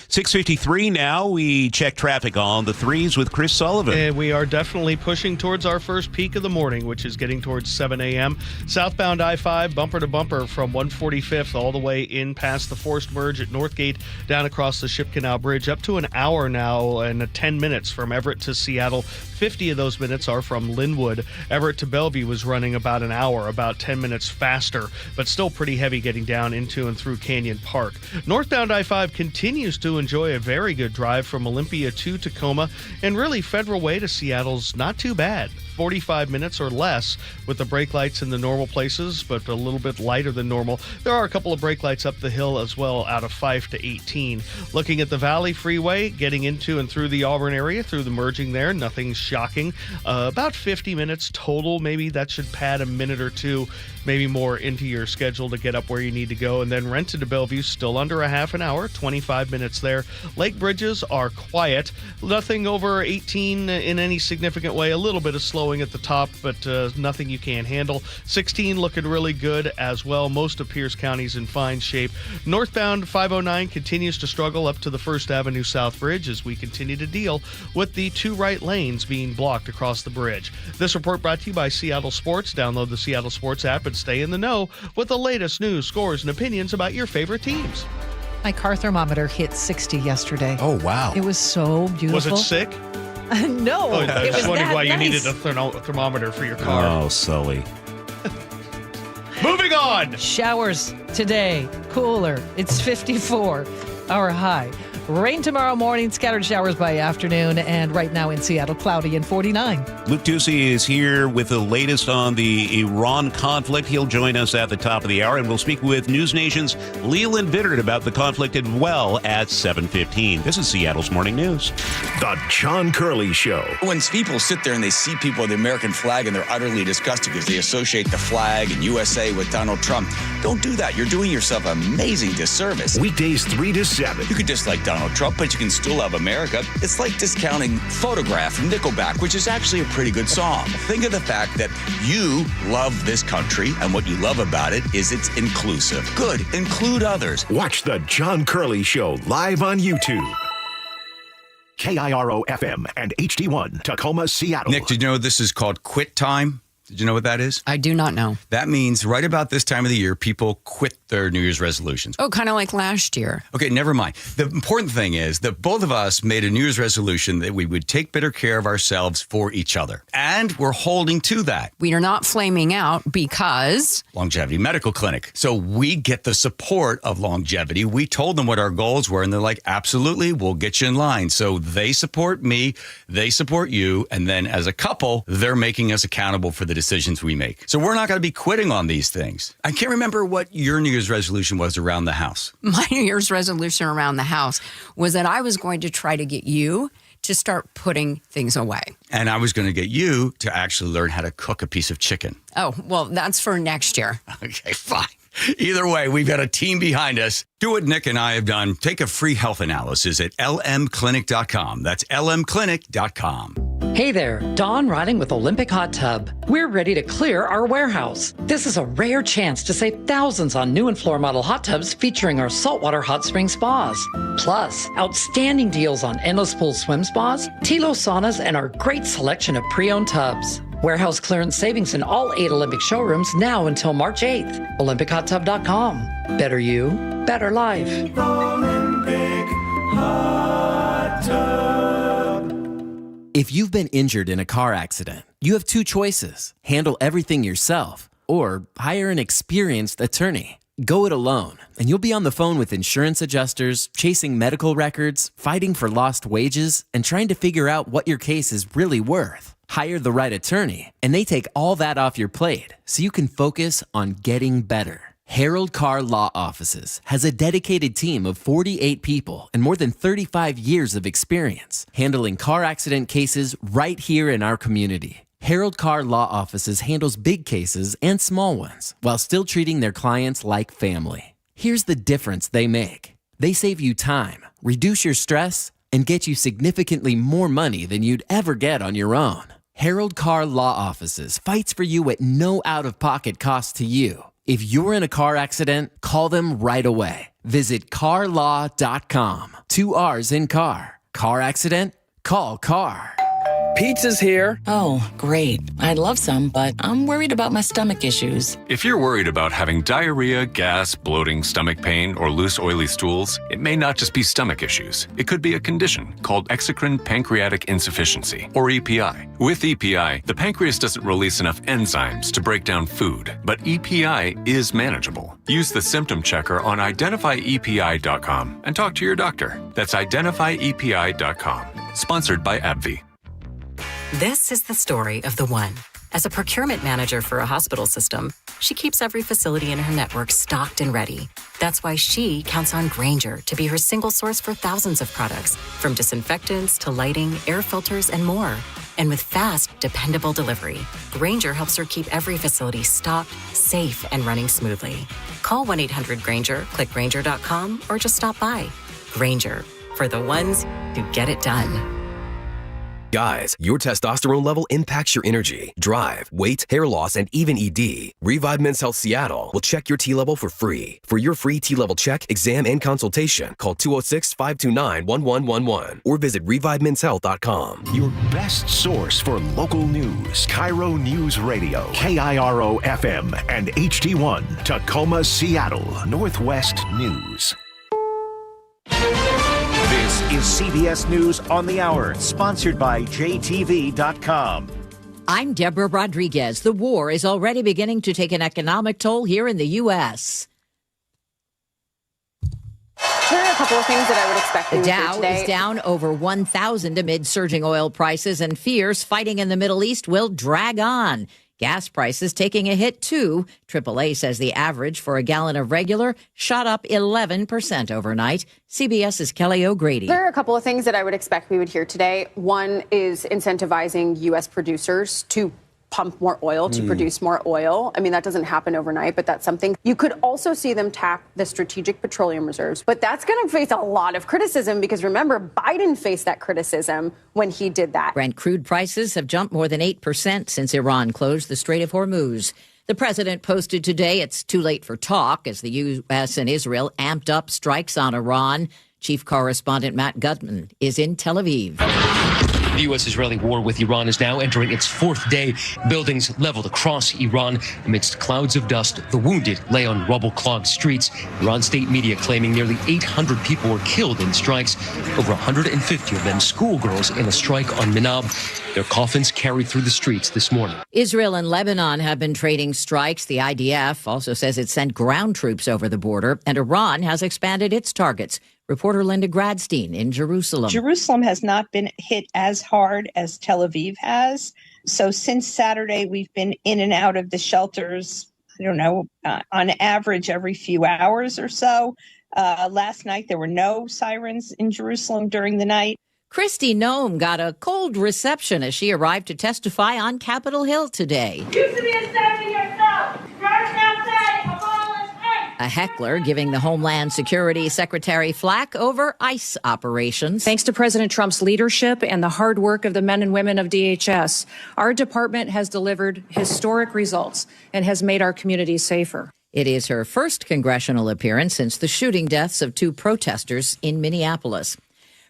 6:53 now. We check traffic on the threes with Chris Sullivan. And we are definitely pushing towards our first peak of the morning, which is getting towards 7 a.m. Southbound I-5, bumper to bumper from 145th all the way in past the forced merge at Northgate, down across the Ship Canal Bridge, up to an hour now and 10 minutes from Everett to Seattle. 50 of those minutes are from Linwood. Everett to Bellevue was running about an hour, about 10 minutes faster, but still pretty heavy getting down into and through Canyon Park. Northbound I-5 continues to enjoy a very good drive from Olympia to Tacoma, and really Federal Way to Seattle's not too bad. 45 minutes or less with the brake lights in the normal places, but a little bit lighter than normal. There are a couple of brake lights up the hill as well out of 5 to 18. Looking at the Valley Freeway, getting into and through the Auburn area, through the merging there, nothing shocking. About 50 minutes total. Maybe that should pad a minute or two, maybe more into your schedule to get up where you need to go. And then Renton to Bellevue, still under a half an hour, 25 minutes there. Lake bridges are quiet. Nothing over 18 in any significant way. A little bit of slowing at the top, but nothing you can't handle. 16 looking really good as well. Most of Pierce County's in fine shape. Northbound 509 continues to struggle up to the First Avenue South Bridge as we continue to deal with the two right lanes being blocked across the bridge. This report brought to you by Seattle Sports. Download the Seattle Sports app and stay in the know with the latest news, scores, and opinions about your favorite teams. My car thermometer hit 60 yesterday. Oh, wow. It was so beautiful. Was it sick? No. I was wondering why nice. You needed a thermometer for your car. Oh, Sully. Moving on. Showers today. Cooler. It's 54. Our high. Rain tomorrow morning, scattered showers by afternoon, and right now in Seattle, cloudy and 49. Luke Ducey is here with the latest on the Iran conflict. He'll join us at the top of the hour, and we'll speak with News Nation's Leland Vittert about the conflict as well at 7:15. This is Seattle's Morning News. The John Curley Show. When people sit there and they see people with the American flag and they're utterly disgusted because they associate the flag and USA with Donald Trump, don't do that. You're doing yourself an amazing disservice. Weekdays 3 to 7. You could dislike Donald Trump, but you can still love America. It's like discounting Photograph from Nickelback, which is actually a pretty good song. Think of the fact that you love this country, and what you love about it is it's inclusive. Good. Include others. Watch the John Curley Show live on YouTube. KIRO FM and HD1, Tacoma, Seattle. Nick, did you know this is called quit time? Did you know what that is? I do not know. That means right about this time of the year, people quit their New Year's resolutions. Oh, kind of like last year. Okay, never mind. The important thing is that both of us made a New Year's resolution that we would take better care of ourselves for each other. And we're holding to that. We are not flaming out because... Longevity Medical Clinic. So we get the support of Longevity. We told them what our goals were, and they're like, absolutely, we'll get you in line. So they support me, they support you, and then as a couple, they're making us accountable for the decisions we make. So we're not going to be quitting on these things. I can't remember what your New Year's resolution was around the house. My New Year's resolution around the house was that I was going to try to get you to start putting things away. And I was going to get you to actually learn how to cook a piece of chicken. Oh, well, that's for next year. Okay, fine. Either way, we've got a team behind us. Do what Nick and I have done. Take a free health analysis at lmclinic.com. That's lmclinic.com. Hey there, Dawn Riding with Olympic Hot Tub. We're ready to clear our warehouse. This is a rare chance to save thousands on new and floor model hot tubs featuring our saltwater hot spring spas. Plus, outstanding deals on endless pool swim spas, Tilo saunas, and our great selection of pre-owned tubs. Warehouse clearance savings in all 8 Olympic showrooms now until March 8th. OlympicHotTub.com. Better you, better life. If you've been injured in a car accident, you have 2 choices. Handle everything yourself or hire an experienced attorney. Go it alone, and you'll be on the phone with insurance adjusters, chasing medical records, fighting for lost wages, and trying to figure out what your case is really worth. Hire the right attorney, and they take all that off your plate so you can focus on getting better. Harold Carr Law Offices has a dedicated team of 48 people and more than 35 years of experience handling car accident cases right here in our community. Harold Carr Law Offices handles big cases and small ones while still treating their clients like family. Here's the difference they make. They save you time, reduce your stress, and get you significantly more money than you'd ever get on your own. Harold Carr Law Offices fights for you at no out-of-pocket cost to you. If you're in a car accident, call them right away. Visit carlaw.com. 2 R's in car. Car accident? Call Carr. Pizza's here. Oh, great. I'd love some, but I'm worried about my stomach issues. If you're worried about having diarrhea, gas, bloating, stomach pain, or loose, oily stools, it may not just be stomach issues. It could be a condition called exocrine pancreatic insufficiency, or EPI. With EPI, the pancreas doesn't release enough enzymes to break down food, but EPI is manageable. Use the symptom checker on identifyepi.com and talk to your doctor. That's identifyepi.com. Sponsored by AbbVie. This is the story of the one. As a procurement manager for a hospital system, she keeps every facility in her network stocked and ready. That's why she counts on Grainger to be her single source for thousands of products, from disinfectants to lighting, air filters, and more. And with fast, dependable delivery, Grainger helps her keep every facility stocked, safe, and running smoothly. Call 1-800-GRAINGER, click Grainger.com, or just stop by. Grainger, for the ones who get it done. Guys, your testosterone level impacts your energy, drive, weight, hair loss, and even ED. Revive Men's Health Seattle will check your T level for free. For your free T level check, exam, and consultation, call 206-529-1111 or visit ReviveMen'sHealth.com. Your best source for local news. KIRO Newsradio, KIRO FM, and HD1, Tacoma, Seattle, Northwest News. This is CBS News on the Hour, sponsored by JTV.com. I'm Deborah Rodriguez. The war is already beginning to take an economic toll here in the U.S. There are a couple of things that I would expect. The Dow is down over 1,000 amid surging oil prices and fears fighting in the Middle East will drag on. Gas prices taking a hit, too. AAA says the average for a gallon of regular shot up 11% overnight. CBS's Kelly O'Grady. There are a couple of things that I would expect we would hear today. One is incentivizing U.S. producers to pump more oil, to produce more oil. I mean, that doesn't happen overnight, but that's something. You could also see them tap the strategic petroleum reserves, but that's going to face a lot of criticism because remember, Biden faced that criticism when he did that. Brent crude prices have jumped more than 8% since Iran closed the Strait of Hormuz. The president posted today it's too late for talk as the U.S. and Israel amped up strikes on Iran. Chief correspondent Matt Gutman is in Tel Aviv. The U.S.-Israeli war with Iran is now entering its 4th day. Buildings leveled across Iran amidst clouds of dust. The wounded lay on rubble-clogged streets. Iran state media claiming nearly 800 people were killed in strikes, over 150 of them schoolgirls in a strike on Minab. Their coffins carried through the streets this morning. Israel and Lebanon have been trading strikes. The IDF also says it sent ground troops over the border, and Iran has expanded its targets. Reporter Linda Gradstein in Jerusalem. Jerusalem has not been hit as hard as Tel Aviv has. So since Saturday, we've been in and out of the shelters, on average every few hours or so. Last night, there were no sirens in Jerusalem during the night. Kristi Noem got a cold reception as she arrived to testify on Capitol Hill today. You should be ashamed of yourself. Right outside of all this hate. A heckler giving the Homeland Security Secretary flack over ICE operations. Thanks to President Trump's leadership and the hard work of the men and women of DHS, our department has delivered historic results and has made our communities safer. It is her first congressional appearance since the shooting deaths of 2 protesters in Minneapolis.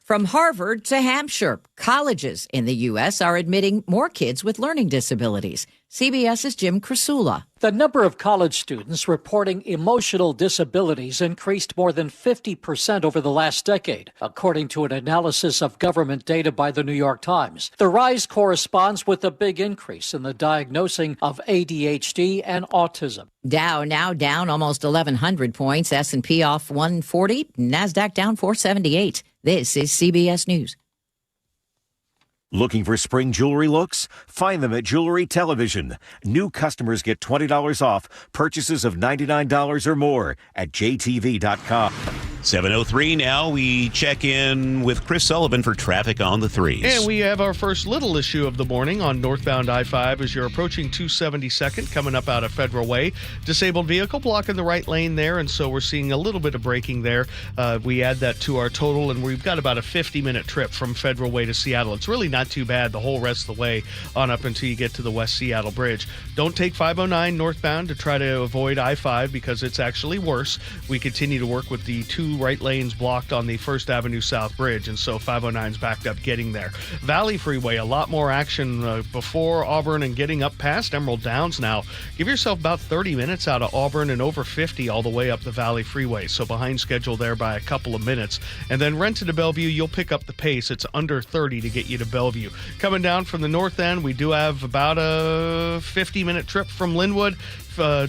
From Harvard to Hampshire, colleges in the U.S. are admitting more kids with learning disabilities. CBS's Jim Krasula. The number of college students reporting emotional disabilities increased more than 50% over the last decade, according to an analysis of government data by the New York Times. The rise corresponds with a big increase in the diagnosing of ADHD and autism. Dow now down almost 1,100 points. S&P off 140. NASDAQ down 478. This is CBS News. Looking for spring jewelry looks? Find them at Jewelry Television. New customers get $20 off purchases of $99 or more at jtv.com. 7:03 now. We check in with Chris Sullivan for traffic on the threes. And we have our first little issue of the morning on northbound I-5 as you're approaching 272nd, coming up out of Federal Way. Disabled vehicle blocking the right lane there, and so we're seeing a little bit of braking there. We add that to our total, and we've got about a 50-minute trip from Federal Way to Seattle. It's really not too bad the whole rest of the way on up until you get to the West Seattle Bridge. Don't take 509 northbound to try to avoid I-5 because it's actually worse. We continue to work with the two right lanes blocked on the First Avenue South Bridge, and so 509's backed up getting there. Valley Freeway, a lot more action before Auburn and getting up past Emerald Downs now. Give yourself about 30 minutes out of Auburn and over 50 all the way up the Valley Freeway, so behind schedule there by a couple of minutes. And then Renton to Bellevue, you'll pick up the pace. It's under 30 to get you to Bellevue. Coming down from the north end, we do have about a 50-minute trip from Linwood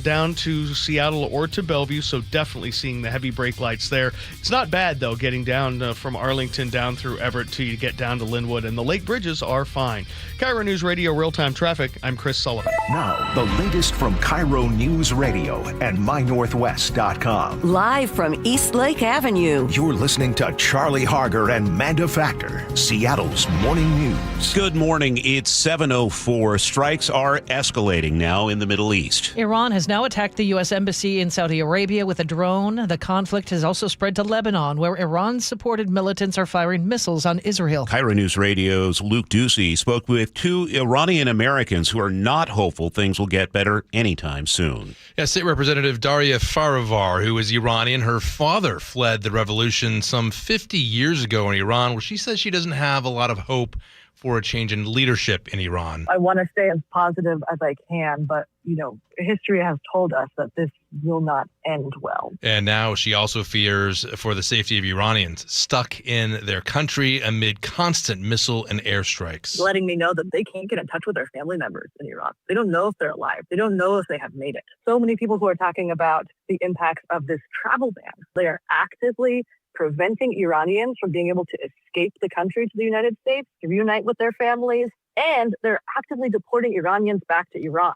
down to Seattle or to Bellevue, so definitely seeing the heavy brake lights there. It's not bad, though, getting down from Arlington down through Everett till you get down to Linwood, and the lake bridges are fine. KIRO Newsradio Real-Time Traffic, I'm Chris Sullivan. Now, the latest from KIRO Newsradio and mynorthwest.com. Live from East Lake Avenue. You're listening to Charlie Harger and Manda Factor, Seattle's morning news. Good morning. It's 7:04. Strikes are escalating now in the Middle East. Iran has now attacked the U.S. Embassy in Saudi Arabia with a drone. The conflict has also spread to Lebanon, where Iran-supported militants are firing missiles on Israel. KIRO News Radio's Luke Ducey spoke with two Iranian Americans who are not hopeful things will get better anytime soon. Yeah, State Representative Daria Farivar, who is Iranian, her father fled the revolution some 50 years ago in Iran, where she says she doesn't have a lot of hope for a change in leadership in Iran. I want to stay as positive as I can, but, history has told us that this will not end well. And now she also fears for the safety of Iranians stuck in their country amid constant missile and airstrikes. Letting me know that they can't get in touch with their family members in Iran. They don't know if they're alive. They don't know if they have made it. So many people who are talking about the impacts of this travel ban. They are actively preventing Iranians from being able to escape the country to the United States, to reunite with their families, and they're actively deporting Iranians back to Iran.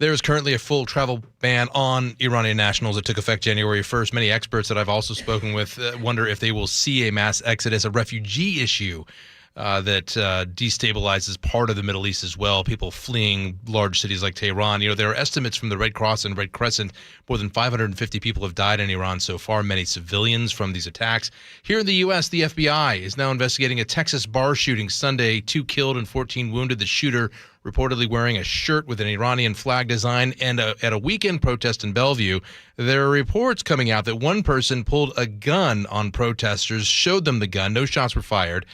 There is currently a full travel ban on Iranian nationals that took effect January 1st. Many experts that I've also spoken with wonder if they will see a mass exodus, a refugee issue that destabilizes part of the Middle East as well, people fleeing large cities like Tehran. There are estimates from the Red Cross and Red Crescent. More than 550 people have died in Iran so far, many civilians from these attacks. Here in the U.S., the FBI is now investigating a Texas bar shooting Sunday, 2 killed and 14 wounded. The shooter reportedly wearing a shirt with an Iranian flag design. And at a weekend protest in Bellevue, there are reports coming out that one person pulled a gun on protesters, showed them the gun. No shots were fired.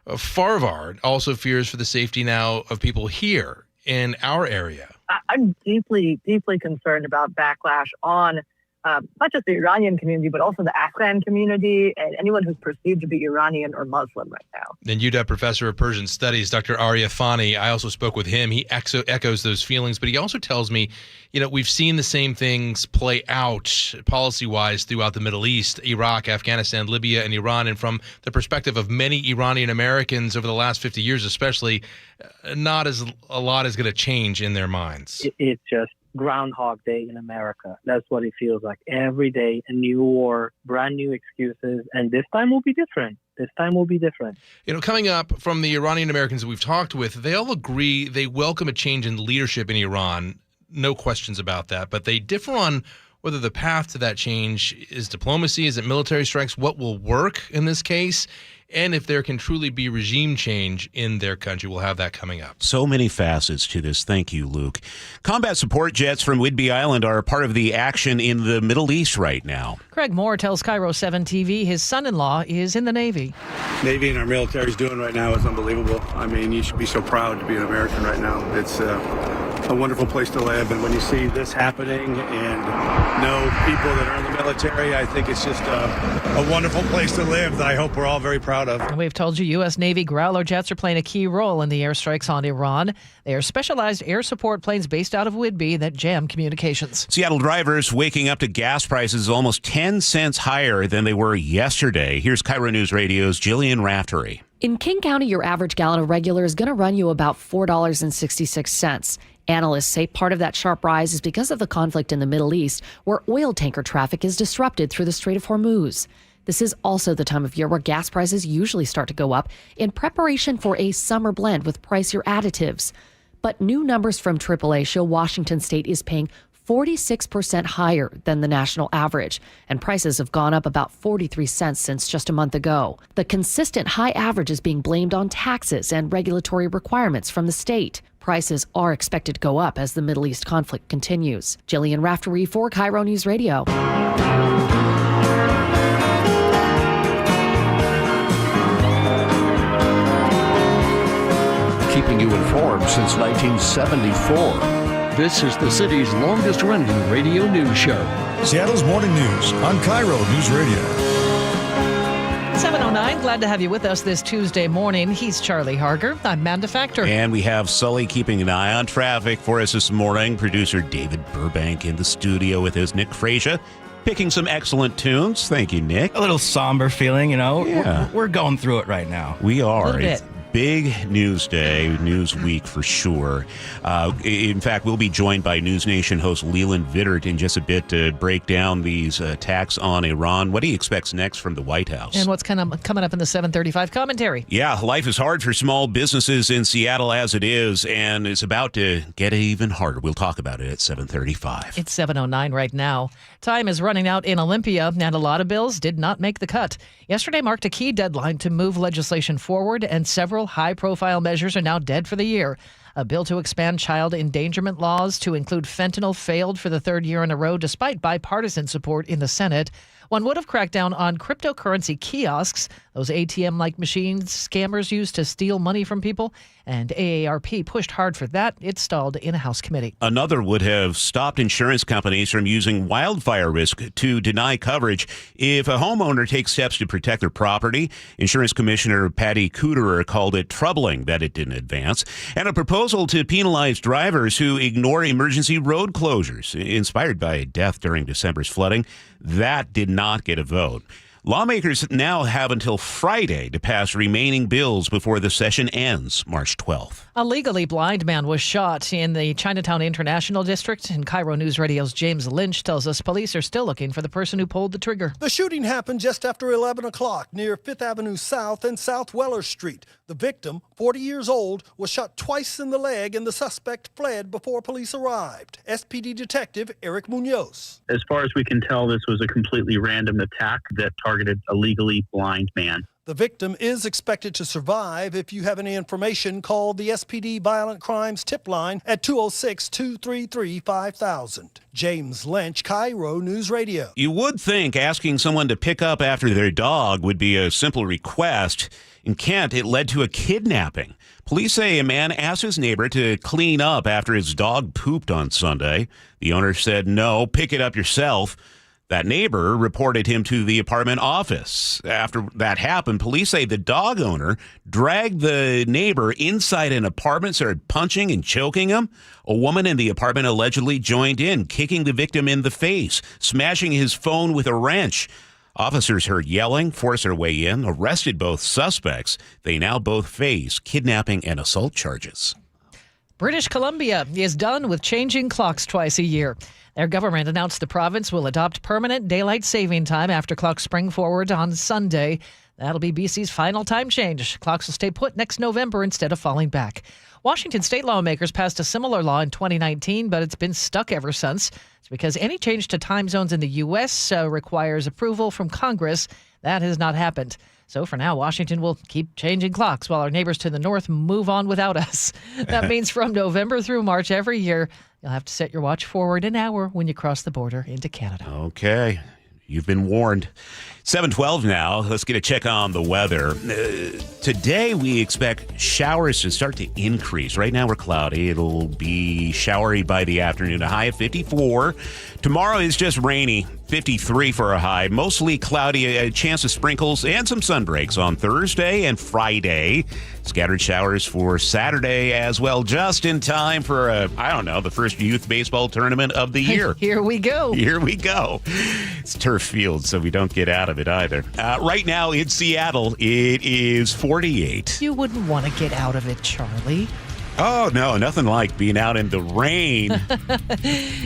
Farvar also fears for the safety now of people here in our area. I'm deeply, deeply concerned about backlash on not just the Iranian community, but also the Afghan community and anyone who's perceived to be Iranian or Muslim right now. And UW professor of Persian Studies, Dr. Arya Fani, I also spoke with him. He echoes those feelings, but he also tells me, we've seen the same things play out policy-wise throughout the Middle East, Iraq, Afghanistan, Libya, and Iran. And from the perspective of many Iranian Americans over the last 50 years especially, not as a lot is going to change in their minds. It's just Groundhog Day in America. That's what it feels like. Every day, a new war, brand new excuses, and this time will be different. This time will be different. Coming up from the Iranian Americans that we've talked with, they all agree they welcome a change in leadership in Iran. No questions about that. But they differ on whether the path to that change is diplomacy, is it military strikes, what will work in this case, and if there can truly be regime change in their country. We'll have that coming up. So many facets to this. Thank you, Luke. Combat support jets from Whidbey Island are part of the action in the Middle East right now. Craig Moore tells KIRO 7 TV his son-in-law is in the Navy. Navy and our military is doing right now is unbelievable. I mean, you should be so proud to be an American right now. It's a wonderful place to live, and when you see this happening and know people that are in the military, I think it's just a wonderful place to live that I hope we're all very proud of. And we've told you U.S. Navy Growler jets are playing a key role in the airstrikes on Iran. They are specialized air support planes based out of Whidbey that jam communications. Seattle drivers waking up to gas prices almost 10 cents higher than they were yesterday. Here's KIRO News Radio's Jillian Raftery. In King County, your average gallon of regular is going to run you about $4.66. Analysts say part of that sharp rise is because of the conflict in the Middle East, where oil tanker traffic is disrupted through the Strait of Hormuz. This is also the time of year where gas prices usually start to go up in preparation for a summer blend with pricier additives. But new numbers from AAA show Washington State is paying 46% higher than the national average, and prices have gone up about 43 cents since just a month ago. The consistent high average is being blamed on taxes and regulatory requirements from the state. Prices are expected to go up as the Middle East conflict continues. Jillian Raftery for KIRO News Radio. Keeping you informed since 1974. This is the city's longest-running radio news show. Seattle's Morning News on KIRO News Radio. 7:09. Glad to have you with us this Tuesday morning. He's Charlie Harger. I'm Manda Factor. And we have Sully keeping an eye on traffic for us this morning. Producer David Burbank in the studio with his Nick Frazier, picking some excellent tunes. Thank you, Nick. A little somber feeling, you know. Yeah. We're going through it right now. We are. A little bit. Big news day, news week for sure. In fact, we'll be joined by News Nation host Leland Vittert in just a bit to break down these attacks on Iran. What he expects next from the White House. And what's kind of coming up in the 7:35 commentary. Yeah, life is hard for small businesses in Seattle as it is, and it's about to get even harder. We'll talk about it at 7:35. It's 7:09 right now. Time is running out in Olympia, and a lot of bills did not make the cut. Yesterday marked a key deadline to move legislation forward, and several high-profile measures are now dead for the year. A bill to expand child endangerment laws to include fentanyl failed for the third year in a row despite bipartisan support in the Senate. One would have cracked down on cryptocurrency kiosks, those ATM-like machines scammers use to steal money from people, and AARP pushed hard for that. It stalled in a House committee. Another would have stopped insurance companies from using wildfire risk to deny coverage if a homeowner takes steps to protect their property. Insurance Commissioner Patty Kuderer called it troubling that it didn't advance. And a proposal to penalize drivers who ignore emergency road closures, inspired by a death during December's flooding, that did not get a vote. Lawmakers now have until Friday to pass remaining bills before the session ends March 12th. A legally blind man was shot in the Chinatown International District, and KIRO News Radio's James Lynch tells us police are still looking for the person who pulled the trigger. The shooting happened just after 11 o'clock near 5th Avenue South and South Weller Street. The victim, 40 years old, was shot twice in the leg, and the suspect fled before police arrived. SPD Detective Eric Munoz. As far as we can tell, this was a completely random attack that targeted a legally blind man. The victim is expected to survive. If you have any information, call the SPD Violent Crimes Tip Line at 206-233-5000. James Lynch, KIRO News Radio. You would think asking someone to pick up after their dog would be a simple request. In Kent, it led to a kidnapping. Police say a man asked his neighbor to clean up after his dog pooped on Sunday. The owner said, "No, pick it up yourself." That neighbor reported him to the apartment office. After that happened, police say the dog owner dragged the neighbor inside an apartment, started punching and choking him. A woman in the apartment allegedly joined in, kicking the victim in the face, smashing his phone with a wrench. Officers heard yelling, forced their way in, arrested both suspects. They now both face kidnapping and assault charges. British Columbia is done with changing clocks twice a year. Their government announced the province will adopt permanent daylight saving time after clocks spring forward on Sunday. That'll be BC's final time change. Clocks will stay put next November instead of falling back. Washington state lawmakers passed a similar law in 2019, but it's been stuck ever since. It's because any change to time zones in the U.S. Requires approval from Congress. That has not happened. So for now, Washington will keep changing clocks while our neighbors to the north move on without us. That means from November through March every year, you'll have to set your watch forward an hour when you cross the border into Canada. Okay. You've been warned. 7:12 now. Let's get a check on the weather. Today, we expect showers to start to increase. Right now, we're cloudy. It'll be showery by the afternoon. A high of 54. Tomorrow is just rainy. 53 for a high. Mostly cloudy. A chance of sprinkles and some sun breaks on Thursday and Friday. Scattered showers for Saturday as well. Just in time for, the first youth baseball tournament of the year. Here we go. Here we go. It's turf field, so we don't get out of it either. Right now in Seattle, it is 48. You wouldn't want to get out of it, Charlie. Oh, no, nothing like being out in the rain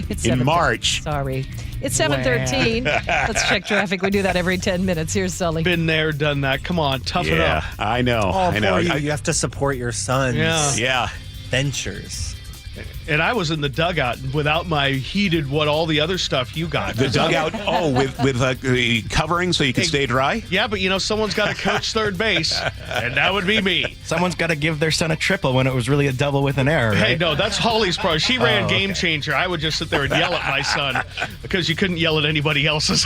It's in March. Sorry. It's 7:13. Let's check traffic. We do that every 10 minutes. Here's Sully. Been there, done that. Come on, tough it up. Yeah, I know. Oh, I know. You have to support your son's Yeah. ventures. And I was in the dugout without my heated, all the other stuff you got. The dugout, with covering so you can stay dry? Yeah, but someone's got to coach third base, and that would be me. Someone's got to give their son a triple when it was really a double with an error, right? Hey, no, that's Holly's pro. She ran Game Changer. I would just sit there and yell at my son because you couldn't yell at anybody else's.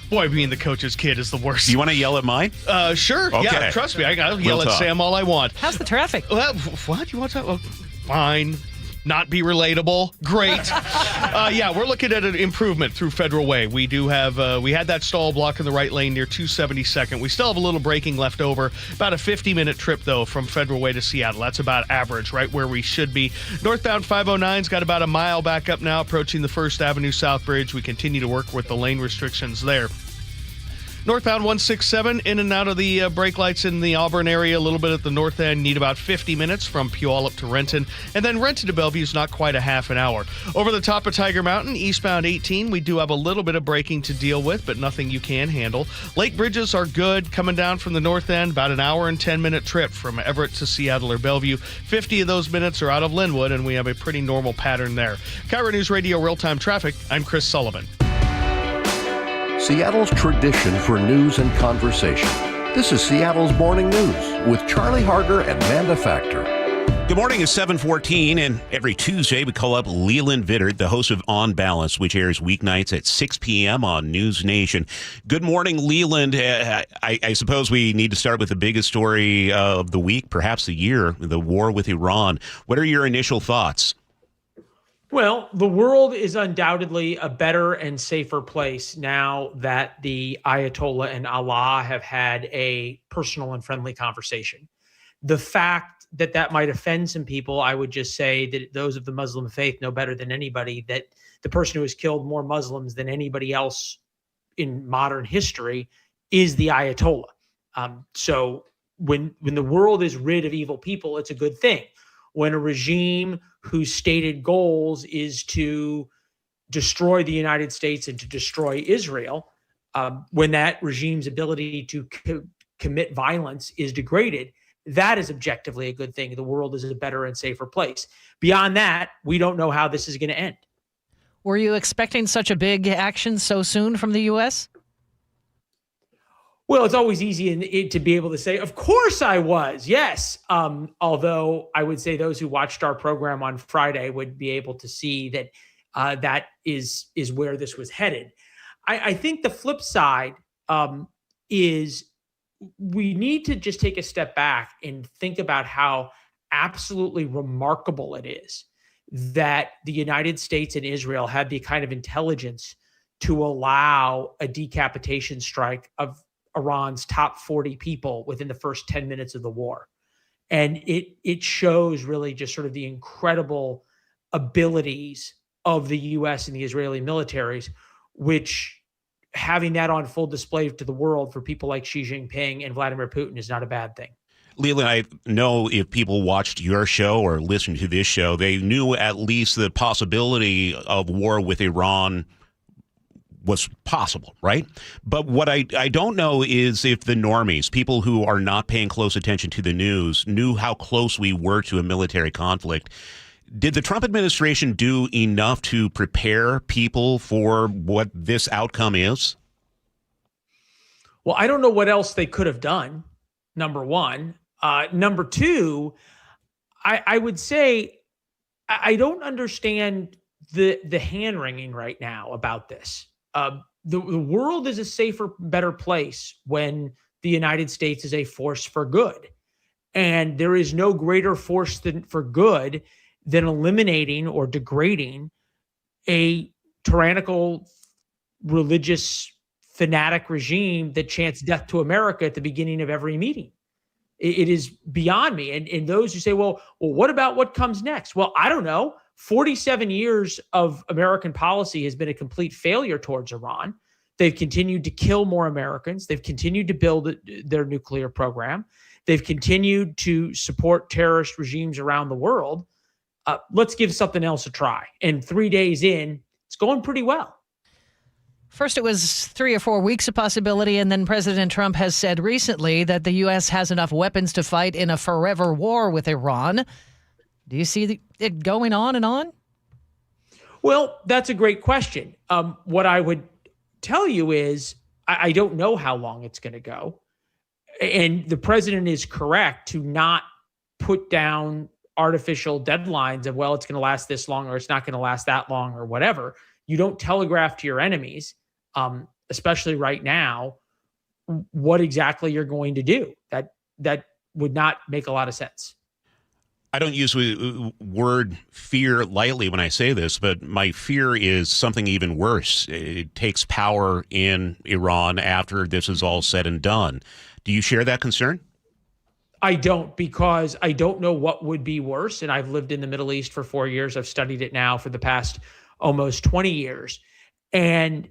Boy, being the coach's kid is the worst. You want to yell at mine? Sure. Okay. Yeah, trust me. I'll yell at Sam all I want. How's the traffic? What? You want to? Fine. Not be relatable. Great. We're looking at an improvement through Federal Way. We do have, we had that stall block in the right lane near 272nd. We still have a little braking left over. About a 50-minute trip, though, from Federal Way to Seattle. That's about average, right where we should be. Northbound 509's got about a mile back up now, approaching the First Avenue South Bridge. We continue to work with the lane restrictions there. Northbound 167, in and out of the brake lights in the Auburn area, a little bit at the north end, need about 50 minutes from Puyallup to Renton. And then Renton to Bellevue is not quite a half an hour. Over the top of Tiger Mountain, eastbound 18, we do have a little bit of braking to deal with, but nothing you can handle. Lake bridges are good. Coming down from the north end, about an hour and 10-minute trip from Everett to Seattle or Bellevue. 50 of those minutes are out of Linwood, and we have a pretty normal pattern there. KIRO News Radio Real-Time Traffic, I'm Chris Sullivan. Seattle's tradition for news and conversation. This is Seattle's Morning News with Charlie Harger and Manda Factor. Good morning, it's 7:14, and every Tuesday we call up Leland Vittert, the host of On Balance, which airs weeknights at 6 p.m. on News Nation. Good morning, Leland. I suppose we need to start with the biggest story of the week, perhaps the year, the war with Iran. What are your initial thoughts? Well, the world is undoubtedly a better and safer place now that the Ayatollah and Allah have had a personal and friendly conversation. The fact that that might offend some people, I would just say that those of the Muslim faith know better than anybody that the person who has killed more Muslims than anybody else in modern history is the Ayatollah. So when the world is rid of evil people, it's a good thing. When a regime whose stated goals is to destroy the United States and to destroy Israel, when that regime's ability to commit violence is degraded, that is objectively a good thing. The world is a better and safer place. Beyond that, we don't know how this is going to end. Were you expecting such a big action so soon from the U.S.? Well, it's always easy to be able to say, of course I was, yes. Although I would say those who watched our program on Friday would be able to see that that is where this was headed. I think the flip side is we need to just take a step back and think about how absolutely remarkable it is that the United States and Israel had the kind of intelligence to allow a decapitation strike of Iran's top 40 people within the first 10 minutes of the war. And it shows really just sort of the incredible abilities of the U.S. and the Israeli militaries, which having that on full display to the world for people like Xi Jinping and Vladimir Putin is not a bad thing. Leland, I know if people watched your show or listened to this show, they knew at least the possibility of war with Iran was possible, right? But what I don't know is if the normies, people who are not paying close attention to the news, knew how close we were to a military conflict. Did the Trump administration do enough to prepare people for what this outcome is? Well, I don't know what else they could have done, number one. Number two, I would say I don't understand the hand-wringing right now about this. The world is a safer, better place when the United States is a force for good. And there is no greater force for good than eliminating or degrading a tyrannical, religious, fanatic regime that chants death to America at the beginning of every meeting. It is beyond me. And those who say, well, what about what comes next? Well, I don't know. 47 years of American policy has been a complete failure towards Iran. They've continued to kill more Americans. They've continued to build their nuclear program. They've continued to support terrorist regimes around the world. Let's give something else a try. And 3 days in, it's going pretty well. First, it was 3 or 4 weeks of possibility, and then President Trump has said recently that the U.S. has enough weapons to fight in a forever war with Iran. Do you see it going on and on? Well, that's a great question. What I would tell you is I don't know how long it's going to go. And the president is correct to not put down artificial deadlines of, well, it's going to last this long or it's not going to last that long or whatever. You don't telegraph to your enemies, especially right now, what exactly you're going to do. That would not make a lot of sense. I don't use the word fear lightly when I say this, but my fear is something even worse. It takes power in Iran after this is all said and done. Do you share that concern? I don't, because I don't know what would be worse. And I've lived in the Middle East for 4 years. I've studied it now for the past almost 20 years. And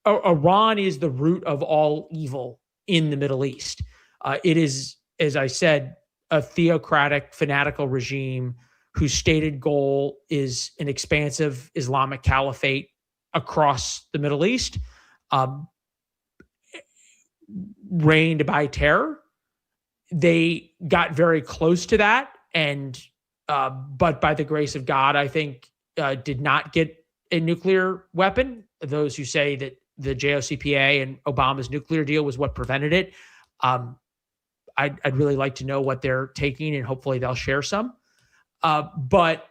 Iran is the root of all evil in the Middle East. It is, as I said, a theocratic, fanatical regime whose stated goal is an expansive Islamic caliphate across the Middle East, reigned by terror. They got very close to that, and but by the grace of God, I think did not get a nuclear weapon. Those who say that the JOCPA and Obama's nuclear deal was what prevented it, I'd really like to know what they're taking, and hopefully they'll share some. But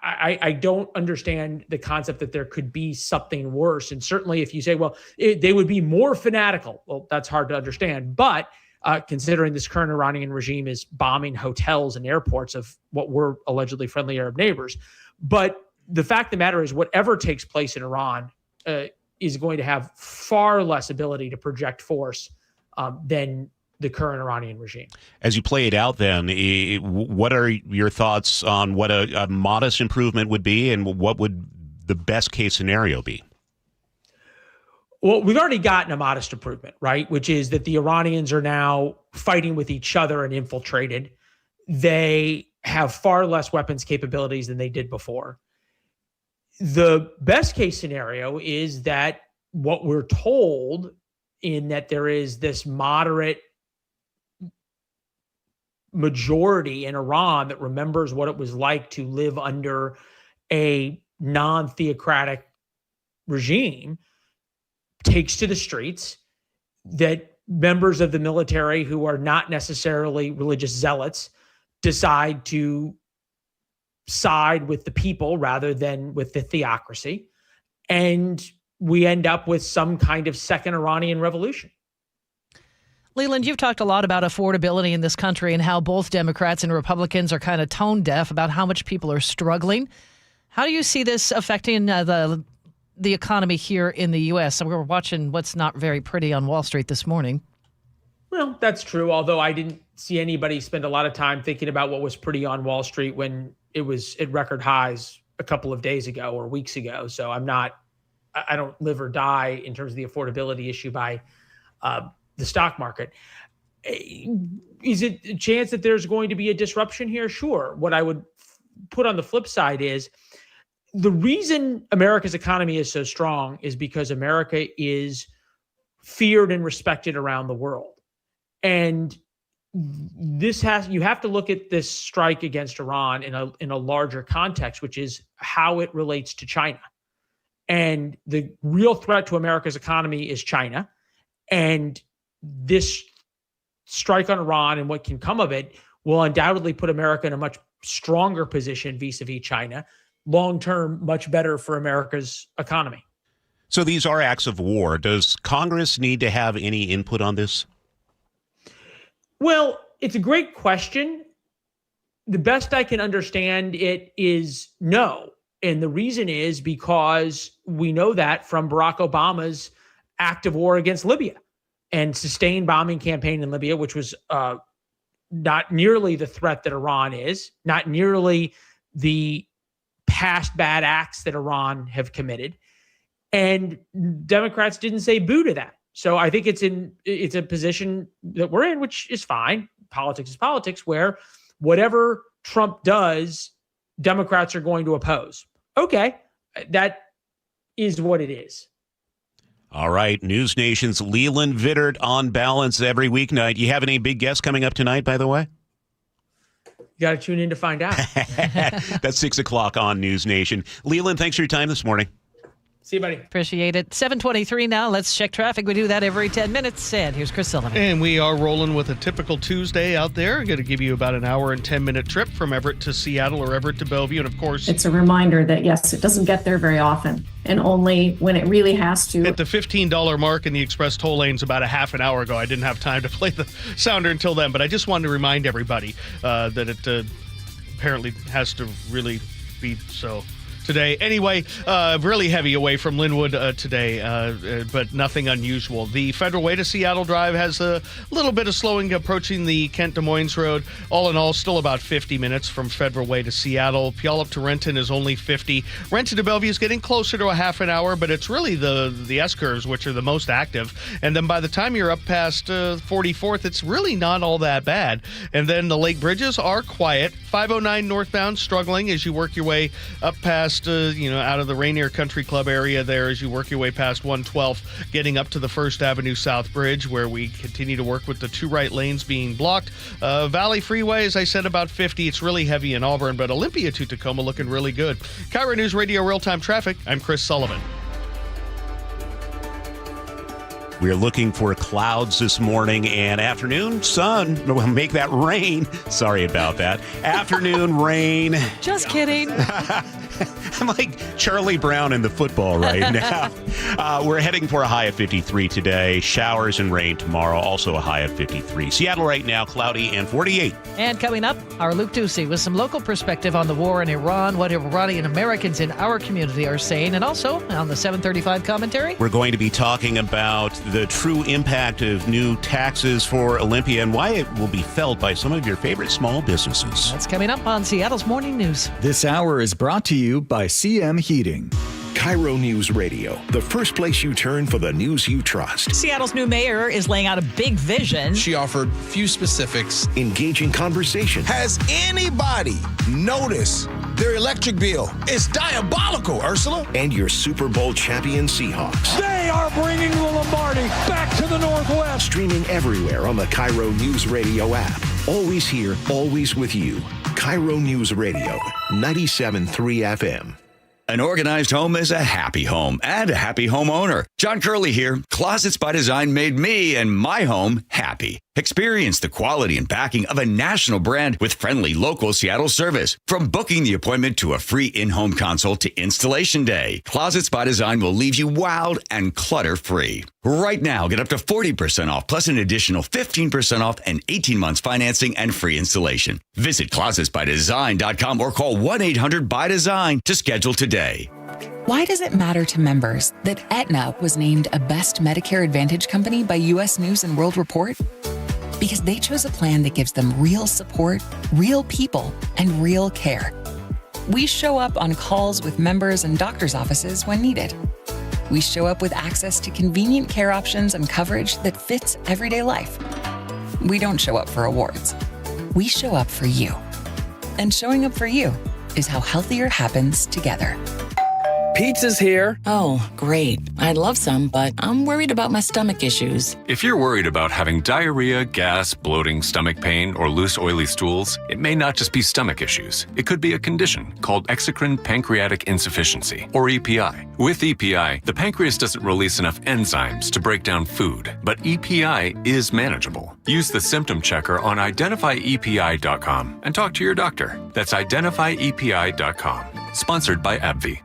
I don't understand the concept that there could be something worse. And certainly if you say, well, they would be more fanatical, well, that's hard to understand. But considering this current Iranian regime is bombing hotels and airports of what were allegedly friendly Arab neighbors. But the fact of the matter is, whatever takes place in Iran is going to have far less ability to project force than the current Iranian regime. As you play it out then, what are your thoughts on what a modest improvement would be, and what would the best case scenario be? Well, we've already gotten a modest improvement, right? Which is that the Iranians are now fighting with each other and infiltrated. They have far less weapons capabilities than they did before. The best case scenario is that what we're told, in that there is this moderate majority in Iran that remembers what it was like to live under a non-theocratic regime, takes to the streets, that members of the military who are not necessarily religious zealots decide to side with the people rather than with the theocracy. And we end up with some kind of second Iranian revolution. Leland, you've talked a lot about affordability in this country and how both Democrats and Republicans are kind of tone deaf about how much people are struggling. How do you see this affecting the economy here in the U.S.? So we're watching what's not very pretty on Wall Street this morning. Well, that's true, although I didn't see anybody spend a lot of time thinking about what was pretty on Wall Street when it was at record highs a couple of days ago or weeks ago. So I don't live or die in terms of the affordability issue by the stock market. Is it a chance that there's going to be a disruption here? Sure. What I would put on the flip side is the reason America's economy is so strong is because America is feared and respected around the world. And you have to look at this strike against Iran in a larger context, which is how it relates to China. And the real threat to America's economy is China. And this strike on Iran and what can come of it will undoubtedly put America in a much stronger position vis-a-vis China. Long-term, much better for America's economy. So these are acts of war. Does Congress need to have any input on this? Well, it's a great question. The best I can understand it is no. And the reason is because we know that from Barack Obama's act of war against Libya and sustained bombing campaign in Libya, which was not nearly the threat that Iran is, not nearly the past bad acts that Iran have committed. And Democrats didn't say boo to that. So I think it's a position that we're in, which is fine. Politics is politics, where whatever Trump does, Democrats are going to oppose. Okay, that is what it is. All right, News Nation's Leland Vittert on balance every weeknight. You have any big guests coming up tonight, by the way? You got to tune in to find out. That's 6 o'clock on News Nation. Leland, thanks for your time this morning. See you, buddy. Appreciate it. 7:23 now. Let's check traffic. We do that every 10 minutes. And here's Chris Sullivan. And we are rolling with a typical Tuesday out there. I'm going to give you about an hour and 10-minute trip from Everett to Seattle or Everett to Bellevue. And, of course, it's a reminder that, yes, it doesn't get there very often. And only when it really has to. At the $15 mark in the express toll lanes about a half an hour ago. I didn't have time to play the sounder until then. But I just wanted to remind everybody that it apparently has to really be so today. Anyway, really heavy away from Linwood today, but nothing unusual. The Federal Way to Seattle Drive has a little bit of slowing approaching the Kent Des Moines Road. All in all, still about 50 minutes from Federal Way to Seattle. Puyallup to Renton is only 50. Renton to Bellevue is getting closer to a half an hour, but it's really the S-curves which are the most active. And then by the time you're up past 44th, it's really not all that bad. And then the Lake Bridges are quiet. 509 northbound struggling as you work your way up past out of the Rainier Country Club area there as you work your way past 112th, getting up to the First Avenue South Bridge, where we continue to work with the two right lanes being blocked. Valley Freeway, as I said, about 50. It's really heavy in Auburn, but Olympia to Tacoma looking really good. KIRO Newsradio Real-Time Traffic. I'm Chris Sullivan. We're looking for clouds this morning and afternoon. Sun will make that rain. Sorry about that. Afternoon rain. Just kidding. I'm like Charlie Brown in the football right now. We're heading for a high of 53 today. Showers and rain tomorrow. Also a high of 53. Seattle right now, cloudy and 48. And coming up, our Luke Ducey with some local perspective on the war in Iran, what Iranian Americans in our community are saying, and also on the 735 commentary. We're going to be talking about the true impact of new taxes for Olympia and why it will be felt by some of your favorite small businesses. That's coming up on Seattle's Morning News. This hour is brought to you by CM Heating. KIRO News Radio, the first place you turn for the news you trust. Seattle's new mayor is laying out a big vision. She offered few specifics. Engaging conversation. Has anybody noticed their electric bill? It's diabolical, Ursula. And your Super Bowl champion Seahawks. They are bringing the Lombardi back to the Northwest. Streaming everywhere on the KIRO News Radio app. Always here, always with you. KIRO News Radio, 97.3 FM. An organized home is a happy home and a happy homeowner. John Curley here. Closets by Design made me and my home happy. Experience the quality and backing of a national brand with friendly local Seattle service. From booking the appointment to a free in-home consult to installation day, Closets by Design will leave you wowed and clutter-free. Right now, get up to 40% off plus an additional 15% off and 18 months financing and free installation. Visit closetsbydesign.com or call 1-800-BY-DESIGN to schedule today. Why does it matter to members that Aetna was named a Best Medicare Advantage company by U.S. News & World Report? Because they chose a plan that gives them real support, real people, and real care. We show up on calls with members and doctors' offices when needed. We show up with access to convenient care options and coverage that fits everyday life. We don't show up for awards. We show up for you. And showing up for you is how healthier happens together. Pizza's here. Oh, great. I'd love some, but I'm worried about my stomach issues. If you're worried about having diarrhea, gas, bloating, stomach pain, or loose, oily stools, it may not just be stomach issues. It could be a condition called exocrine pancreatic insufficiency, or EPI. With EPI, the pancreas doesn't release enough enzymes to break down food, but EPI is manageable. Use the symptom checker on identifyepi.com and talk to your doctor. That's identifyepi.com. Sponsored by AbbVie.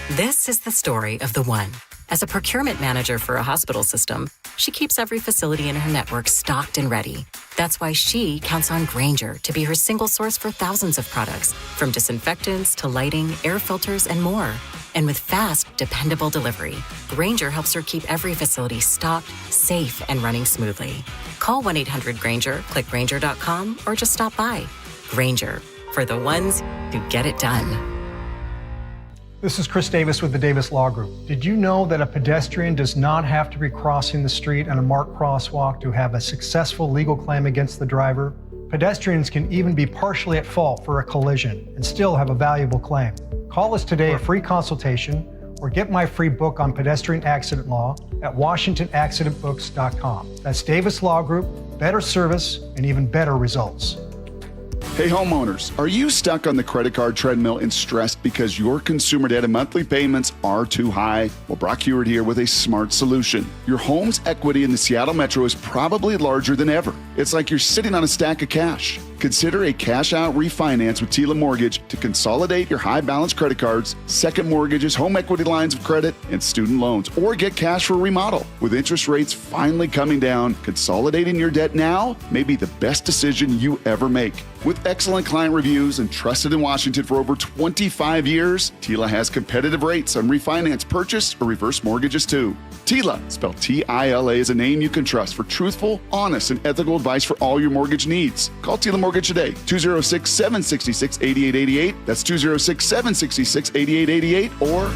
This is the story of the one. As a procurement manager for a hospital system, she keeps every facility in her network stocked and ready. That's why she counts on Grainger to be her single source for thousands of products, from disinfectants to lighting, air filters, and more. And with fast, dependable delivery, Grainger helps her keep every facility stocked, safe, and running smoothly. Call 1-800-GRAINGER, click Grainger.com, or just stop by. Grainger, for the ones who get it done. This is Chris Davis with the Davis Law Group. Did you know that a pedestrian does not have to be crossing the street on a marked crosswalk to have a successful legal claim against the driver? Pedestrians can even be partially at fault for a collision and still have a valuable claim. Call us today for a free consultation or get my free book on pedestrian accident law at WashingtonAccidentBooks.com. That's Davis Law Group, better service and even better results. Hey homeowners, are you stuck on the credit card treadmill and stressed because your consumer debt and monthly payments are too high? Well, Brock Hewitt here with a smart solution. Your home's equity in the Seattle Metro is probably larger than ever. It's like you're sitting on a stack of cash. Consider a cash-out refinance with Tila Mortgage to consolidate your high-balance credit cards, second mortgages, home equity lines of credit, and student loans, or get cash for a remodel. With interest rates finally coming down, consolidating your debt now may be the best decision you ever make. With excellent client reviews and trusted in Washington for over 25 years, Tila has competitive rates on refinance, purchase, or reverse mortgages too. Tila, spelled T-I-L-A, is a name you can trust for truthful, honest, and ethical advice for all your mortgage needs. Call Tila Mortgage today, 206-766-8888. That's 206-766-8888 or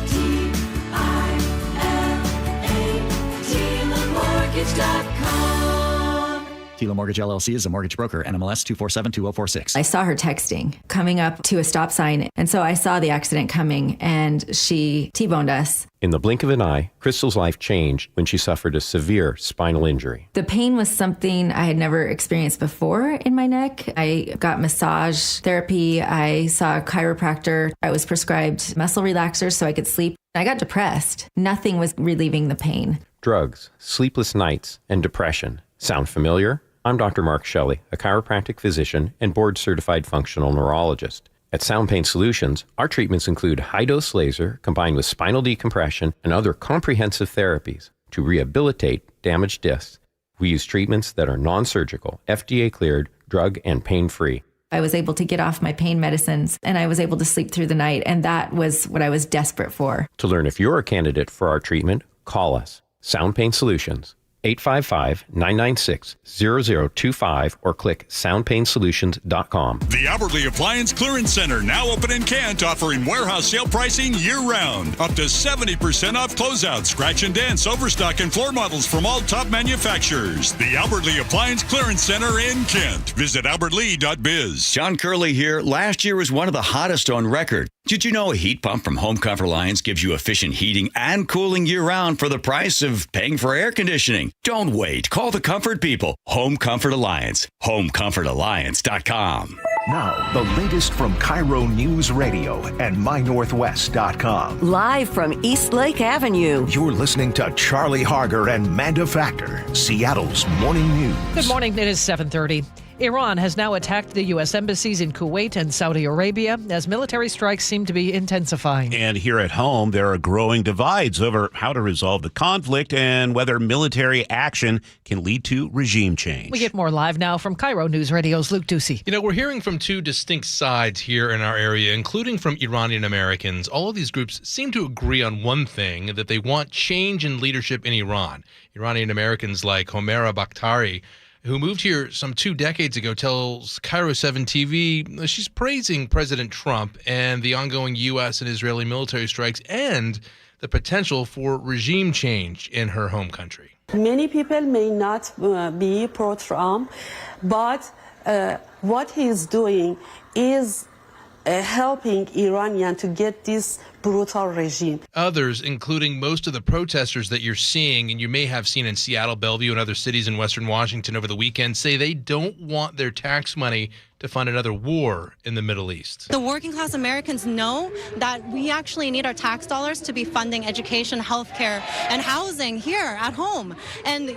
TilaMortgage.com. Tila Mortgage LLC is a mortgage broker, NMLS 2472046. I saw her texting coming up to a stop sign, and so I saw the accident coming, and she T-boned us. In the blink of an eye, Crystal's life changed when she suffered a severe spinal injury. The pain was something I had never experienced before in my neck. I got massage therapy. I saw a chiropractor. I was prescribed muscle relaxers so I could sleep. I got depressed. Nothing was relieving the pain. Drugs, sleepless nights, and depression. Sound familiar? I'm Dr. Mark Shelley, a chiropractic physician and board-certified functional neurologist. At Sound Pain Solutions, our treatments include high-dose laser combined with spinal decompression and other comprehensive therapies to rehabilitate damaged discs. We use treatments that are non-surgical, FDA-cleared, drug and pain-free. I was able to get off my pain medicines, and I was able to sleep through the night, and that was what I was desperate for. To learn if you're a candidate for our treatment, call us. Sound Pain Solutions, 855-996-0025 or click soundpainsolutions.com. The Albertly Appliance Clearance Center, now open in Kent, offering warehouse sale pricing year-round. Up to 70% off closeouts, scratch and dents, overstock, and floor models from all top manufacturers. The Albertly Appliance Clearance Center in Kent. Visit albertly.biz. John Curley here. Last year was one of the hottest on record. Did you know a heat pump from Home Comfort Alliance gives you efficient heating and cooling year-round for the price of paying for air conditioning? Don't wait. Call the comfort people. Home Comfort Alliance. HomeComfortAlliance.com. Now, the latest from KIRO Newsradio and MyNorthwest.com. Live from East Lake Avenue. You're listening to Charlie Harger and Manda Factor, Seattle's morning news. Good morning. It is 7:30. Iran has now attacked the U.S. embassies in Kuwait and Saudi Arabia as military strikes seem to be intensifying. And here at home, there are growing divides over how to resolve the conflict and whether military action can lead to regime change. We get more live now from KIRO News Radio's Luke Ducey. You know, we're hearing from two distinct sides here in our area, including from Iranian Americans. All of these groups seem to agree on one thing, that they want change in leadership in Iran. Iranian Americans like Homera Bakhtari, who moved here some 2 decades ago, tells KIRO 7 TV she's praising President Trump and the ongoing U.S. and Israeli military strikes and the potential for regime change in her home country. Many people may not be pro-Trump, but what he's doing is helping Iranian to get this brutal regime. Others, including most of the protesters that you're seeing, and you may have seen in Seattle, Bellevue, and other cities in Western Washington over the weekend, say they don't want their tax money to fund another war in the Middle East. The working class Americans know that we actually need our tax dollars to be funding education, healthcare, and housing here at home. And,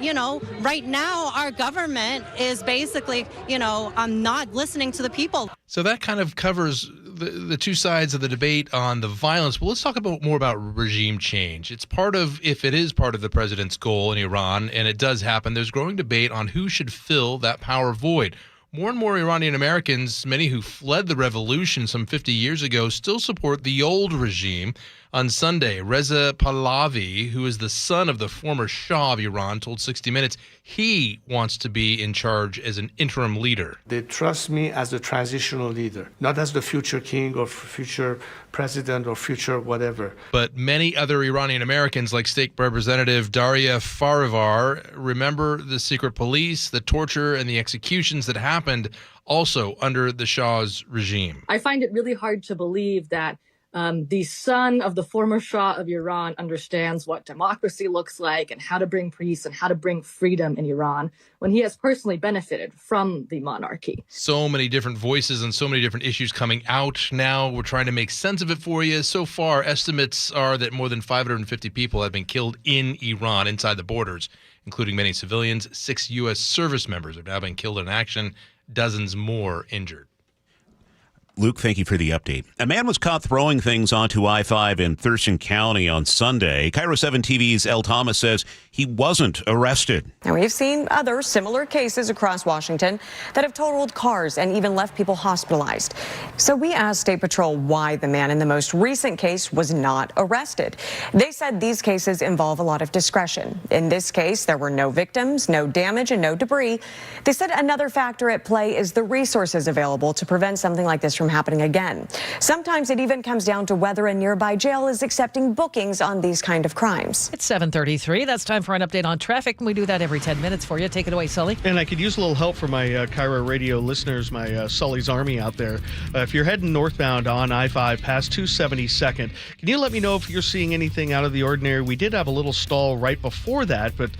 right now our government is basically, not listening to the people. So that kind of covers the two sides of the debate on the violence. Well, let's talk more about regime change. If it is part of the president's goal in Iran, and it does happen, there's growing debate on who should fill that power void. More and more Iranian Americans, many who fled the revolution some 50 years ago, still support the old regime. On Sunday, Reza Pahlavi, who is the son of the former Shah of Iran, told 60 Minutes he wants to be in charge as an interim leader. They trust me as a transitional leader, not as the future king or future president or future whatever. But many other Iranian Americans, like State Representative Daria Farivar, remember the secret police, the torture, and the executions that happened also under the Shah's regime. I find it really hard to believe that the son of the former Shah of Iran understands what democracy looks like and how to bring peace and how to bring freedom in Iran when he has personally benefited from the monarchy. So many different voices and so many different issues coming out now. We're trying to make sense of it for you. So far, estimates are that more than 550 people have been killed in Iran inside the borders, including many civilians. 6 U.S. service members have now been killed in action, dozens more injured. Luke, thank you for the update. A man was caught throwing things onto I-5 in Thurston County on Sunday. KIRO 7 TV's El Thomas says he wasn't arrested. And we've seen other similar cases across Washington that have totaled cars and even left people hospitalized. So we asked State Patrol why the man in the most recent case was not arrested. They said these cases involve a lot of discretion. In this case, there were no victims, no damage, and no debris. They said another factor at play is the resources available to prevent something like this from happening again. Sometimes it even comes down to whether a nearby jail is accepting bookings on these kind of crimes. It's 7:33. That's time for an update on traffic, and we do that every 10 minutes for you. Take it away, Sully. And I could use a little help from my KIRO radio listeners, my Sully's Army out there. If you're heading northbound on I-5 past 272nd, can you let me know if you're seeing anything out of the ordinary? We did have a little stall right before that, but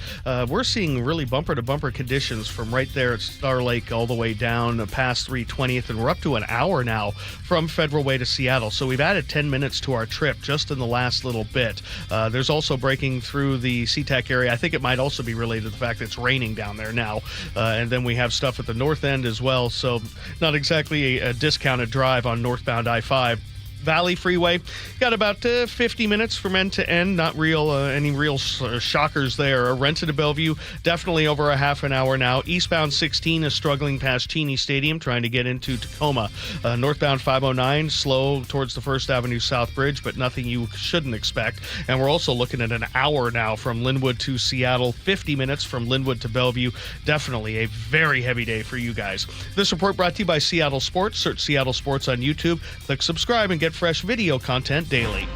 we're seeing really bumper-to-bumper conditions from right there at Star Lake all the way down past 320th, and we're up to an hour now from Federal Way to Seattle. So we've added 10 minutes to our trip just in the last little bit. There's also breaking through the SeaTac area. I think it might also be related to the fact that it's raining down there now. And then we have stuff at the north end as well. So not exactly a discounted drive on northbound I-5. Valley Freeway, got about 50 minutes from end to end. Not any real shockers there. Renton to Bellevue, definitely over a half an hour now. Eastbound 16 is struggling past Cheney Stadium, trying to get into Tacoma. Northbound 509, slow towards the First Avenue South Bridge, but nothing you shouldn't expect. And we're also looking at an hour now from Linwood to Seattle, 50 minutes from Linwood to Bellevue. Definitely a very heavy day for you guys. This report brought to you by Seattle Sports. Search Seattle Sports on YouTube. Click subscribe and get fresh video content daily.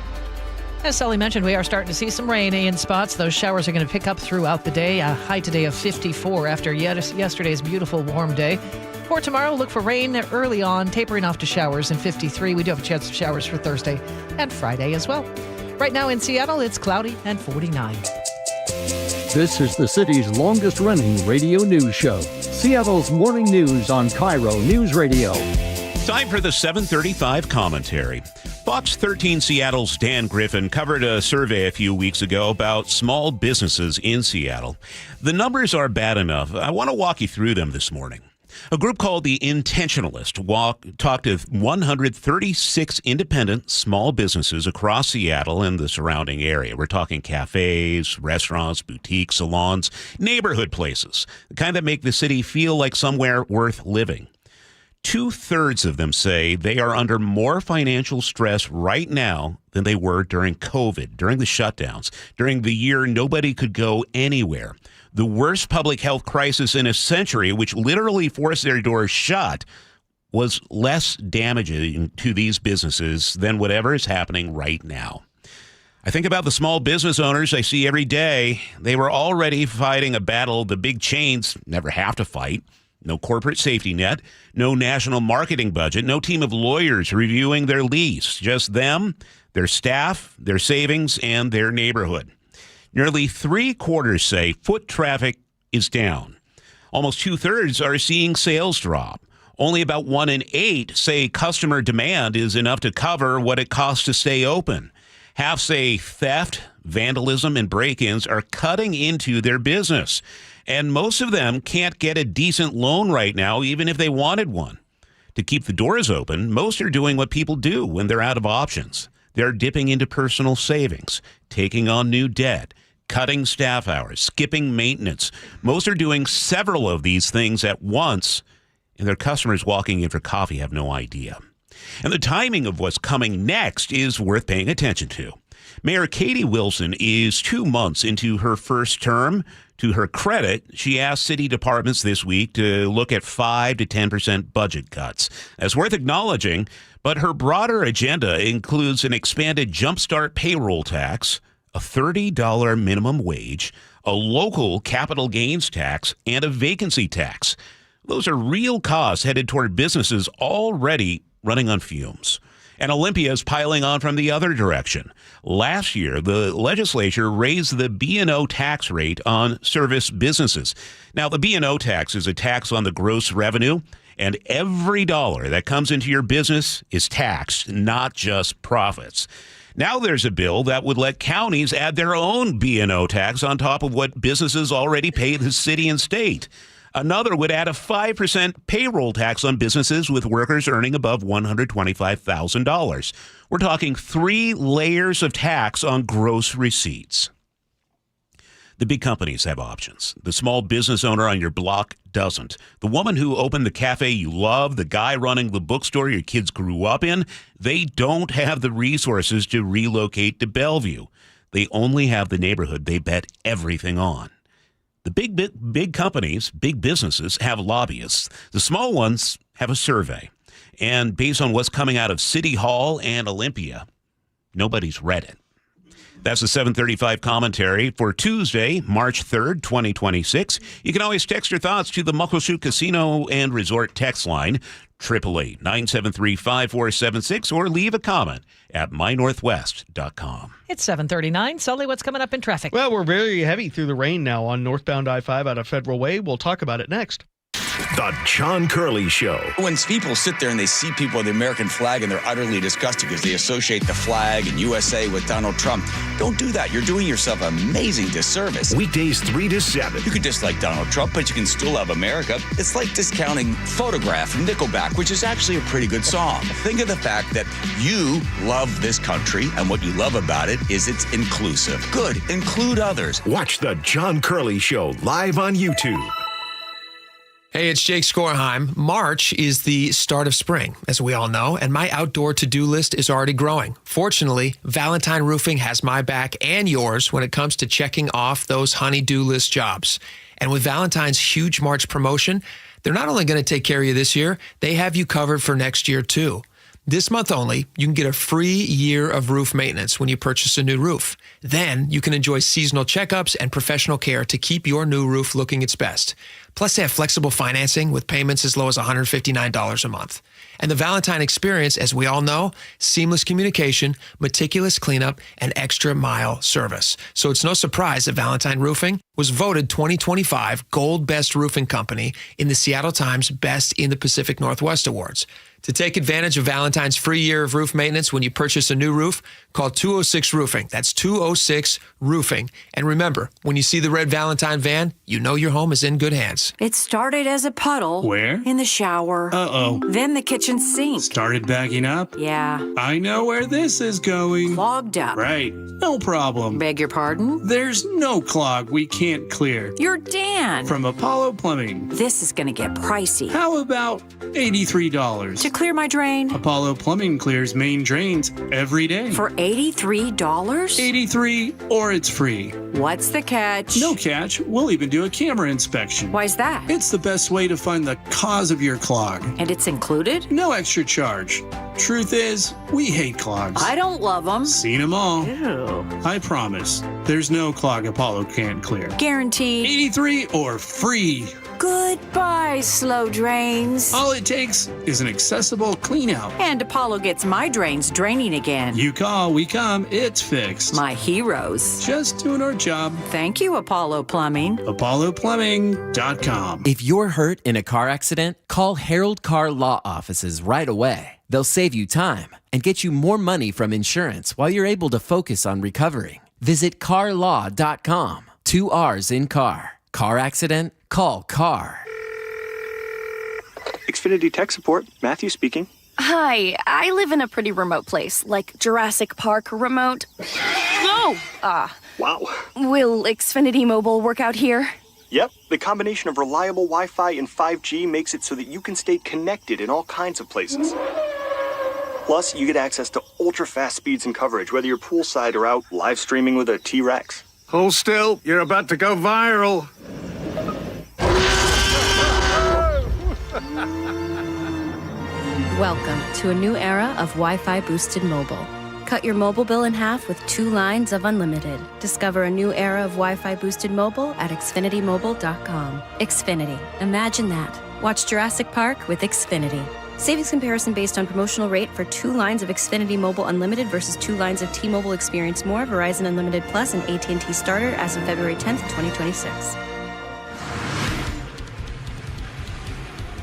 As Sully mentioned, we are starting to see some rain in spots. Those showers are going to pick up throughout the day. A high today of 54 after yesterday's beautiful warm day. For tomorrow, look for rain early on, tapering off to showers in 53. We do have a chance of showers for Thursday and Friday as well. Right now in Seattle, it's cloudy and 49. This is the city's longest-running radio news show, Seattle's Morning News on KIRO Newsradio. Time for the 7:35 commentary. Fox 13 Seattle's Dan Griffin covered a survey a few weeks ago about small businesses in Seattle. The numbers are bad enough. I want to walk you through them this morning. A group called The Intentionalist talked to 136 independent small businesses across Seattle and the surrounding area. We're talking cafes, restaurants, boutiques, salons, neighborhood places, the kind that make the city feel like somewhere worth living. 2/3 of them say they are under more financial stress right now than they were during COVID, during the shutdowns, during the year nobody could go anywhere. The worst public health crisis in a century, which literally forced their doors shut, was less damaging to these businesses than whatever is happening right now. I think about the small business owners I see every day. They were already fighting a battle the big chains never have to fight. No corporate safety net, no national marketing budget, no team of lawyers reviewing their lease. Just them, their staff, their savings, and their neighborhood. Nearly 3/4 say foot traffic is down. Almost 2/3 are seeing sales drop. Only about 1 in 8 say customer demand is enough to cover what it costs to stay open. Half say theft, vandalism, and break-ins are cutting into their business. And most of them can't get a decent loan right now, even if they wanted one. To keep the doors open, most are doing what people do when they're out of options. They're dipping into personal savings, taking on new debt, cutting staff hours, skipping maintenance. Most are doing several of these things at once, and their customers walking in for coffee have no idea. And the timing of what's coming next is worth paying attention to. Mayor Katie Wilson is 2 months into her first term. To her credit, she asked city departments this week to look at 5 to 10% budget cuts. That's worth acknowledging, but her broader agenda includes an expanded jumpstart payroll tax, a $30 minimum wage, a local capital gains tax, and a vacancy tax. Those are real costs headed toward businesses already running on fumes. And Olympia is piling on from the other direction. Last year, the legislature raised the B&O tax rate on service businesses. Now, the B&O tax is a tax on the gross revenue, and every dollar that comes into your business is taxed, not just profits. Now there's a bill that would let counties add their own B&O tax on top of what businesses already pay the city and state. Another would add a 5% payroll tax on businesses with workers earning above $125,000. We're talking 3 layers of tax on gross receipts. The big companies have options. The small business owner on your block doesn't. The woman who opened the cafe you love, the guy running the bookstore your kids grew up in, they don't have the resources to relocate to Bellevue. They only have the neighborhood they bet everything on. The big companies, big businesses have lobbyists. The small ones have a survey. And based on what's coming out of City Hall and Olympia, nobody's read it. That's the 735 commentary for Tuesday, March 3rd, 2026. You can always text your thoughts to the Muckleshoot Casino and Resort text line, 888-973-5476, or leave a comment at mynorthwest.com. It's 7:39. Sully, what's coming up in traffic? Well, we're very heavy through the rain now on northbound I-5 out of Federal Way. We'll talk about it next. The John Curley Show. When people sit there and they see people with the American flag and they're utterly disgusted because they associate the flag and USA with Donald Trump, don't do that. You're doing yourself an amazing disservice. Weekdays 3 to 7. You could dislike Donald Trump, but you can still love America. It's like discounting Photograph from Nickelback, which is actually a pretty good song. Think of the fact that you love this country, and what you love about it is it's inclusive. Good. Include others. Watch The John Curley Show live on YouTube. Hey, it's Jake Skorheim. March is the start of spring, as we all know, and my outdoor to-do list is already growing. Fortunately, Valentine Roofing has my back and yours when it comes to checking off those honey-do list jobs. And with Valentine's huge March promotion, they're not only going to take care of you this year, they have you covered for next year, too. This month only, you can get a free year of roof maintenance when you purchase a new roof. Then you can enjoy seasonal checkups and professional care to keep your new roof looking its best. Plus, they have flexible financing with payments as low as $159 a month. And the Valentine experience, as we all know, seamless communication, meticulous cleanup, and extra mile service. So it's no surprise that Valentine Roofing was voted 2025 Gold Best Roofing Company in the Seattle Times Best in the Pacific Northwest Awards. To take advantage of Valentine's free year of roof maintenance when you purchase a new roof, call 206 Roofing. That's 206 Roofing. And remember, when you see the red Valentine van, you know your home is in good hands. It started as a puddle. Where? In the shower. Uh-oh. Then the kitchen sink. Started backing up? Yeah. I know where this is going. Clogged up. Right. No problem. Beg your pardon? There's no clog we can't clear. You're Dan. From Apollo Plumbing. This is going to get pricey. How about $83? To clear my drain? Apollo Plumbing clears main drains every day. For $83? $83 or it's free. What's the catch? No catch. We'll even do a camera inspection. Why is that? It's the best way to find the cause of your clog. And it's included? No extra charge. Truth is, we hate clogs. I don't love them. Seen them all. Ew. I promise, there's no clog Apollo can't clear. Guaranteed. 83 or free. Goodbye, slow drains. All it takes is an accessible clean out. And Apollo gets my drains draining again. You call, we come, it's fixed. My heroes. Just doing our job. Thank you, Apollo Plumbing. ApolloPlumbing.com. If you're hurt in a car accident, call Harold Car Law Offices right away. They'll save you time and get you more money from insurance while you're able to focus on recovering. Visit carlaw.com. 2 R's in car. Car accident? Call CAR. Xfinity Tech Support, Matthew speaking. Hi, I live in a pretty remote place, like Jurassic Park remote. No! Wow. Will Xfinity Mobile work out here? Yep, the combination of reliable Wi-Fi and 5G makes it so that you can stay connected in all kinds of places. Plus, you get access to ultra-fast speeds and coverage, whether you're poolside or out live streaming with a T-Rex. Hold still, you're about to go viral. Welcome to a new era of Wi-Fi boosted mobile. Cut your mobile bill in half with 2 lines of unlimited. Discover a new era of Wi-Fi boosted mobile at xfinitymobile.com. Xfinity. Imagine that. Watch Jurassic Park with Xfinity. Savings comparison based on promotional rate for 2 lines of Xfinity Mobile Unlimited versus 2 lines of T-Mobile Experience More, Verizon Unlimited Plus, and AT&T Starter as of February 10th, 2026.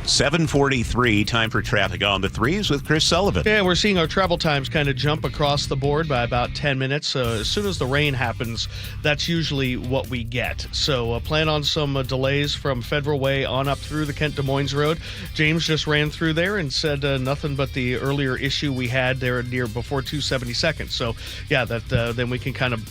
7:43, time for traffic on the threes with Chris Sullivan. Yeah, we're seeing our travel times kind of jump across the board by about 10 minutes. As soon as the rain happens, that's usually what we get. So plan on some delays from Federal Way on up through the Kent Des Moines Road. James just ran through there and said nothing but the earlier issue we had there near before 272nd. So, yeah, that then we can kind of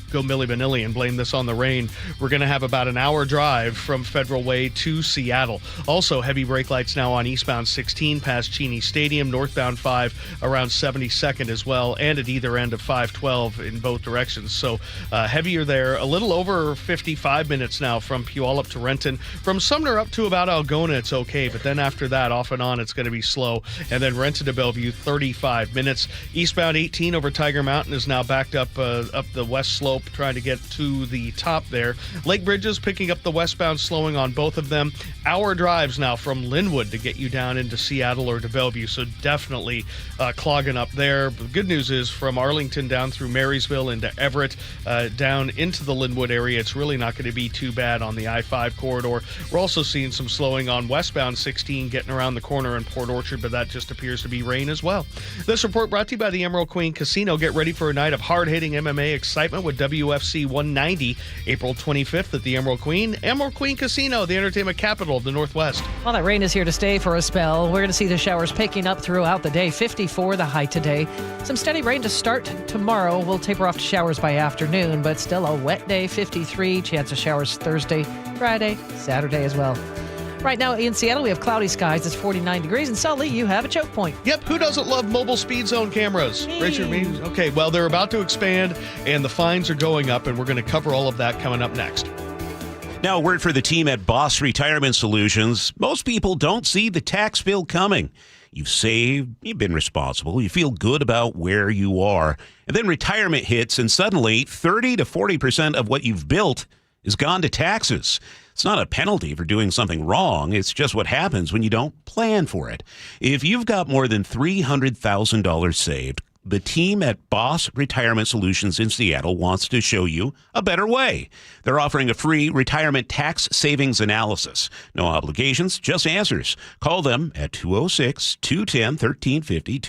go Milli Vanilli and blame this on the rain. We're going to have about an hour drive from Federal Way to Seattle. Also, heavy brake lights now on eastbound 16 past Cheney Stadium, northbound 5 around 72nd as well, and at either end of 512 in both directions. So heavier there. A little over 55 minutes now from Puyallup to Renton. From Sumner up to about Algona, it's okay, but then after that, off and on, it's going to be slow. And then Renton to Bellevue, 35 minutes. Eastbound 18 over Tiger Mountain is now backed up the west slope, trying to get to the top there. Lake Bridges picking up the westbound, slowing on both of them. Hour drives now from Linwood to get you down into Seattle or to Bellevue, so definitely clogging up there. The good news is from Arlington down through Marysville into Everett, down into the Linwood area, it's really not going to be too bad on the I-5 corridor. We're also seeing some slowing on westbound 16 getting around the corner in Port Orchard, but that just appears to be rain as well. This report brought to you by the Emerald Queen Casino. Get ready for a night of hard-hitting MMA excitement with WFC 190, April 25th at the Emerald Queen Casino, the entertainment capital of the Northwest. Well, that rain is here to stay for a spell. We're going to see the showers picking up throughout the day. 54 the high today. Some steady rain to start tomorrow. We'll taper off to showers by afternoon, but still a wet day. 53. Chance of showers Thursday, Friday, Saturday as well. Right now in Seattle, we have cloudy skies. It's 49 degrees. And Sully, you have a choke point. Yep. Who doesn't love mobile speed zone cameras? Raise your hands. Okay. Well, they're about to expand, and the fines are going up, and we're going to cover all of that coming up next. Now, a word for the team at Boss Retirement Solutions. Most people don't see the tax bill coming. You've saved, you've been responsible, you feel good about where you are, and then retirement hits, and suddenly 30 to 40% of what you've built is gone to taxes. It's not a penalty for doing something wrong. It's just what happens when you don't plan for it. If you've got more than $300,000 saved, the team at Boss Retirement Solutions in Seattle wants to show you a better way. They're offering a free retirement tax savings analysis. No obligations, just answers. Call them at 206-210-1350,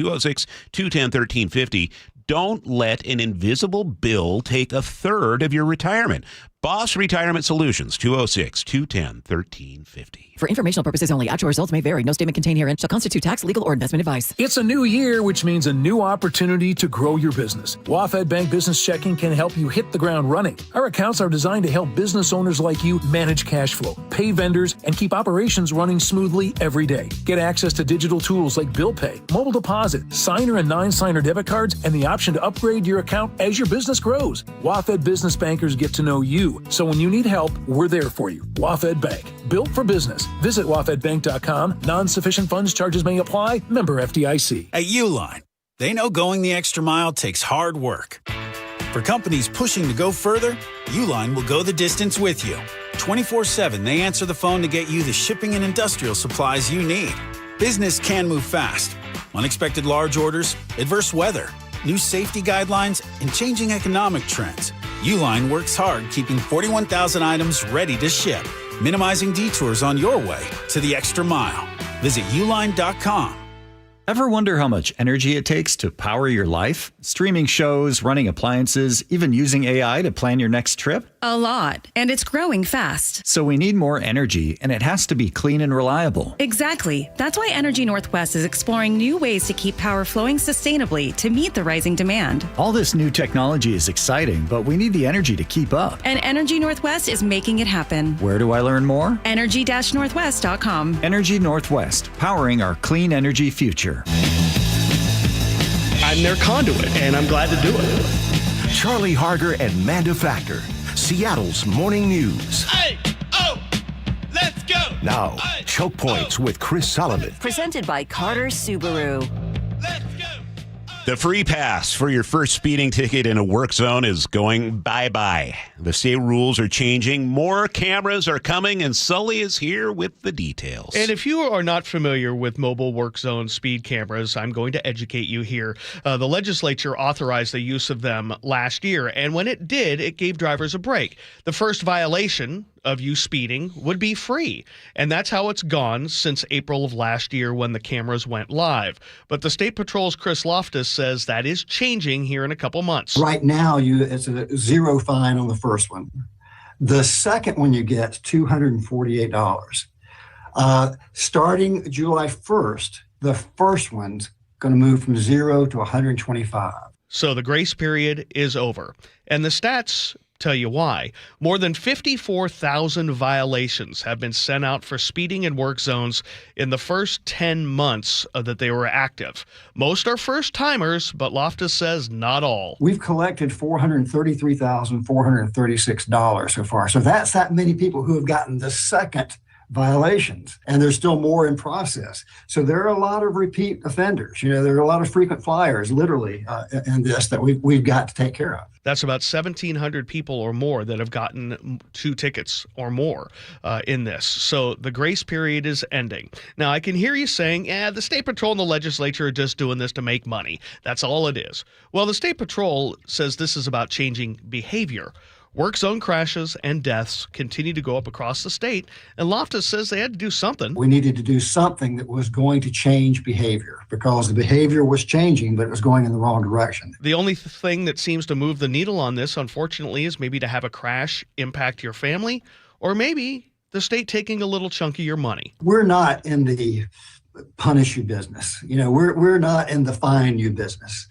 206-210-1350. Don't let an invisible bill take a third of your retirement. Boss Retirement Solutions, 206-210-1350. For informational purposes only, actual results may vary. No statement contained herein shall constitute tax, legal, or investment advice. It's a new year, which means a new opportunity to grow your business. WaFd Bank Business Checking can help you hit the ground running. Our accounts are designed to help business owners like you manage cash flow, pay vendors, and keep operations running smoothly every day. Get access to digital tools like bill pay, mobile deposit, signer and non-signer debit cards, and the option to upgrade your account as your business grows. WaFd Business Bankers get to know you too. So when you need help, we're there for you. WaFd Bank, built for business. Visit wafdbank.com. Non-sufficient funds charges may apply. Member FDIC. At Uline, they know going the extra mile takes hard work. For companies pushing to go further, Uline will go the distance with you. 24/7, they answer the phone to get you the shipping and industrial supplies you need. Business can move fast. Unexpected large orders, adverse weather, new safety guidelines, and changing economic trends. Uline works hard keeping 41,000 items ready to ship, minimizing detours on your way to the extra mile. Visit uline.com. Ever wonder how much energy it takes to power your life? Streaming shows, running appliances, even using AI to plan your next trip? A lot, and it's growing fast. So we need more energy, and it has to be clean and reliable. Exactly. That's why Energy Northwest is exploring new ways to keep power flowing sustainably to meet the rising demand. All this new technology is exciting, but we need the energy to keep up. And Energy Northwest is making it happen. Where do I learn more? Energy-Northwest.com. Energy Northwest, powering our clean energy future. I'm their conduit, and I'm glad to do it. Charlie Harger and Manda Factor, Seattle's morning news. Hey, oh, let's go. Now, Choke Points with Chris Solomon. Presented by Carter Subaru. The free pass for your first speeding ticket in a work zone is going bye-bye. The state rules are changing. More cameras are coming, and Sully is here with the details. And if you are not familiar with mobile work zone speed cameras, I'm going to educate you here. The legislature authorized the use of them last year, and when it did, it gave drivers a break. The first violation of you speeding would be free. And that's how it's gone since April of last year when the cameras went live. But the State Patrol's Chris Loftus says that is changing here in a couple months. Right now, it's a zero fine on the first one. The second one you get $248. Starting July 1st, the first one's going to move from 0 to $125. So the grace period is over. And the stats tell you why. More than 54,000 violations have been sent out for speeding in work zones in the first 10 months that they were active. Most are first-timers, but Loftus says not all. We've collected $433,436 so far. So that's that many people who have gotten the second violations, and there's still more in process. So there are a lot of repeat offenders. There are a lot of frequent flyers, literally, in this that we've got to take care of. That's about 1,700 people or more that have gotten 2 tickets or more in this. So the grace period is ending. Now, I can hear you saying, the State Patrol and the legislature are just doing this to make money. That's all it is. Well, the State Patrol says this is about changing behavior. Work zone crashes and deaths continue to go up across the state, and Loftus says they had to do something. We needed to do something that was going to change behavior because the behavior was changing, but it was going in the wrong direction. The only thing that seems to move the needle on this, unfortunately, is maybe to have a crash impact your family, or maybe the state taking a little chunk of your money. We're not in the punish you business. We're not in the fine you business.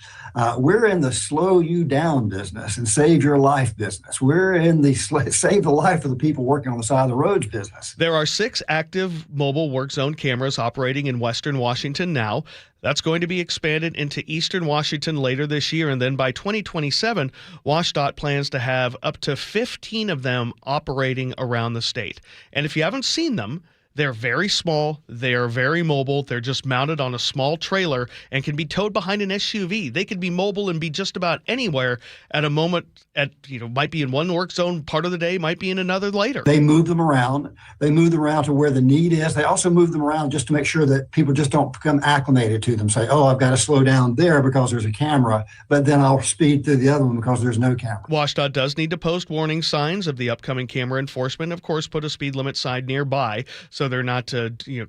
We're in the slow you down business and save your life business. We're in the save the life of the people working on the side of the roads business. There are 6 active mobile work zone cameras operating in Western Washington now. That's going to be expanded into Eastern Washington later this year. And then by 2027, WashDOT plans to have up to 15 of them operating around the state. And if you haven't seen them, they're very small. They are very mobile. They're just mounted on a small trailer and can be towed behind an SUV. They could be mobile and be just about anywhere at a moment might be in one work zone part of the day, might be in another later. They move them around. They move them around to where the need is. They also move them around just to make sure that people just don't become acclimated to them. Say, oh, I've got to slow down there because there's a camera, but then I'll speed through the other one because there's no camera. WashDOT does need to post warning signs of the upcoming camera enforcement. Of course, put a speed limit sign nearby so they're not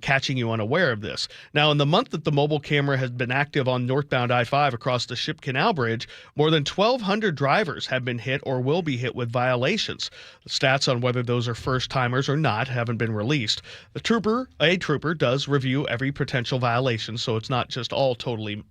catching you unaware of this. Now, in the month that the mobile camera has been active on northbound I-5 across the Ship Canal Bridge, more than 1,200 drivers have been hit or will be hit with violations. The stats on whether those are first-timers or not haven't been released. A trooper does review every potential violation, so it's not just all totally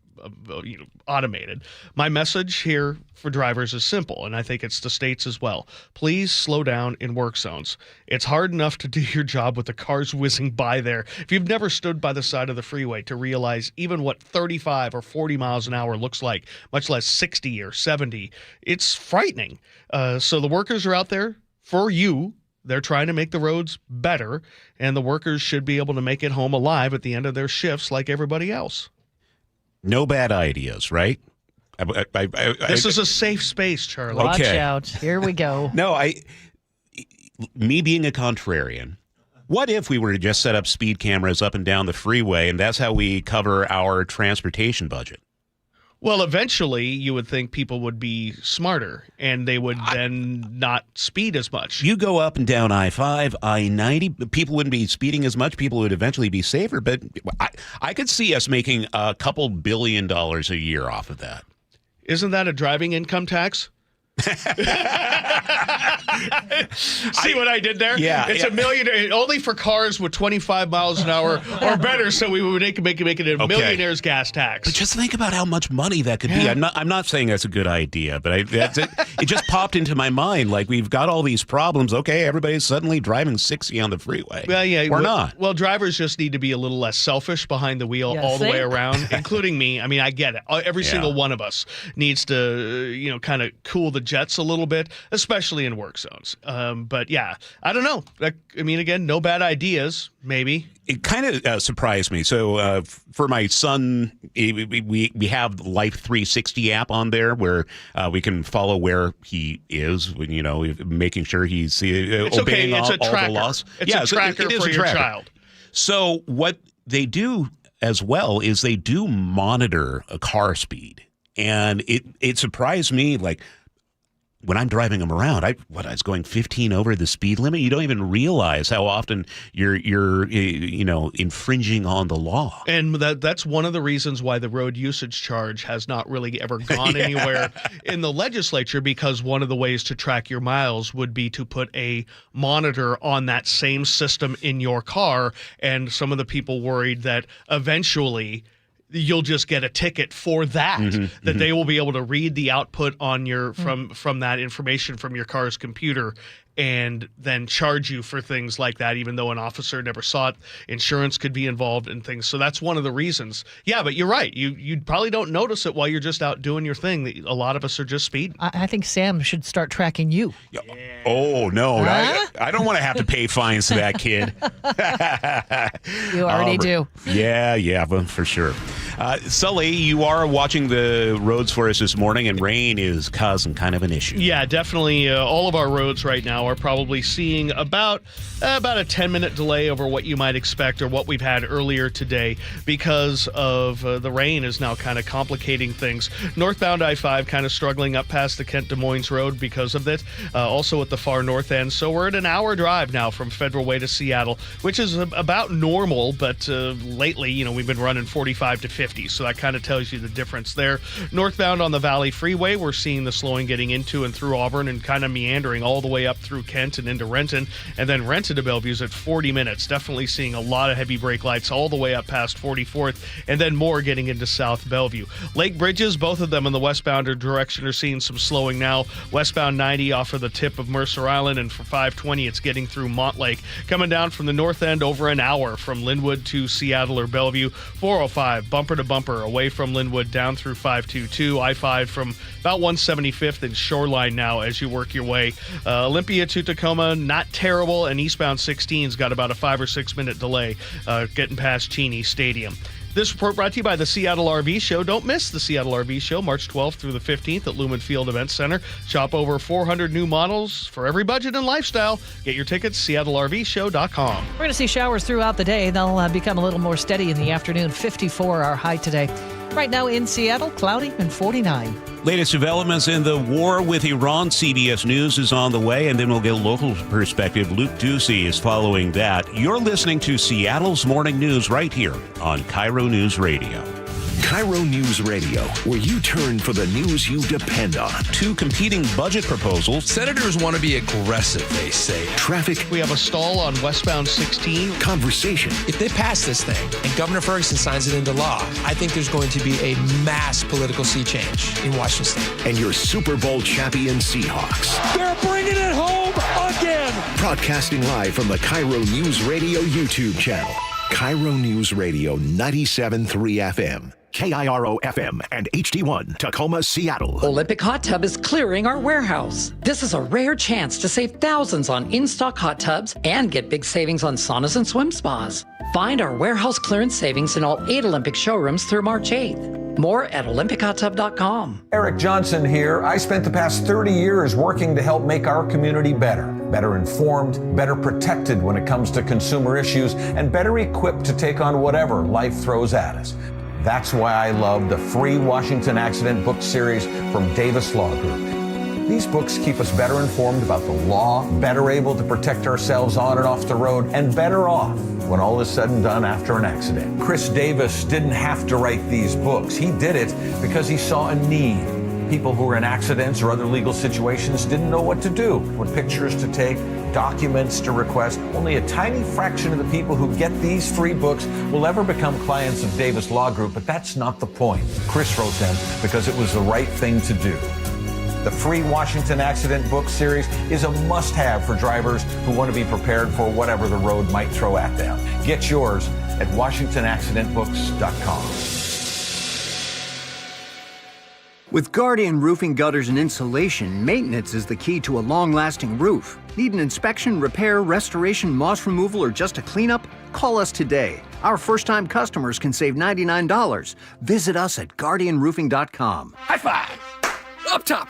automated. My message here for drivers is simple, and I think it's the states as well. Please slow down in work zones. It's hard enough to do your job with the cars whizzing by there. If you've never stood by the side of the freeway to realize even what 35 or 40 miles an hour looks like, much less 60 or 70, it's frightening. So the workers are out there for you. They're trying to make the roads better, and the workers should be able to make it home alive at the end of their shifts like everybody else. No bad ideas, right? This is a safe space, Charlie. Watch out. Here we go. No, me being a contrarian, what if we were to just set up speed cameras up and down the freeway, and that's how we cover our transportation budget? Well, eventually, you would think people would be smarter, and they would then not speed as much. You go up and down I-5, I-90, people wouldn't be speeding as much. People would eventually be safer, but I could see us making a couple $2 billion a year off of that. Isn't that a driving income tax? See what I did there? Yeah. It's $1 million only for cars with 25 miles an hour or better, so we would make it a millionaire's gas tax. But just think about how much money that could be. I'm not saying that's a good idea, but it just popped into my mind. Like, we've got all these problems. Okay, everybody's suddenly driving 60 on the freeway. Well, yeah, or not. Well, drivers just need to be a little less selfish behind the wheel all the way around, including me. I mean, I get it. Every single one of us needs to, kind of cool the jets a little bit, especially in work zones. But yeah, I don't know. Again, no bad ideas, maybe. It kind of surprised me. So for my son, we have the Life 360 app on there where we can follow where he is, making sure he's obeying all the laws. It's a tracker for your child. So what they do as well is they do monitor a car speed. And it surprised me, like, when I'm driving them around, I was going 15 over the speed limit. You don't even realize how often you're infringing on the law. And that's one of the reasons why the road usage charge has not really ever gone anywhere in the legislature, because one of the ways to track your miles would be to put a monitor on that same system in your car. And some of the people worried that eventually you'll just get a ticket for that, that they will be able to read the output on your from that information from your car's computer and then charge you for things like that, even though an officer never saw it. Insurance could be involved in things. So that's one of the reasons. Yeah, but you're right. You probably don't notice it while you're just out doing your thing. A lot of us are just speeding. I think Sam should start tracking you. Yeah. Oh, no. Huh? I don't want to have to pay fines to that kid. You already do. Yeah, for sure. Sully, you are watching the roads for us this morning, and rain is causing kind of an issue. Yeah, definitely. All of our roads right now are probably seeing about a 10-minute delay over what you might expect or what we've had earlier today, because of the rain is now kind of complicating things. Northbound I-5 kind of struggling up past the Kent Des Moines Road because of it. Also at the far north end. So we're at an hour drive now from Federal Way to Seattle, which is about normal, but lately, we've been running 45 to 50. So that kind of tells you the difference there. Northbound on the Valley Freeway, we're seeing the slowing getting into and through Auburn and kind of meandering all the way up through Kent and into Renton. And then Renton to Bellevue's at 40 minutes. Definitely seeing a lot of heavy brake lights all the way up past 44th, and then more getting into South Bellevue. Lake Bridges, both of them in the westbound direction, are seeing some slowing now. Westbound 90 off of the tip of Mercer Island, and for 520, it's getting through Montlake. Coming down from the north end over an hour from Linwood to Seattle or Bellevue. 405, bumper to bumper, away from Linwood down through 522. I-5 from about 175th and Shoreline now as you work your way. Olympia to Tacoma, not terrible, and eastbound 16's got about a 5 or 6 minute delay getting past Cheney Stadium. This report brought to you by the Seattle RV Show. Don't miss the Seattle RV Show, March 12th through the 15th at Lumen Field Event Center. Shop over 400 new models for every budget and lifestyle. Get your tickets, seattlervshow.com. We're going to see showers throughout the day. They'll become a little more steady in the afternoon. 54 our high today. Right now in Seattle, cloudy and 49. Latest developments in the war with Iran. CBS News is on the way, and then we'll get a local perspective. Luke Ducey is following that. You're listening to Seattle's Morning News right here on KIRO News Radio. KIRO News Radio, where you turn for the news you depend on. Two competing budget proposals. Senators want to be aggressive, they say. Traffic. We have a stall on westbound 16. Conversation. If they pass this thing and Governor Ferguson signs it into law, I think there's going to be a mass political sea change in Washington State. And your Super Bowl champion Seahawks. They're bringing it home again. Broadcasting live from the KIRO News Radio YouTube channel. KIRO News Radio 97.3 FM. KIRO FM and HD1 Tacoma, Seattle. Olympic Hot Tub is clearing our warehouse. This is a rare chance to save thousands on in-stock hot tubs and get big savings on saunas and swim spas. Find our warehouse clearance savings in all 8 Olympic showrooms through March 8th. More at olympichottub.com. Eric Johnson here. I spent the past 30 years working to help make our community better informed, better protected when it comes to consumer issues, and better equipped to take on whatever life throws at us. That's why I love the free Washington Accident book series from Davis Law Group. These books keep us better informed about the law, better able to protect ourselves on and off the road, and better off when all is said and done after an accident. Chris Davis didn't have to write these books. He did it because he saw a need. People who were in accidents or other legal situations didn't know what to do, what pictures to take, documents to request. Only a tiny fraction of the people who get these free books will ever become clients of Davis Law Group, but that's not the point. Chris wrote them because it was the right thing to do. The free Washington Accident book series is a must-have for drivers who want to be prepared for whatever the road might throw at them. Get yours at WashingtonAccidentBooks.com. With Guardian Roofing Gutters and Insulation, maintenance is the key to a long-lasting roof. Need an inspection, repair, restoration, moss removal, or just a cleanup? Call us today. Our first-time customers can save $99. Visit us at guardianroofing.com. High five! Up top!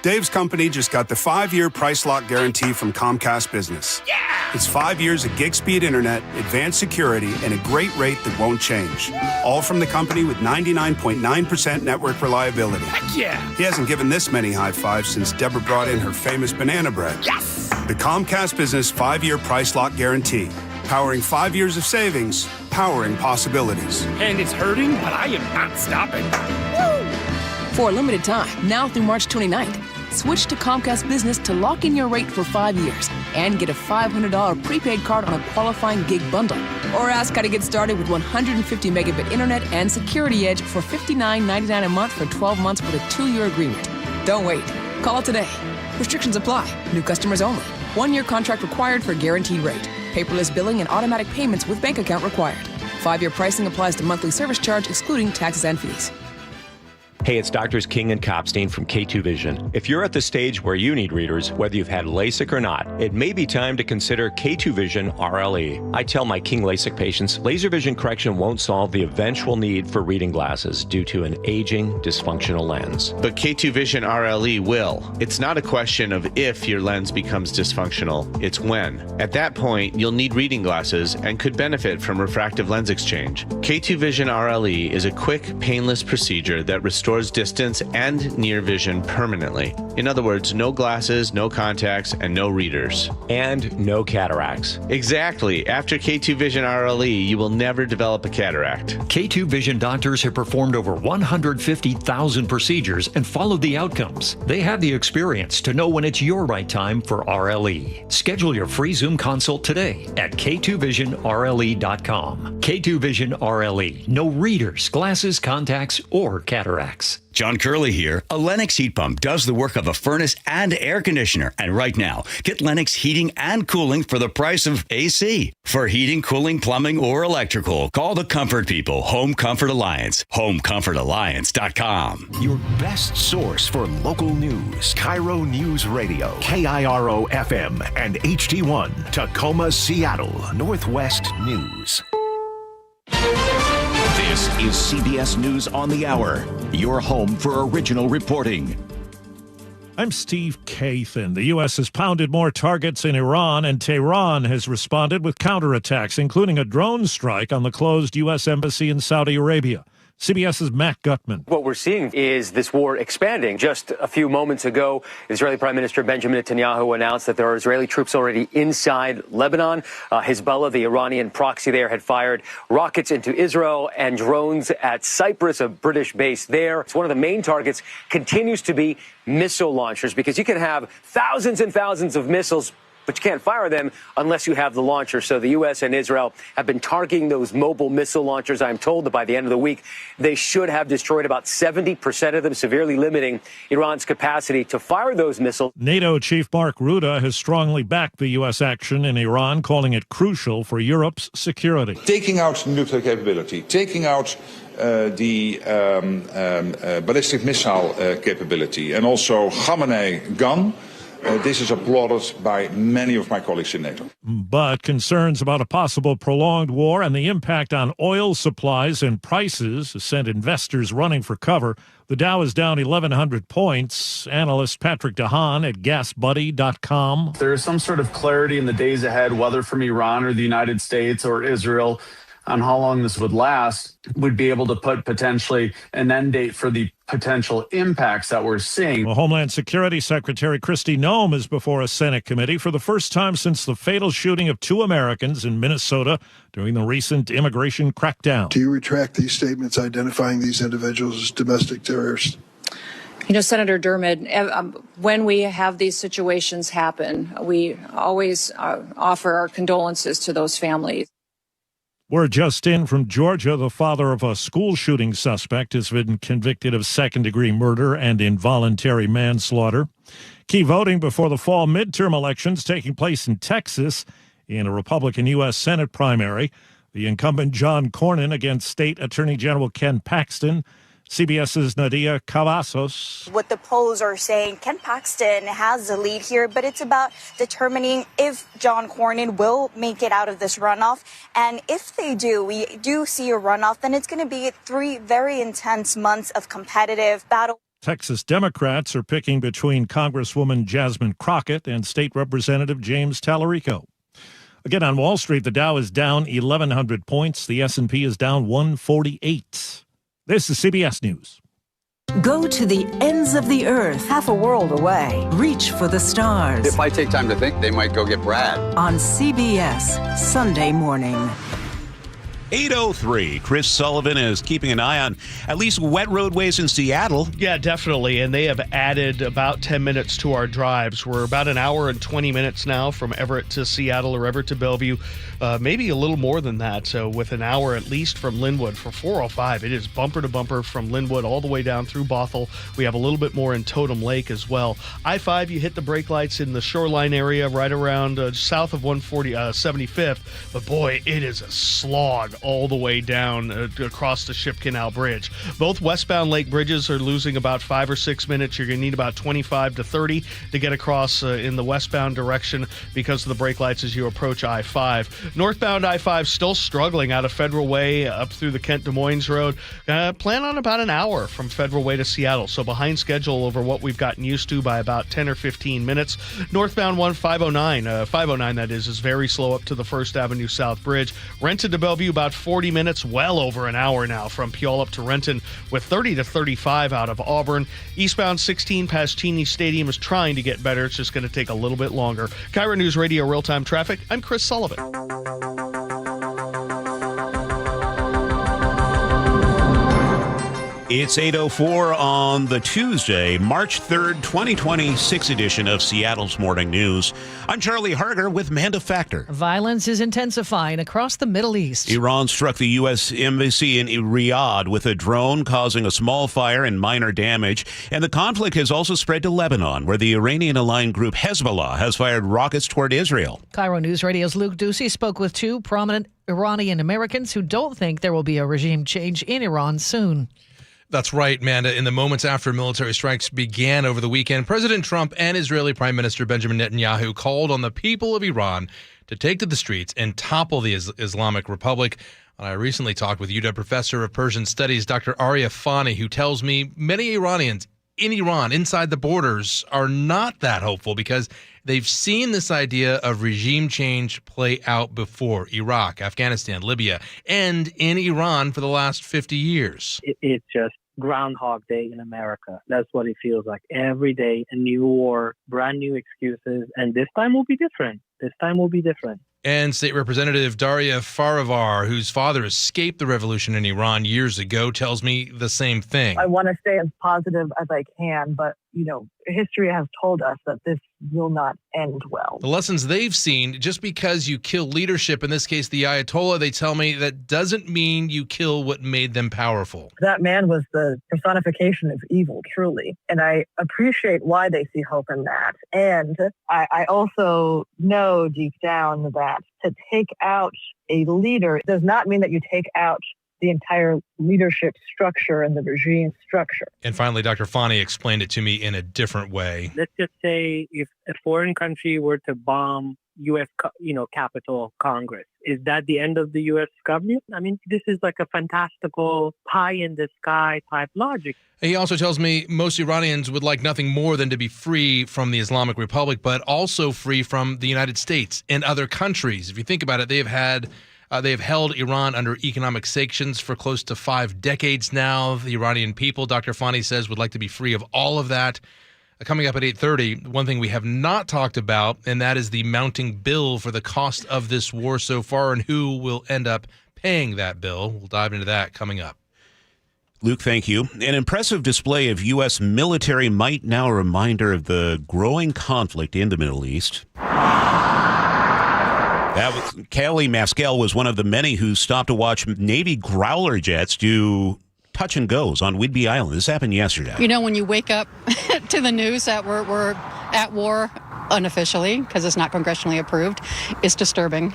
Dave's company just got the 5-year price lock guarantee from Comcast Business. Yeah! It's 5 years of gig speed internet, advanced security, and a great rate that won't change. All from the company with 99.9% network reliability. Heck yeah! He hasn't given this many high fives since Deborah brought in her famous banana bread. Yes! The Comcast Business 5-year price lock guarantee. Powering 5 years of savings, powering possibilities. And it's hurting, but I am not stopping. Woo! For a limited time, now through March 29th, switch to Comcast Business to lock in your rate for 5 years and get a $500 prepaid card on a qualifying gig bundle. Or ask how to get started with 150 megabit internet and Security Edge for $59.99 a month for 12 months with a 2-year agreement. Don't wait. Call today. Restrictions apply. New customers only. 1-year contract required for guaranteed rate. Paperless billing and automatic payments with bank account required. 5-year pricing applies to monthly service charge excluding taxes and fees. Hey, it's Doctors King and Kopstein from K2 Vision. If you're at the stage where you need readers, whether you've had LASIK or not, it may be time to consider K2 Vision RLE. I tell my King LASIK patients, laser vision correction won't solve the eventual need for reading glasses due to an aging, dysfunctional lens. But K2 Vision RLE will. It's not a question of if your lens becomes dysfunctional, it's when. At that point, you'll need reading glasses and could benefit from refractive lens exchange. K2 Vision RLE is a quick, painless procedure that restores distance and near vision permanently. In other words, no glasses, no contacts, and no readers. And no cataracts. Exactly. After K2 Vision RLE, you will never develop a cataract. K2 Vision doctors have performed over 150,000 procedures and followed the outcomes. They have the experience to know when it's your right time for RLE. Schedule your free Zoom consult today at K2VisionRLE.com. K2 Vision RLE. No readers, glasses, contacts, or cataracts. John Curley here. A Lennox heat pump does the work of a furnace and air conditioner. And right now, get Lennox heating and cooling for the price of AC. For heating, cooling, plumbing, or electrical, call the comfort people. Home Comfort Alliance. HomeComfortAlliance.com. Your best source for local news. KIRO Newsradio. KIRO FM and HD1 Tacoma, Seattle. Northwest News. This is CBS News on the Hour, your home for original reporting. I'm Steve Kathan. The U.S. has pounded more targets in Iran, and Tehran has responded with counterattacks, including a drone strike on the closed U.S. embassy in Saudi Arabia. CBS's Matt Gutman. What we're seeing is this war expanding. Just a few moments ago, Israeli Prime Minister Benjamin Netanyahu announced that there are Israeli troops already inside Lebanon. Hezbollah, the Iranian proxy there, had fired rockets into Israel and drones at Cyprus, a British base there. It's one of the main targets continues to be missile launchers, because you can have thousands and thousands of missiles but you can't fire them unless you have the launcher. So the U.S. and Israel have been targeting those mobile missile launchers. I'm told that by the end of the week, they should have destroyed about 70% of them, severely limiting Iran's capacity to fire those missiles. NATO Chief Mark Rutte has strongly backed the U.S. action in Iran, calling it crucial for Europe's security. Taking out nuclear capability, taking out the ballistic missile capability, and also Khamenei gun. This is applauded by many of my colleagues in NATO. But concerns about a possible prolonged war and the impact on oil supplies and prices sent investors running for cover. The Dow is down 1,100 points. Analyst Patrick DeHaan at GasBuddy.com. There is some sort of clarity in the days ahead, whether from Iran or the United States or Israel, on how long this would last, would be able to put potentially an end date for the potential impacts that we're seeing. Well, Homeland Security Secretary Kristi Noem is before a Senate committee for the first time since the fatal shooting of 2 Americans in Minnesota during the recent immigration crackdown. Do you retract these statements identifying these individuals as domestic terrorists? Senator Dermott, when we have these situations happen, we always offer our condolences to those families. We're just in from Georgia. The father of a school shooting suspect has been convicted of second-degree murder and involuntary manslaughter. Key voting before the fall midterm elections taking place in Texas in a Republican U.S. Senate primary. The incumbent John Cornyn against State Attorney General Ken Paxton. CBS's Nadia Cavazos. What the polls are saying, Ken Paxton has the lead here, but it's about determining if John Cornyn will make it out of this runoff. And if they do, we do see a runoff, then it's going to be 3 very intense months of competitive battle. Texas Democrats are picking between Congresswoman Jasmine Crockett and State Representative James Tallarico. Again, on Wall Street, the Dow is down 1,100 points. The S&P is down 148. This is CBS News. Go to the ends of the earth, half a world away. Reach for the stars. If I take time to think, they might go get Brad. On CBS, Sunday morning. 8:03. Chris Sullivan is keeping an eye on at least wet roadways in Seattle. Yeah, definitely. And they have added about 10 minutes to our drives. We're about an hour and 20 minutes now from Everett to Seattle or Everett to Bellevue. Maybe a little more than that. So with an hour at least from Linwood for 405, it is bumper to bumper from Linwood all the way down through Bothell. We have a little bit more in Totem Lake as well. I-5, you hit the brake lights in the shoreline area right around south of 75th. But boy, it is a slog all the way down across the Ship Canal Bridge. Both westbound lake bridges are losing about 5 or 6 minutes. You're going to need about 25 to 30 to get across in the westbound direction because of the brake lights as you approach I-5. Northbound I-5 still struggling out of Federal Way up through the Kent Des Moines Road. Plan on about an hour from Federal Way to Seattle, so behind schedule over what we've gotten used to by about 10 or 15 minutes. Northbound 509 that is very slow up to the First Avenue South Bridge. Renton to Bellevue about 40 minutes, well over an hour now from Puyallup to Renton with 30 to 35 out of Auburn. Eastbound 16 past Cheney Stadium is trying to get better. It's just going to take a little bit longer. KIRO Newsradio Real-Time Traffic. I'm Chris Sullivan. It's 8:04 on the Tuesday, March 3rd, 2026 edition of Seattle's Morning News. I'm Charlie Harger with Manda Factor. Violence is intensifying across the Middle East. Iran struck the U.S. Embassy in Riyadh with a drone, causing a small fire and minor damage. And the conflict has also spread to Lebanon, where the Iranian-aligned group Hezbollah has fired rockets toward Israel. KIRO News Radio's Luke Ducey spoke with 2 prominent Iranian Americans who don't think there will be a regime change in Iran soon. That's right, Manda. In the moments after military strikes began over the weekend, President Trump and Israeli Prime Minister Benjamin Netanyahu called on the people of Iran to take to the streets and topple the Islamic Republic. I recently talked with UW professor of Persian Studies, Dr. Arya Fani, who tells me many Iranians in Iran, inside the borders, are not that hopeful because they've seen this idea of regime change play out before. Iraq, Afghanistan, Libya, and in Iran for the last 50 years. It's just Groundhog Day in America. That's what it feels like. Every day, a new war, brand new excuses, and this time will be different. And State Representative Daria Farivar, whose father escaped the revolution in Iran years ago, tells me the same thing. I want to stay as positive as I can, but history has told us that this will not end well. The lessons they've seen, just because you kill leadership, in this case the Ayatollah, they tell me that doesn't mean you kill what made them powerful. That man was the personification of evil, truly. And I appreciate why they see hope in that. And I also know deep down that to take out a leader does not mean that you take out the entire leadership structure and the regime structure. And finally, Dr. Fani explained it to me in a different way. Let's just say if a foreign country were to bomb U.S. Capitol, Congress, is that the end of the U.S. government? I mean, this is like a fantastical pie-in-the-sky type logic. He also tells me most Iranians would like nothing more than to be free from the Islamic Republic, but also free from the United States and other countries. If you think about it, they have held Iran under economic sanctions for close to 5 decades now. The Iranian people, Dr. Fani says, would like to be free of all of that. Coming up at 8:30, one thing we have not talked about, and that is the mounting bill for the cost of this war so far and who will end up paying that bill. We'll dive into that coming up. Luke, thank you. An impressive display of U.S. military might, now a reminder of the growing conflict in the Middle East. Kelly Maskell was one of the many who stopped to watch Navy Growler jets do touch and goes on Whidbey Island. This happened yesterday. When you wake up to the news that we're at war unofficially, because it's not congressionally approved, it's disturbing.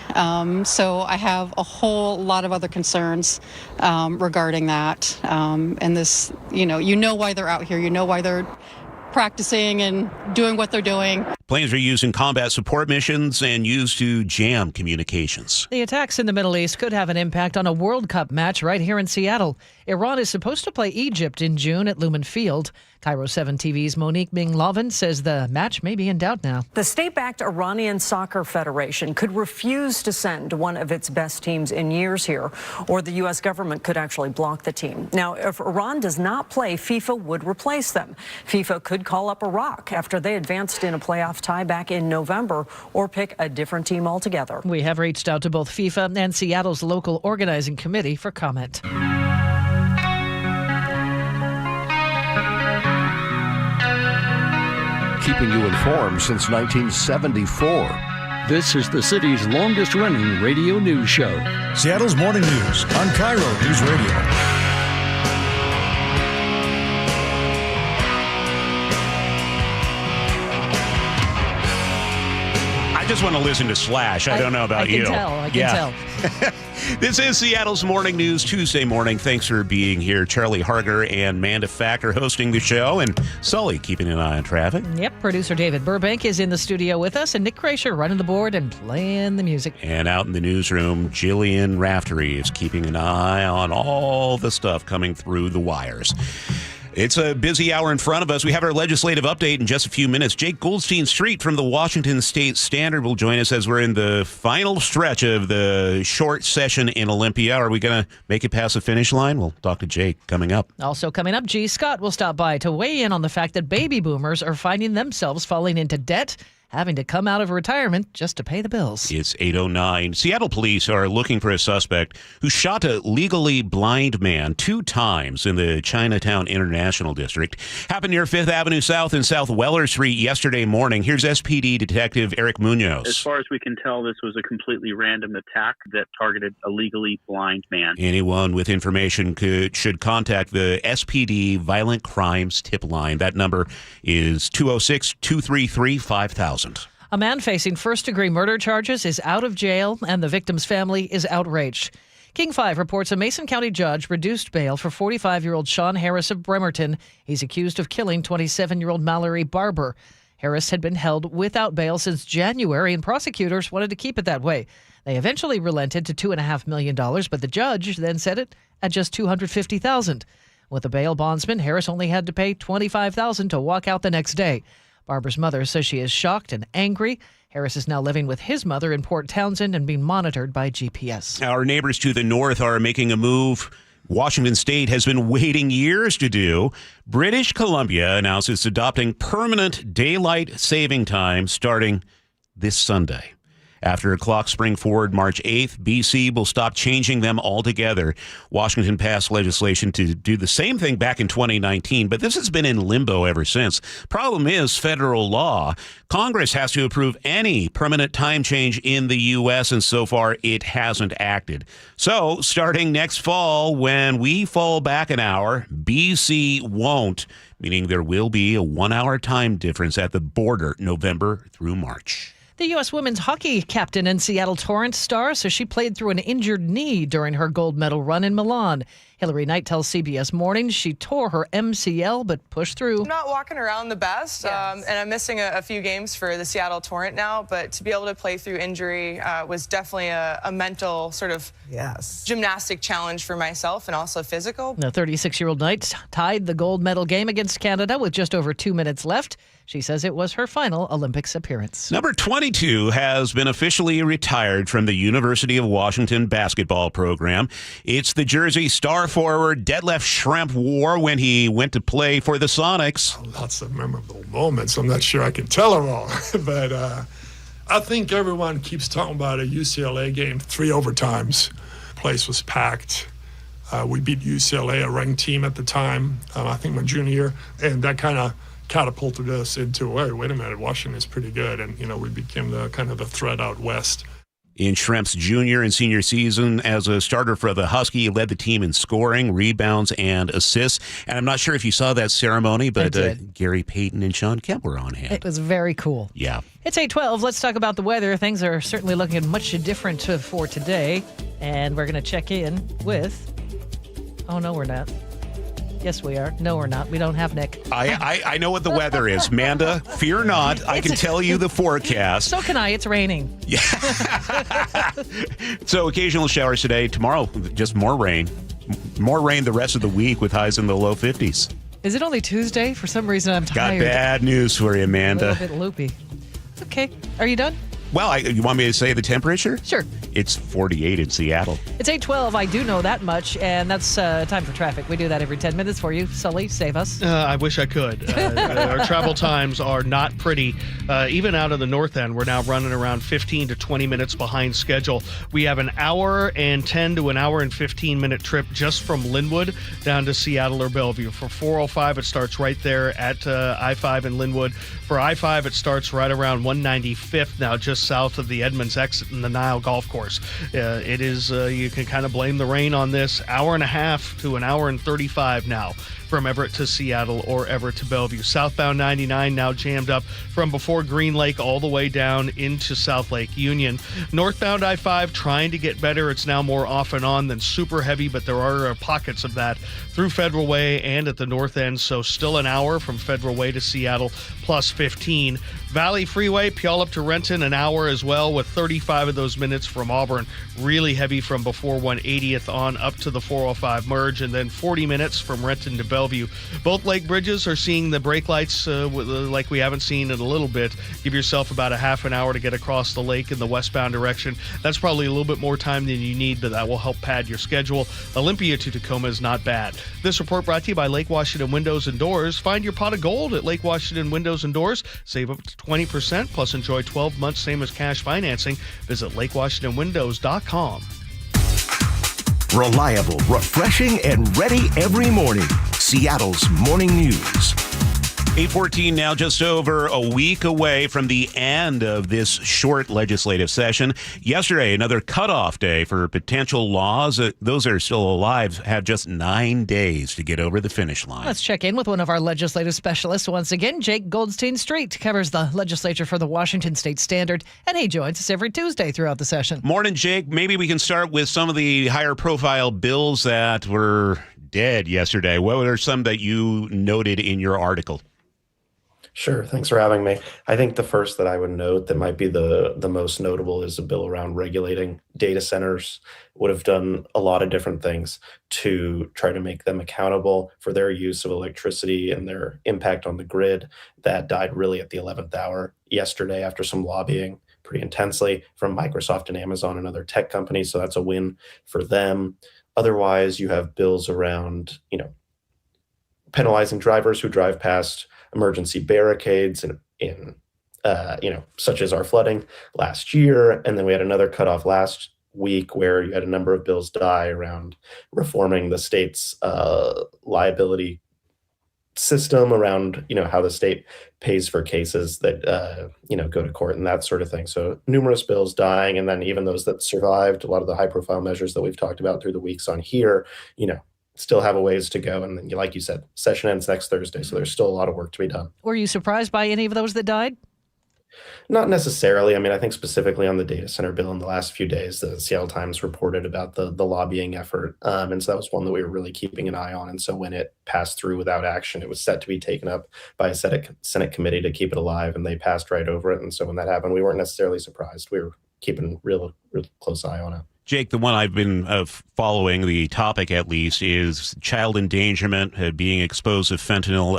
So I have a whole lot of other concerns regarding that. And this, why they're out here. You know why they're practicing and doing what they're doing. Planes are used in combat support missions and used to jam communications. The attacks in the Middle East could have an impact on a World Cup match right here in Seattle. Iran is supposed to play Egypt in June at Lumen Field. KIRO 7 TV's Monique Ming-Lavin says the match may be in doubt now. The state-backed Iranian Soccer Federation could refuse to send one of its best teams in years here, or the U.S. government could actually block the team. Now, if Iran does not play, FIFA would replace them. FIFA could call up Iraq after they advanced in a playoff tie back in November, or pick a different team altogether. We have reached out to both FIFA and Seattle's local organizing committee for comment. Keeping you informed since 1974. This is the city's longest-running radio news show. Seattle's Morning News on KIRO News Radio. I just want to listen to Slash. I don't know about you. I can tell. This is Seattle's Morning News Tuesday morning. Thanks for being here. Charlie Harger and Manda Factor hosting the show, and Sully keeping an eye on traffic. Yep, producer David Burbank is in the studio with us, and Nick Kreischer running the board and playing the music. And out in the newsroom, Jillian Raftery is keeping an eye on all the stuff coming through the wires. It's a busy hour in front of us. We have our legislative update in just a few minutes. Jake Goldstein-Street from the Washington State Standard will join us as we're in the final stretch of the short session in Olympia. Are we going to make it past the finish line? We'll talk to Jake coming up. Also coming up, G. Scott will stop by to weigh in on the fact that baby boomers are finding themselves falling into debt, having to come out of retirement just to pay the bills. It's 8:09. Seattle police are looking for a suspect who shot a legally blind man 2 times in the Chinatown International District. Happened near 5th Avenue South and South Weller Street yesterday morning. Here's SPD Detective Eric Munoz. As far as we can tell, this was a completely random attack that targeted a legally blind man. Anyone with information should contact the SPD Violent Crimes Tip Line. That number is 206-233-5000. A man facing first-degree murder charges is out of jail, and the victim's family is outraged. King 5 reports a Mason County judge reduced bail for 45-year-old Sean Harris of Bremerton. He's accused of killing 27-year-old Mallory Barber. Harris had been held without bail since January, and prosecutors wanted to keep it that way. They eventually relented to $2.5 million, but the judge then set it at just $250,000. With a bail bondsman, Harris only had to pay $25,000 to walk out the next day. Barber's mother says she is shocked and angry. Harris is now living with his mother in Port Townsend and being monitored by GPS. Our neighbors to the north are making a move Washington State has been waiting years to do. British Columbia announced it's adopting permanent daylight saving time starting this Sunday. After a clock spring forward March 8th, BC will stop changing them altogether. Washington passed legislation to do the same thing back in 2019, but this has been in limbo ever since. Problem is federal law. Congress has to approve any permanent time change in the U.S., and so far it hasn't acted. So starting next fall, when we fall back an hour, BC won't, meaning there will be a 1 hour time difference at the border November through March. The U.S. women's hockey captain and Seattle Torrance star says she played through an injured knee during her gold medal run in Milan. Hillary Knight tells CBS Mornings she tore her MCL but pushed through. I'm not walking around the best, and I'm missing a few games for the Seattle Torrent now, but to be able to play through injury was definitely a mental sort of gymnastic challenge for myself and also physical. The 36-year-old Knight tied the gold medal game against Canada with just over 2 minutes left. She says it was her final Olympics appearance. Number 22 has been officially retired from the University of Washington basketball program. It's the Jersey star forward Detlef Schrempf wore when he went to play for the Sonics. Lots of memorable moments. I'm not sure I can tell them all, but I think everyone keeps talking about a UCLA game, 3 overtimes. Place was packed. We beat UCLA, a ranked team at the time, I think my junior year, and that kind of catapulted us into, hey, wait a minute, Washington is pretty good. And, we became the kind of the threat out west. In Schrempf's junior and senior season as a starter for the Husky, he led the team in scoring, rebounds, and assists. And I'm not sure if you saw that ceremony, but Gary Payton and Sean Kemp were on hand. It was very cool. Yeah. It's 8:12. Let's talk about the weather. Things are certainly looking much different for today. And we're going to check in with... Oh, no, we're not. Yes, we are. No, we're not. We don't have Nick. I know what the weather is. Manda, fear not. I can tell you the forecast. So can I. It's raining. Yeah. So occasional showers today. Tomorrow, just more rain. More rain the rest of the week with highs in the low 50s. Is it only Tuesday? For some reason, I'm tired. Got bad news for you, Amanda. A little bit loopy. Okay. Are you done? Well, you want me to say the temperature? Sure. It's 48 in Seattle. It's 8:12. I do know that much, and that's time for traffic. We do that every 10 minutes for you. Sully, save us. I wish I could. Our travel times are not pretty. Even out of the north end, we're now running around 15 to 20 minutes behind schedule. We have an hour and 10 to an hour and 15-minute trip just from Linwood down to Seattle or Bellevue. For 405, it starts right there at I-5 in Linwood. For I-5, it starts right around 195th now, just south of the Edmonds exit in the Nile Golf Course. It is, you can kind of blame the rain on this. Hour and a half to an hour and 35 now from Everett to Seattle or Everett to Bellevue. Southbound 99 now jammed up from before Green Lake all the way down into South Lake Union. Northbound I-5 trying to get better. It's now more off and on than super heavy, but there are pockets of that through Federal Way and at the north end. So still an hour from Federal Way to Seattle plus 15. Valley Freeway, Puyallup to Renton, an hour as well with 35 of those minutes from Auburn. Really heavy from before 180th on up to the 405 merge, and then 40 minutes from Renton to Bellevue. Both lake bridges are seeing the brake lights like we haven't seen in a little bit. Give yourself about a half an hour to get across the lake in the westbound direction. That's probably a little bit more time than you need, but that will help pad your schedule. Olympia to Tacoma is not bad. This report brought to you by Lake Washington Windows and Doors. Find your pot of gold at Lake Washington Windows and Doors. Save up to 20%, plus enjoy 12 months, same as cash financing. Visit LakeWashingtonWindows.com. Reliable, refreshing, and ready every morning. Seattle's Morning News. 8:14 now, just over a week away from the end of this short legislative session. Yesterday, another cutoff day for potential laws. Those that are still alive have just 9 days to get over the finish line. Let's check in with one of our legislative specialists once again. Jake Goldstein-Street covers the legislature for the Washington State Standard, and he joins us every Tuesday throughout the session. Morning, Jake. Maybe we can start with some of the higher profile bills that were dead yesterday. What are some that you noted in your article? Sure. Thanks for having me. I think the first that I would note that might be the most notable is a bill around regulating data centers. Would have done a lot of different things to try to make them accountable for their use of electricity and their impact on the grid. That died really at the 11th hour yesterday after some lobbying pretty intensely from Microsoft and Amazon and other tech companies. So that's a win for them. Otherwise, you have bills around, penalizing drivers who drive past emergency barricades in such as our flooding last year. And then we had another cutoff last week where you had a number of bills die around reforming the state's liability system around, how the state pays for cases that, go to court and that sort of thing. So numerous bills dying. And then even those that survived, a lot of the high profile measures that we've talked about through the weeks on here, still have a ways to go. And then, like you said, session ends next Thursday. So there's still a lot of work to be done. Were you surprised by any of those that died? Not necessarily. I mean, I think specifically on the data center bill in the last few days, the Seattle Times reported about the lobbying effort. And so that was one that we were really keeping an eye on. And so when it passed through without action, it was set to be taken up by a Senate committee to keep it alive, and they passed right over it. And so when that happened, we weren't necessarily surprised. We were keeping real close eye on it. Jake, the one I've been following, the topic at least, is child endangerment, being exposed to fentanyl.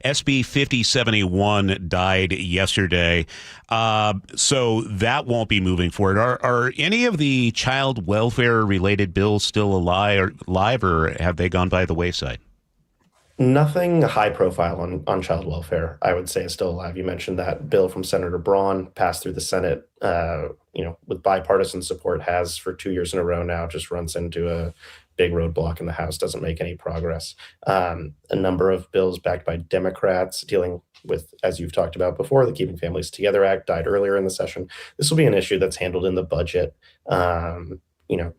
SB 5071 died yesterday, so that won't be moving forward. Are any of the child welfare-related bills still alive, or have they gone by the wayside? Nothing high profile on child welfare, I would say, is still alive. You mentioned that bill from Senator Braun passed through the Senate, with bipartisan support, has for 2 years in a row now, just runs into a big roadblock in the House, doesn't make any progress. A number of bills backed by Democrats dealing with, as you've talked about before, the Keeping Families Together Act died earlier in the session. This will be an issue that's handled in the budget.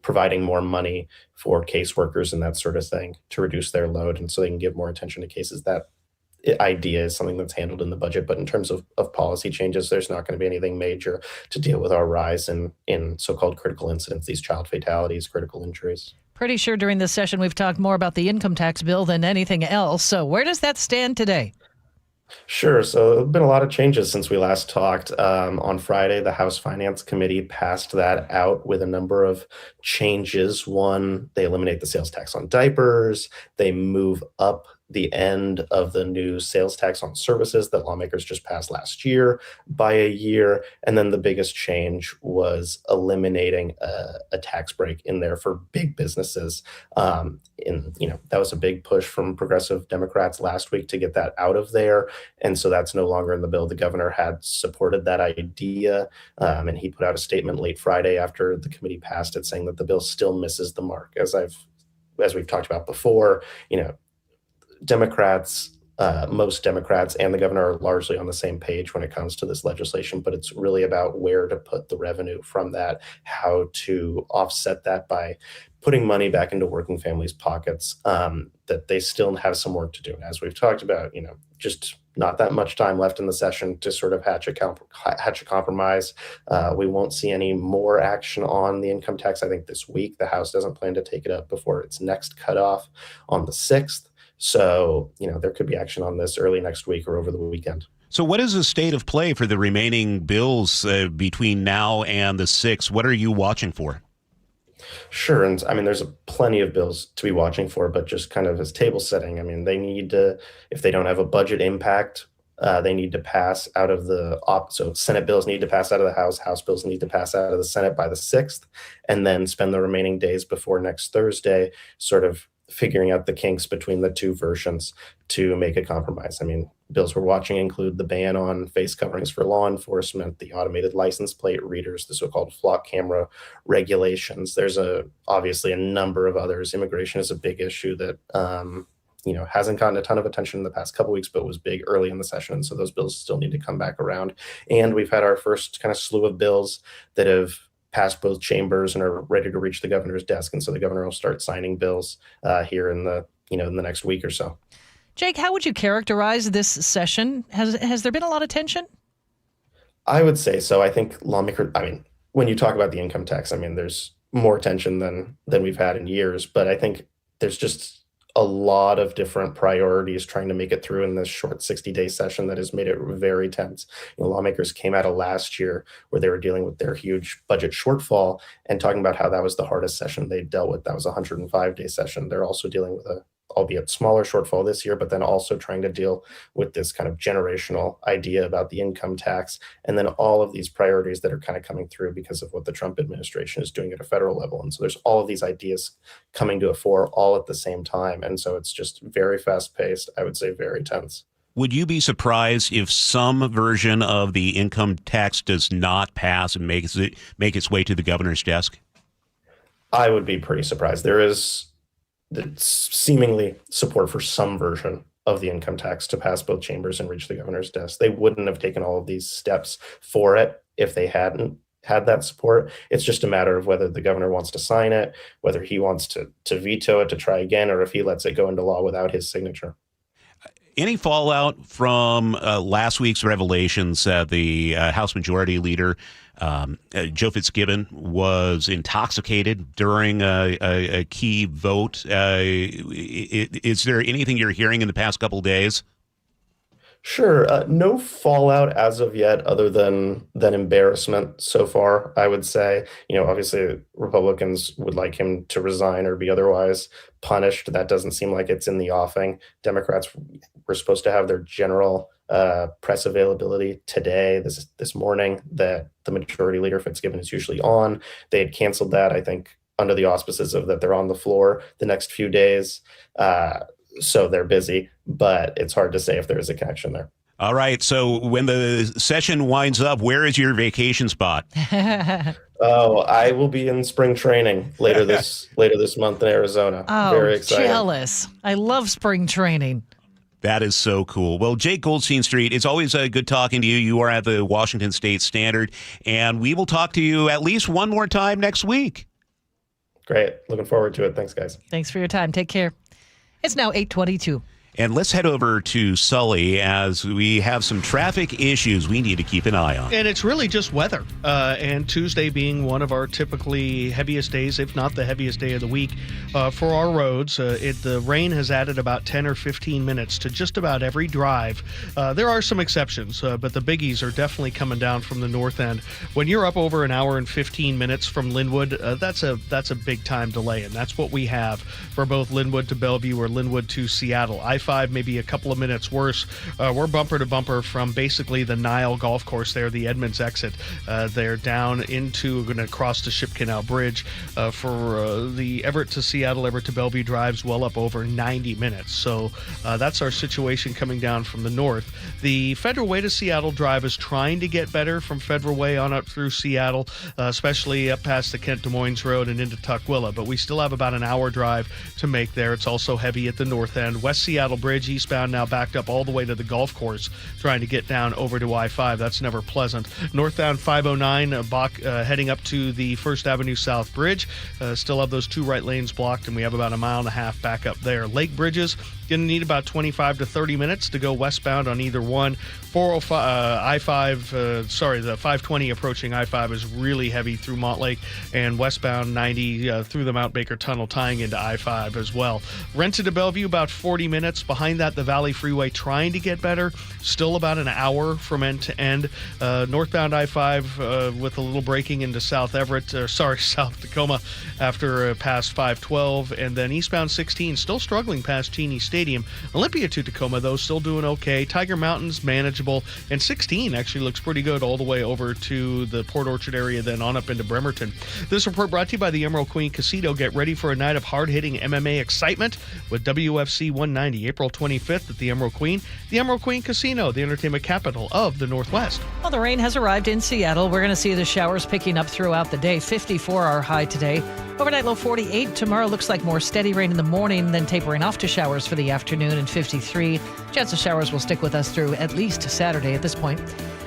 Providing more money for caseworkers and that sort of thing to reduce their load, and so they can give more attention to cases. That idea is something that's handled in the budget. But in terms of policy changes, there's not going to be anything major to deal with our rise in so-called critical incidents, these child fatalities, critical injuries. Pretty sure during this session we've talked more about the income tax bill than anything else. So where does that stand today? Sure. So there have been a lot of changes since we last talked. On Friday, the House Finance Committee passed that out with a number of changes. One, they eliminate the sales tax on diapers. They move up the end of the new sales tax on services that lawmakers just passed last year by a year. And then the biggest change was eliminating a tax break in there for big businesses. That was a big push from progressive Democrats last week to get that out of there. And so that's no longer in the bill. The governor had supported that idea, and he put out a statement late Friday after the committee passed it saying that the bill still misses the mark. As we've talked about before, Democrats, most Democrats and the governor are largely on the same page when it comes to this legislation, but it's really about where to put the revenue from that, how to offset that by putting money back into working families' pockets, that they still have some work to do. As we've talked about, just not that much time left in the session to sort of hatch a compromise. We won't see any more action on the income tax, I think, this week. The House doesn't plan to take it up before its next cutoff on the 6th. So, there could be action on this early next week or over the weekend. So what is the state of play for the remaining bills between now and the 6th? What are you watching for? Sure. And I mean, there's plenty of bills to be watching for, but just kind of as table setting, I mean, they need to, if they don't have a budget impact, they need to pass out of so Senate bills need to pass out of the House bills need to pass out of the Senate by the 6th, and then spend the remaining days before next Thursday sort of figuring out the kinks between the two versions to make a compromise. I mean, bills we're watching include the ban on face coverings for law enforcement, the automated license plate readers, the so-called flock camera regulations. There's obviously a number of others. Immigration is a big issue that hasn't gotten a ton of attention in the past couple weeks, but was big early in the session. So those bills still need to come back around. And we've had our first kind of slew of bills that have passed both chambers and are ready to reach the governor's desk. And so the governor will start signing bills here in the next week or so. Jake, how would you characterize this session? Has there been a lot of tension? I would say so. I think when you talk about the income tax, there's more tension than we've had in years, but I think there's just a lot of different priorities trying to make it through in this short 60-day session that has made it very tense. Lawmakers came out of last year where they were dealing with their huge budget shortfall and talking about how that was the hardest session they dealt with. That was a 105-day session. They're also dealing with a albeit smaller shortfall this year, but then also trying to deal with this kind of generational idea about the income tax, and then all of these priorities that are kind of coming through because of what the Trump administration is doing at a federal level. And so there's all of these ideas coming to a fore all at the same time. And so it's just very fast paced, I would say very tense. Would you be surprised if some version of the income tax does not pass and make its way to the governor's desk? I would be pretty surprised. There is seemingly support for some version of the income tax to pass both chambers and reach the governor's desk. They wouldn't have taken all of these steps for it if they hadn't had that support. It's just a matter of whether the governor wants to sign it, whether he wants to veto it to try again, or if he lets it go into law without his signature. Any fallout from last week's revelations that the House Majority Leader, Joe Fitzgibbon, was intoxicated during a key vote? Is there anything you're hearing in the past couple of days? Sure. No fallout as of yet, other than embarrassment so far, I would say. Obviously, Republicans would like him to resign or be otherwise punished. That doesn't seem like it's in the offing. Democrats were supposed to have their general press availability today, this morning, that the Majority Leader Fitzgibbon is usually on. They had canceled that, I think, under the auspices of that they're on the floor the next few days. So they're busy, but it's hard to say if there is a connection there. All right. So when the session winds up, where is your vacation spot? Oh, I will be in spring training later this month in Arizona. Oh, very exciting. Jealous. I love spring training. That is so cool. Well, Jake Goldstein Street, it's always good talking to you. You are at the Washington State Standard, and we will talk to you at least one more time next week. Great. Looking forward to it. Thanks, guys. Thanks for your time. Take care. It's now 8:22. And let's head over to Sully as we have some traffic issues we need to keep an eye on. And it's really just weather. And Tuesday being one of our typically heaviest days, if not the heaviest day of the week, for our roads. The rain has added about 10 or 15 minutes to just about every drive. There are some exceptions, but the biggies are definitely coming down from the north end. When you're up over an hour and 15 minutes from Linwood, that's a big time delay, and that's what we have for both Linwood to Bellevue or Linwood to Seattle. I-5 maybe a couple of minutes worse. We're bumper to bumper from basically the Nile Golf Course there, the Edmonds exit. They're down into, going to cross the Ship Canal Bridge for the Everett to Seattle, Everett to Bellevue drives well up over 90 minutes. So that's our situation coming down from the north. The Federal Way to Seattle drive is trying to get better from Federal Way on up through Seattle, especially up past the Kent Des Moines Road and into Tukwila, but we still have about an hour drive to make there. It's also heavy at the north end. West Seattle Bridge eastbound now backed up all the way to the golf course, trying to get down over to I-5. That's never pleasant. Northbound 509 heading up to the First Avenue South Bridge. Still have those two right lanes blocked, and we have about a mile and a half back up there. Lake Bridges going to need about 25 to 30 minutes to go westbound on either one. 405 the 520 approaching I-5 is really heavy through Montlake, and westbound 90 through the Mount Baker Tunnel tying into I-5 as well. Renton to Bellevue about 40 minutes. Behind that, the Valley Freeway trying to get better, still about an hour from end to end. Northbound I-5 with a little braking into South Tacoma after past 512, and then eastbound 16 still struggling past Cheney Stadium. Olympia to Tacoma, though, still doing okay. Tiger Mountain's manageable, and 16 actually looks pretty good all the way over to the Port Orchard area, then on up into Bremerton. This report brought to you by the Emerald Queen Casino. Get ready for a night of hard-hitting MMA excitement with WFC 190, April 25th at the Emerald Queen. The Emerald Queen Casino, the entertainment capital of the Northwest. Well, the rain has arrived in Seattle. We're going to see the showers picking up throughout the day. 54 our high today. Overnight low 48. Tomorrow looks like more steady rain in the morning, then tapering off to showers for the afternoon, and 53. Chance of showers will stick with us through at least Saturday at this point.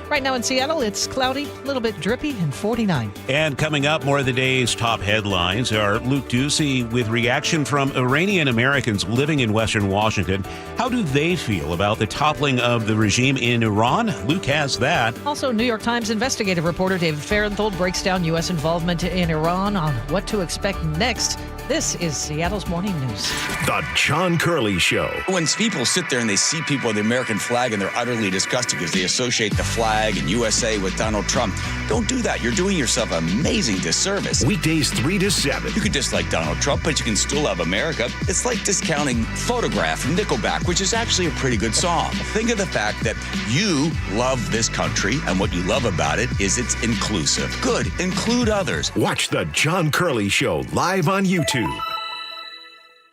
Right now in Seattle, it's cloudy, a little bit drippy, and 49. And coming up, more of the day's top headlines are Luke Ducey with reaction from Iranian Americans living in Western Washington. How do they feel about the toppling of the regime in Iran? Luke has that. Also, New York Times investigative reporter David Farenthold breaks down U.S. involvement in Iran on what to expect next. This is Seattle's Morning News. The John Curley Show. When people sit there and they see people with the American flag and they're utterly disgusted because they associate the flag and USA with Donald Trump, don't do that. You're doing yourself an amazing disservice. Weekdays 3 to 7. You could dislike Donald Trump, but you can still love America. It's like discounting Photograph from Nickelback, which is actually a pretty good song. Think of the fact that you love this country, and what you love about it is it's inclusive. Good. Include others. Watch The John Curley Show live on YouTube.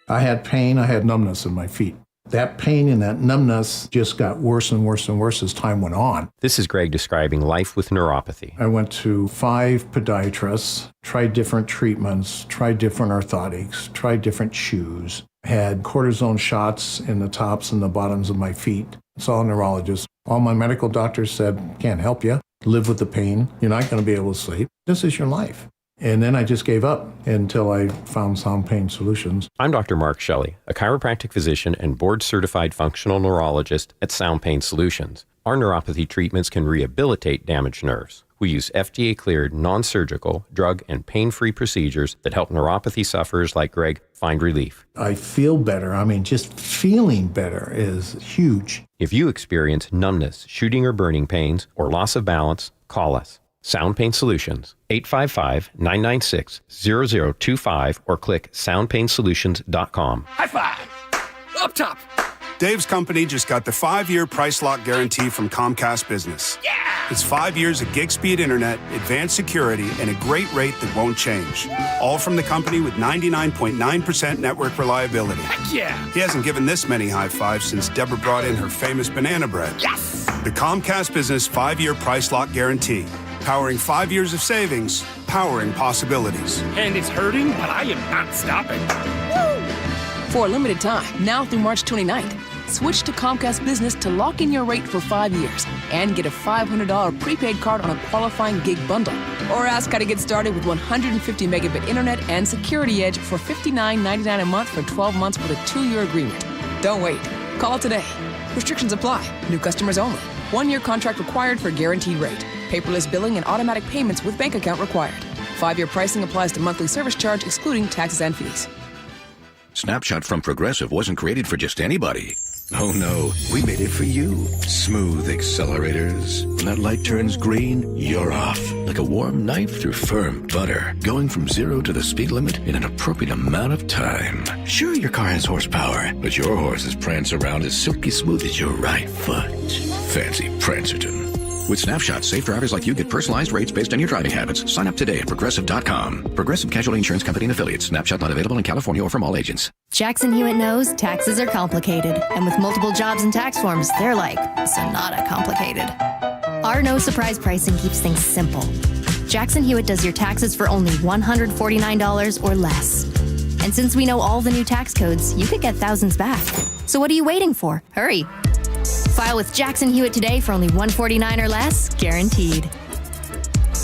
I had pain, I had numbness in my feet. That pain and that numbness just got worse and worse and worse as time went on. This is Greg describing life with neuropathy. I went to 5 podiatrists, tried different treatments, tried different orthotics, tried different shoes, had cortisone shots in the tops and the bottoms of my feet. Saw a neurologist. All my medical doctors said, can't help you. Live with the pain. You're not going to be able to sleep. This is your life. And then I just gave up until I found Sound Pain Solutions. I'm Dr. Mark Shelley, a chiropractic physician and board-certified functional neurologist at Sound Pain Solutions. Our neuropathy treatments can rehabilitate damaged nerves. We use FDA-cleared, non-surgical, drug, and pain-free procedures that help neuropathy sufferers like Greg find relief. I feel better. Just feeling better is huge. If you experience numbness, shooting or burning pains, or loss of balance, call us. Sound Pain Solutions, 855-996-0025, or click soundpainsolutions.com. High five! Up top! Dave's company just got the 5-year price lock guarantee from Comcast Business. Yeah! It's 5 years of gig speed internet, advanced security, and a great rate that won't change. All from the company with 99.9% network reliability. Heck yeah! He hasn't given this many high fives since Deborah brought in her famous banana bread. Yes! The Comcast Business 5-year price lock guarantee. Powering 5 years of savings, powering possibilities. And it's hurting, but I am not stopping. Woo! For a limited time, now through March 29th, switch to Comcast Business to lock in your rate for 5 years and get a $500 prepaid card on a qualifying gig bundle. Or ask how to get started with 150 megabit internet and Security Edge for $59.99 a month for 12 months with a 2-year agreement. Don't wait. Call today. Restrictions apply. New customers only. 1-year contract required for guaranteed rate. Paperless billing and automatic payments with bank account required. 5-year pricing applies to monthly service charge excluding taxes and fees. Snapshot from Progressive wasn't created for just anybody. Oh no, we made it for you. Smooth accelerators. When that light turns green, you're off. Like a warm knife through firm butter. Going from 0 to the speed limit in an appropriate amount of time. Sure, your car has horsepower, but your horses prance around as silky smooth as your right foot. Fancy Prancerton. With Snapshot, safe drivers like you get personalized rates based on your driving habits. Sign up today at Progressive.com. Progressive Casualty Insurance Company and Affiliates. Snapshot not available in California or from all agents. Jackson Hewitt knows taxes are complicated. And with multiple jobs and tax forms, they're like Sonata complicated. Our no surprise pricing keeps things simple. Jackson Hewitt does your taxes for only $149 or less. And since we know all the new tax codes, you could get thousands back. So what are you waiting for? Hurry. File with Jackson Hewitt today for only $149 or less, guaranteed.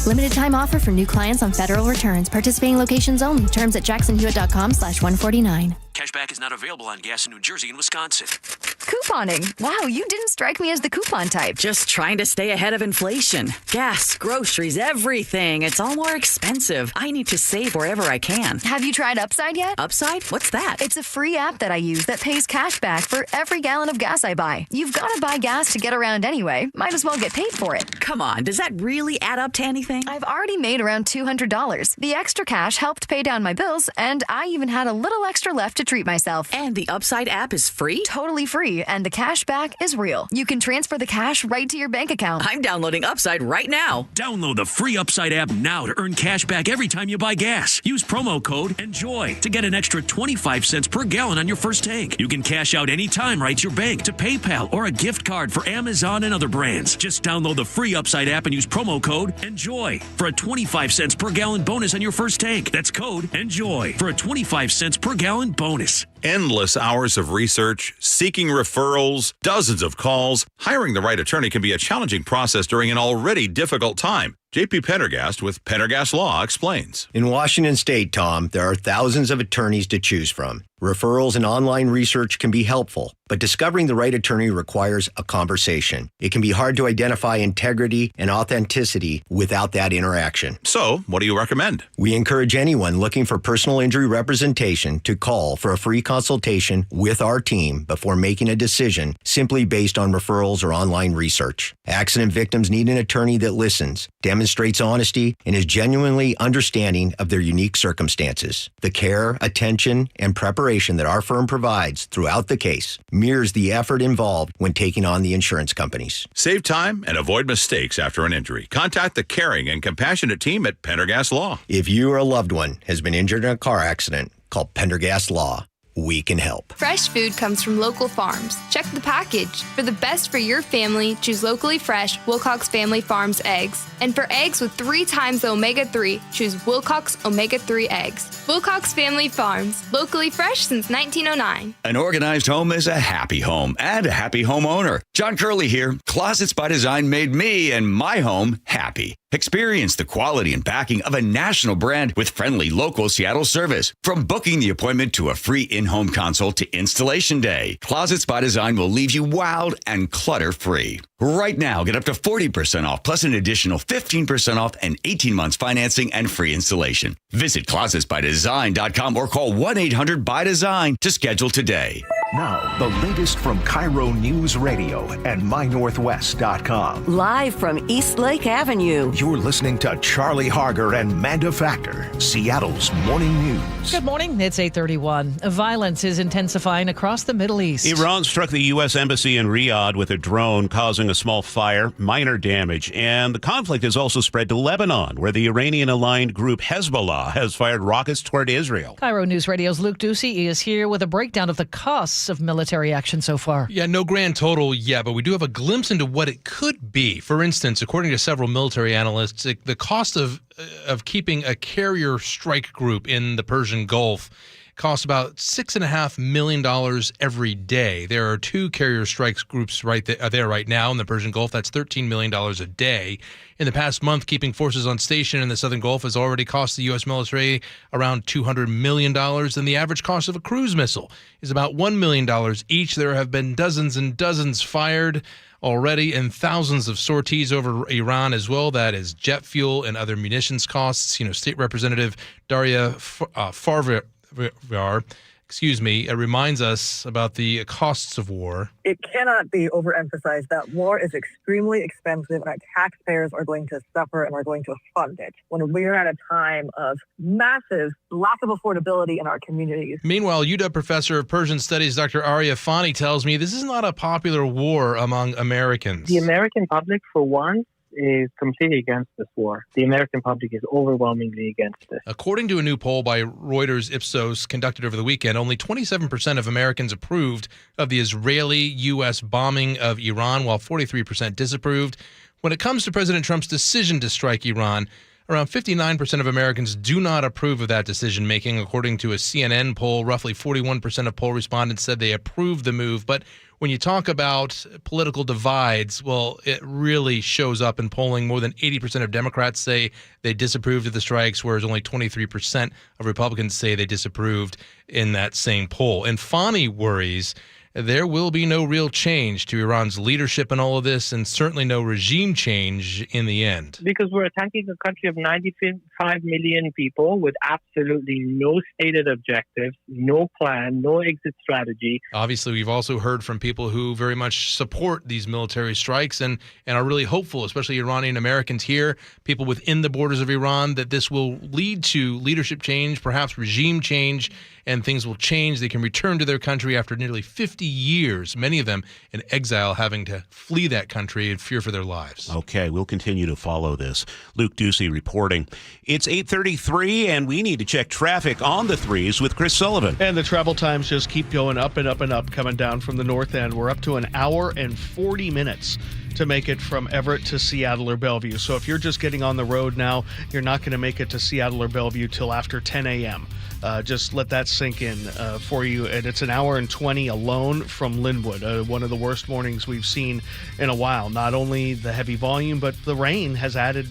Limited time offer for new clients on federal returns. Participating locations only. Terms at jacksonhewitt.com/149. Cashback is not available on gas in New Jersey and Wisconsin. Couponing. Wow, you didn't strike me as the coupon type. Just trying to stay ahead of inflation. Gas, groceries, everything. It's all more expensive. I need to save wherever I can. Have you tried Upside yet? Upside? What's that? It's a free app that I use that pays cash back for every gallon of gas I buy. You've got to buy gas to get around anyway. Might as well get paid for it. Come on, does that really add up to anything? I've already made around $200. The extra cash helped pay down my bills, and I even had a little extra left to treat myself. And the Upside app is free? Totally free, and the cash back is real. You can transfer the cash right to your bank account. I'm downloading Upside right now. Download the free Upside app now to earn cash back every time you buy gas. Use promo code ENJOY to get an extra 25 cents per gallon on your first tank. You can cash out anytime right to your bank, to PayPal, or a gift card for Amazon and other brands. Just download the free Upside app and use promo code ENJOY for a 25 cents per gallon bonus on your first tank. That's code ENJOY for a 25 cents per gallon bonus. Endless hours of research, seeking referrals, dozens of calls. Hiring the right attorney can be a challenging process during an already difficult time. J.P. Pendergast with Pendergast Law explains. In Washington State, Tom, there are thousands of attorneys to choose from. Referrals and online research can be helpful, but discovering the right attorney requires a conversation. It can be hard to identify integrity and authenticity without that interaction. So, what do you recommend? We encourage anyone looking for personal injury representation to call for a free consultation with our team before making a decision simply based on referrals or online research. Accident victims need an attorney that listens, demonstrates honesty, and is genuinely understanding of their unique circumstances. The care, attention, and preparation that our firm provides throughout the case mirrors the effort involved when taking on the insurance companies. Save time and avoid mistakes after an injury. Contact the caring and compassionate team at Pendergast Law. If you or a loved one has been injured in a car accident, call Pendergast Law. we can help. Fresh food comes from local farms. Check the package. For the best for your family, choose locally fresh Wilcox Family Farms eggs. And for eggs with 3 times the omega-3, choose Wilcox Omega-3 eggs. Wilcox Family Farms, locally fresh since 1909. An organized home is a happy home and a happy homeowner. John Curley here. Closets by Design made me and my home happy. Experience the quality and backing of a national brand with friendly local Seattle service. From booking the appointment to a free in-home consult to installation day, Closets by Design will leave you wowed and clutter-free. Right now, get up to 40% off plus an additional 15% off and 18 months financing and free installation. Visit closetsbydesign.com or call 1-800-BY-DESIGN to schedule today. Now, the latest from KIRO Newsradio and MyNorthwest.com. Live from East Lake Avenue. You're listening to Charlie Harger and Manda Factor, Seattle's morning news. Good morning. It's 8:31. Violence is intensifying across the Middle East. Iran struck the U.S. Embassy in Riyadh with a drone, causing a small fire, minor damage. And the conflict has also spread to Lebanon, where the Iranian-aligned group Hezbollah has fired rockets toward Israel. KIRO News Radio's Luke Ducey is here with a breakdown of the costs of military action so far. Yeah, no grand total yet, but we do have a glimpse into what it could be. For instance, according to several military analysts, the cost of keeping a carrier strike group in the Persian Gulf costs about $6.5 million every day. There are 2 carrier strikes groups right now in the Persian Gulf. That's $13 million a day. In the past month, keeping forces on station in the Southern Gulf has already cost the U.S. military around $200 million, and the average cost of a cruise missile is about $1 million each. There have been dozens and dozens fired already, and thousands of sorties over Iran as well. That is jet fuel and other munitions costs. State Representative Daria Farvar, reminds us about the costs of war. It cannot be overemphasized that war is extremely expensive and our taxpayers are going to suffer and are going to fund it when we're at a time of massive lack of affordability in our communities. Meanwhile, UW professor of Persian Studies Dr. Arya Fani tells me this is not a popular war among Americans. The American public, for one, is completely against this war. The American public is overwhelmingly against it. According to a new poll by Reuters Ipsos conducted over the weekend, only 27% of Americans approved of the Israeli-U.S. bombing of Iran, while 43% disapproved. When it comes to President Trump's decision to strike Iran, around 59% of Americans do not approve of that decision-making. According to a CNN poll, roughly 41% of poll respondents said they approved the move. But when you talk about political divides, well, it really shows up in polling. More than 80% of Democrats say they disapproved of the strikes, whereas only 23% of Republicans say they disapproved in that same poll. And Fani worries there will be no real change to Iran's leadership in all of this, and certainly no regime change in the end. Because we're attacking a country of 95 million people with absolutely no stated objectives, no plan, no exit strategy. Obviously, we've also heard from people who very much support these military strikes and are really hopeful, especially Iranian Americans here, people within the borders of Iran, that this will lead to leadership change, perhaps regime change, and things will change. They can return to their country after nearly 50 years, many of them in exile, having to flee that country in fear for their lives. Okay, we'll continue to follow this. Luke Ducey reporting. It's 8:33, and we need to check traffic on the 3s with Chris Sullivan. And the travel times just keep going up and up and up, coming down from the north end. We're up to an hour and 40 minutes to make it from Everett to Seattle or Bellevue. So if you're just getting on the road now, you're not going to make it to Seattle or Bellevue till after 10 a.m. Just let that sink in for you. And it's an hour and 20 alone from Linwood, one of the worst mornings we've seen in a while. Not only the heavy volume, but the rain has added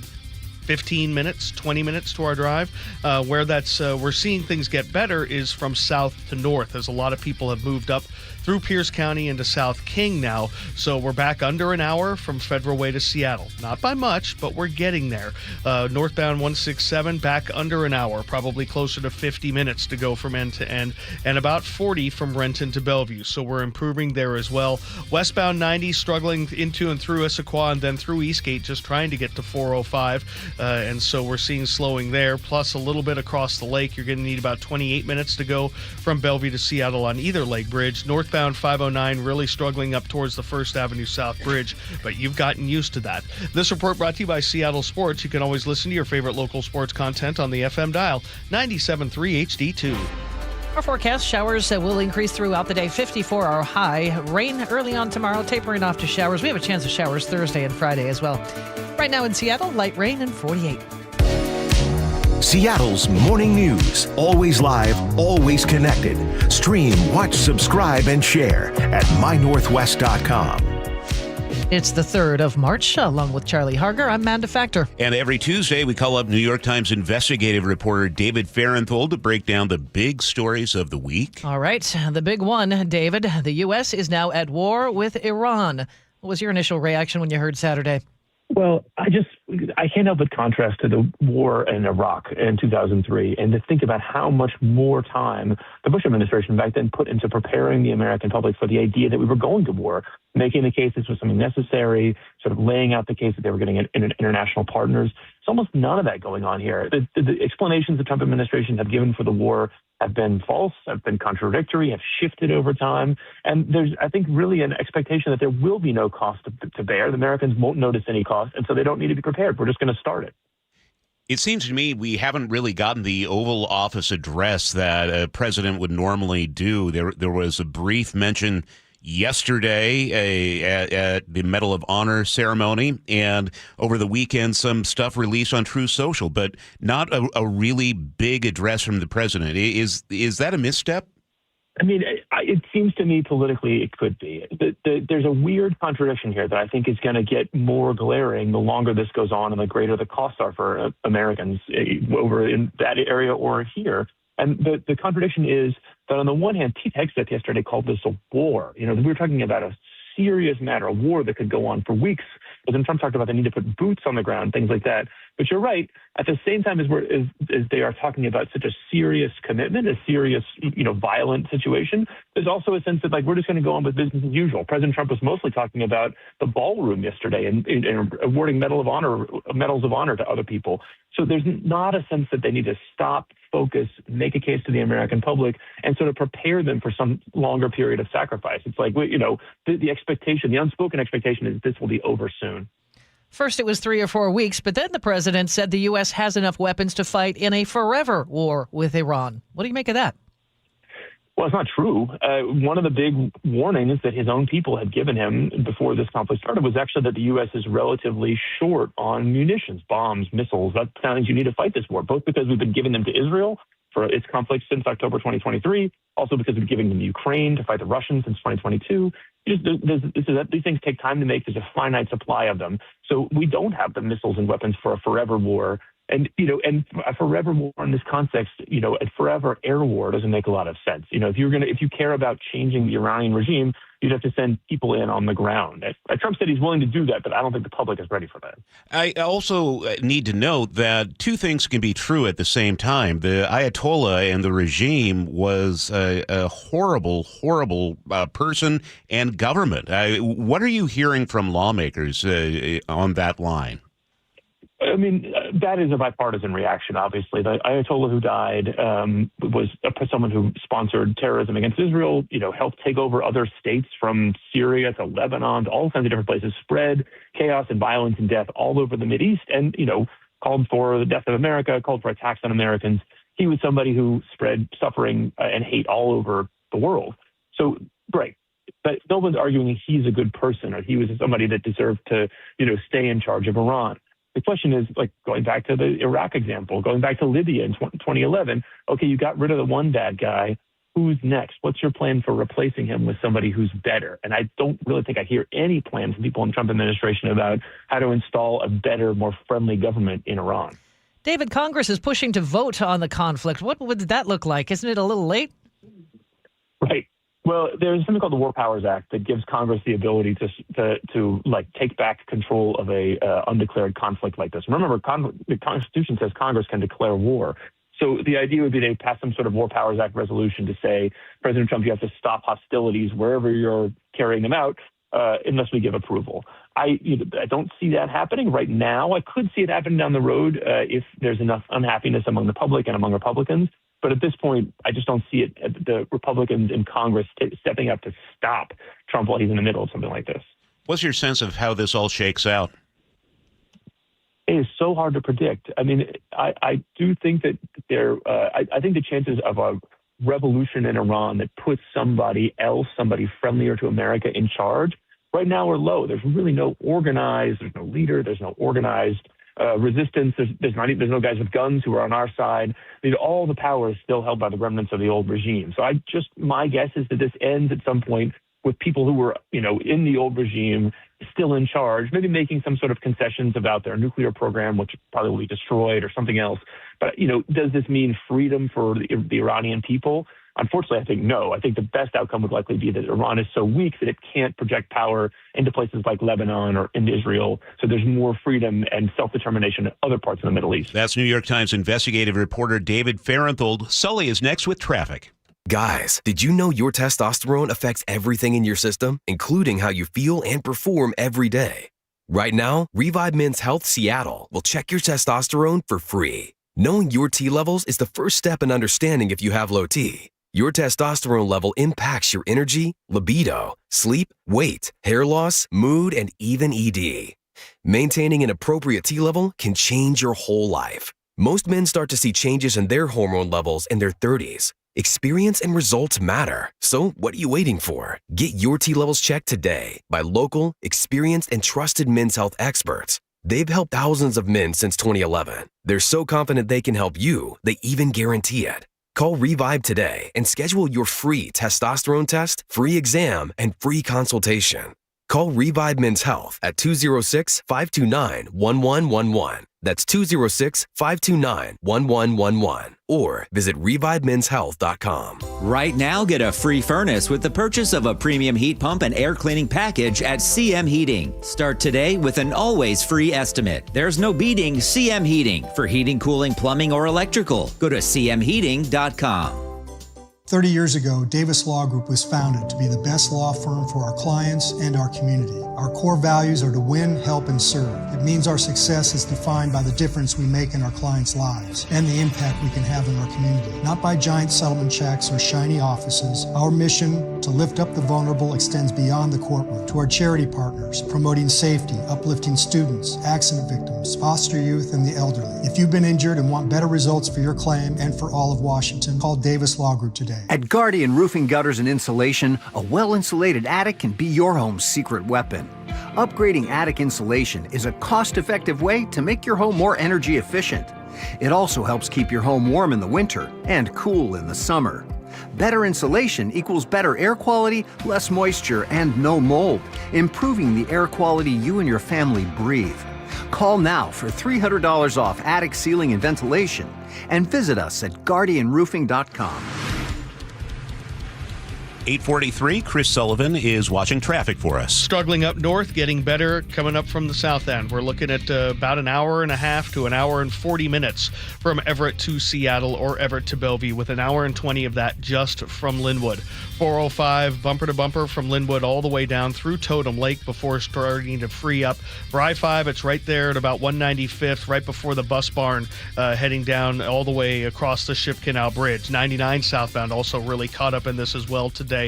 15 minutes, 20 minutes to our drive. Where we're seeing things get better is from south to north, as a lot of people have moved up through Pierce County into South King now. So we're back under an hour from Federal Way to Seattle. Not by much, but we're getting there. Northbound 167, back under an hour, probably closer to 50 minutes to go from end to end, and about 40 from Renton to Bellevue. So we're improving there as well. Westbound 90, struggling into and through Issaquah and then through Eastgate, just trying to get to 405. And so we're seeing slowing there, plus a little bit across the lake. You're going to need about 28 minutes to go from Bellevue to Seattle on either lake bridge. Northbound 509 really struggling up towards the First Avenue South Bridge, but you've gotten used to that. This report brought to you by Seattle Sports. You can always listen to your favorite local sports content on the FM dial 97.3 HD2. Our forecast, showers will increase throughout the day, 54-hour high. Rain early on tomorrow, tapering off to showers. We have a chance of showers Thursday and Friday as well. Right now in Seattle, light rain and 48. Seattle's morning news. Always live, always connected. Stream, watch, subscribe, and share at mynorthwest.com. It's the 3rd of March. Along with Charlie Harger, I'm Manda Factor. And every Tuesday, we call up New York Times investigative reporter David Fahrenthold to break down the big stories of the week. All right, the big one, David. The U.S. is now at war with Iran. What was your initial reaction when you heard Saturday? Well, I can't help but contrast to the war in Iraq in 2003 and to think about how much more time the Bush administration back then put into preparing the American public for the idea that we were going to war, making the case this was something necessary, sort of laying out the case that they were getting international partners. There's almost none of that going on here. The explanations the Trump administration have given for the war have been false, have been contradictory, have shifted over time. And there's, I think, really an expectation that there will be no cost to bear. The Americans won't notice any cost, and so they don't need to be prepared. We're just going to start it. It seems to me we haven't really gotten the Oval Office address that a president would normally do. There was a brief mention yesterday at the Medal of Honor ceremony, and over the weekend some stuff released on Truth Social, but not a really big address from the president. Is that a misstep? I mean, it seems to me politically it could be. There's a weird contradiction here that I think is going to get more glaring the longer this goes on and the greater the costs are for Americans over in that area or here. And the contradiction is that on the one hand, Pete Hegseth yesterday called this a war. You know, we were talking about a serious matter, a war that could go on for weeks. President Trump talked about the need to put boots on the ground, things like that. But you're right. At the same time as they are talking about such a serious commitment, a serious, violent situation, there's also a sense that we're just going to go on with business as usual. President Trump was mostly talking about the ballroom yesterday and awarding medals of honor to other people. So there's not a sense that they need to stop, focus, make a case to the American public, and sort of prepare them for some longer period of sacrifice. It's like, the expectation, the unspoken expectation is this will be over soon. First, it was 3 or 4 weeks, but then the president said the U.S. has enough weapons to fight in a forever war with Iran. What do you make of that? Well, it's not true. One of the big warnings that his own people had given him before this conflict started was actually that the U.S. is relatively short on munitions, bombs, missiles. That sounds you need to fight this war, both because we've been giving them to Israel for its conflict since October 2023, also because we've been giving them to Ukraine to fight the Russians since 2022. These things take time to make. There's a finite supply of them. So we don't have the missiles and weapons for a forever war. And a forever war in this context, a forever air war doesn't make a lot of sense. If you care about changing the Iranian regime, you'd have to send people in on the ground. Trump said he's willing to do that, but I don't think the public is ready for that. I also need to note that two things can be true at the same time. The Ayatollah and the regime was a horrible, horrible person and government. What are you hearing from lawmakers on that line? I mean, that is a bipartisan reaction, obviously. The Ayatollah who died was someone who sponsored terrorism against Israel, helped take over other states from Syria to Lebanon to all kinds of different places, spread chaos and violence and death all over the Mideast, and, called for the death of America, called for attacks on Americans. He was somebody who spread suffering and hate all over the world. So, right. But no one's arguing he's a good person or he was somebody that deserved to, stay in charge of Iran. The question is, going back to the Iraq example, going back to Libya in 2011, okay, you got rid of the one bad guy. Who's next? What's your plan for replacing him with somebody who's better? And I don't really think I hear any plan from people in the Trump administration about how to install a better, more friendly government in Iran. David, Congress is pushing to vote on the conflict. What would that look like? Isn't it a little late? Right. Well, there's something called the War Powers Act that gives Congress the ability to take back control of a undeclared conflict like this. Remember, the Constitution says Congress can declare war. So the idea would be they pass some sort of War Powers Act resolution to say, President Trump, you have to stop hostilities wherever you're carrying them out unless we give approval. I don't see that happening right now. I could see it happening down the road if there's enough unhappiness among the public and among Republicans. But at this point, I just don't see it. The Republicans in Congress stepping up to stop Trump while he's in the middle of something like this. What's your sense of how this all shakes out? It is so hard to predict. I mean, I do think that I think the chances of a revolution in Iran that puts somebody else, somebody friendlier to America, in charge, right now are low. There's really no organized, there's no leader, there's no organized resistance. There's no guys with guns who are on our side. I mean, all the power is still held by the remnants of the old regime. So my guess is that this ends at some point with people who were, in the old regime still in charge, maybe making some sort of concessions about their nuclear program, which probably will be destroyed, or something else. But, does this mean freedom for the Iranian people? Unfortunately, I think no. I think the best outcome would likely be that Iran is so weak that it can't project power into places like Lebanon or into Israel. So there's more freedom and self-determination in other parts of the Middle East. That's New York Times investigative reporter David Farenthold. Sully is next with traffic. Guys, did you know your testosterone affects everything in your system, including how you feel and perform every day? Right now, Revive Men's Health Seattle will check your testosterone for free. Knowing your T levels is the first step in understanding if you have low T. Your testosterone level impacts your energy, libido, sleep, weight, hair loss, mood, and even ED. Maintaining an appropriate T level can change your whole life. Most men start to see changes in their hormone levels in their 30s. Experience and results matter. So what are you waiting for? Get your T levels checked today by local, experienced, and trusted men's health experts. They've helped thousands of men since 2011. They're so confident they can help you, they even guarantee it. Call Revive today and schedule your free testosterone test, free exam, and free consultation. Call Revive Men's Health at 206-529-1111. That's 206-529-1111. Or visit ReviveMen'sHealth.com. Right now, get a free furnace with the purchase of a premium heat pump and air cleaning package at CM Heating. Start today with an always free estimate. There's no beating CM Heating for heating, cooling, plumbing, or electrical. Go to cmheating.com. 30 years ago, Davis Law Group was founded to be the best law firm for our clients and our community. Our core values are to win, help, and serve. It means our success is defined by the difference we make in our clients' lives and the impact we can have in our community, not by giant settlement checks or shiny offices. Our mission to lift up the vulnerable extends beyond the courtroom to our charity partners, promoting safety, uplifting students, accident victims, foster youth, and the elderly. If you've been injured and want better results for your claim and for all of Washington, call Davis Law Group today. At Guardian Roofing, Gutters, and Insulation, a well-insulated attic can be your home's secret weapon. Upgrading attic insulation is a cost-effective way to make your home more energy efficient. It also helps keep your home warm in the winter and cool in the summer. Better insulation equals better air quality, less moisture, and no mold, improving the air quality you and your family breathe. Call now for $300 off attic ceiling and ventilation, and visit us at guardianroofing.com. 8:43, Chris Sullivan is watching traffic for us. Struggling up north, getting better coming up from the south end. We're looking at about an hour and a half to an hour and 40 minutes from Everett to Seattle or Everett to Bellevue, with an hour and 20 of that just from Linwood. 405 bumper to bumper from Linwood all the way down through Totem Lake before starting to free up. For I-5, it's right there at about 195th, right before the bus barn, heading down all the way across the Ship Canal Bridge. 99 southbound also really caught up in this as well today.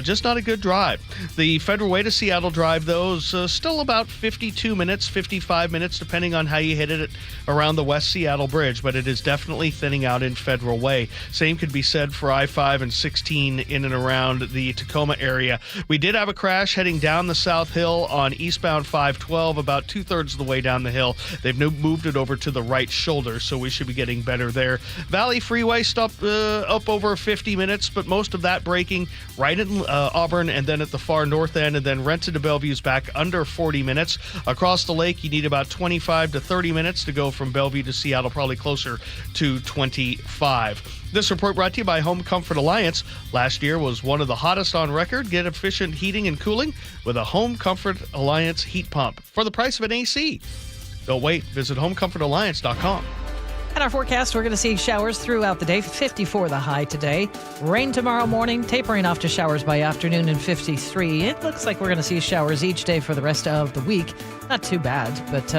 Just not a good drive. The Federal Way to Seattle drive, though, is still about 52 minutes, 55 minutes, depending on how you hit it around the West Seattle Bridge, but it is definitely thinning out in Federal Way. Same could be said for I-5 and 16 in and around the Tacoma area. We did have a crash heading down the South Hill on eastbound 512, about two-thirds of the way down the hill. They've moved it over to the right shoulder, so we should be getting better there. Valley Freeway stopped up over 50 minutes, but most of that braking right in Auburn and then at the far north end, and then Renton to Bellevue's back under 40 minutes. Across the lake, you need about 25 to 30 minutes to go from Bellevue to Seattle, probably closer to 25. This report brought to you by Home Comfort Alliance. Last year was one of the hottest on record. Get efficient heating and cooling with a Home Comfort Alliance heat pump for the price of an AC. Don't wait. Visit homecomfortalliance.com. And our forecast, we're going to see showers throughout the day. 54 the high today. Rain tomorrow morning, tapering off to showers by afternoon, and 53. It looks like we're going to see showers each day for the rest of the week. Not too bad, but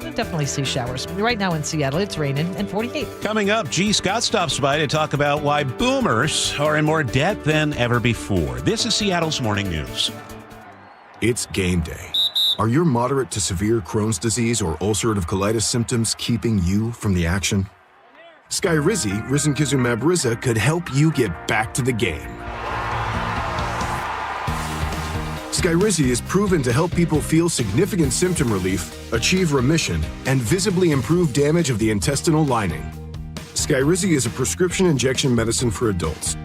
we'll definitely see showers. Right now in Seattle, it's raining, and 48. Coming up, G. Scott stops by to talk about why boomers are in more debt than ever before. This is Seattle's Morning News. It's game day. Are your moderate to severe Crohn's disease or ulcerative colitis symptoms keeping you from the action? Skyrizi, risankizumab Riza, could help you get back to the game. Skyrizi is proven to help people feel significant symptom relief, achieve remission, and visibly improve damage of the intestinal lining. Skyrizi is a prescription injection medicine for adults.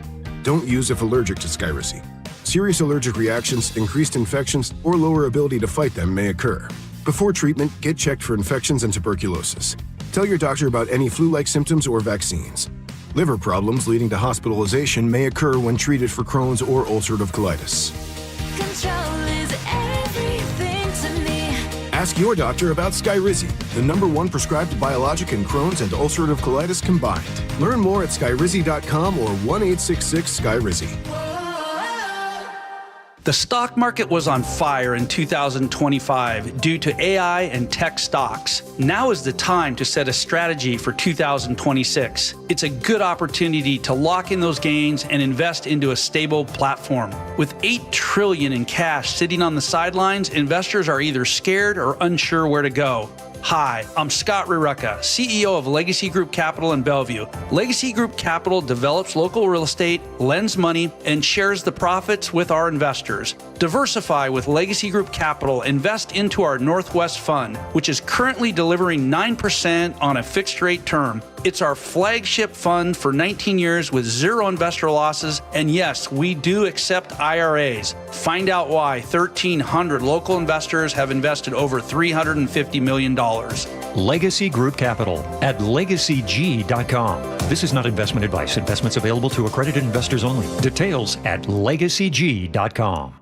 Don't use if allergic to Skyrizi. Serious allergic reactions, increased infections, or lower ability to fight them may occur. Before treatment, get checked for infections and tuberculosis. Tell your doctor about any flu-like symptoms or vaccines. Liver problems leading to hospitalization may occur when treated for Crohn's or ulcerative colitis. Control is everything to me. Ask your doctor about Skyrizi, the #1 prescribed biologic in Crohn's and ulcerative colitis combined. Learn more at skyrizi.com or 1-866-SKYRIZI. The stock market was on fire in 2025 due to AI and tech stocks. Now is the time to set a strategy for 2026. It's a good opportunity to lock in those gains and invest into a stable platform. With $8 trillion in cash sitting on the sidelines, investors are either scared or unsure where to go. Hi, I'm Scott Rurecka, CEO of Legacy Group Capital in Bellevue. Legacy Group Capital develops local real estate, lends money, and shares the profits with our investors. Diversify with Legacy Group Capital. Invest into our Northwest Fund, which is currently delivering 9% on a fixed rate term. It's our flagship fund for 19 years with 0 investor losses. And yes, we do accept IRAs. Find out why 1,300 local investors have invested over $350 million. Legacy Group Capital at legacyg.com. This is not investment advice. Investments available to accredited investors only. Details at legacyg.com.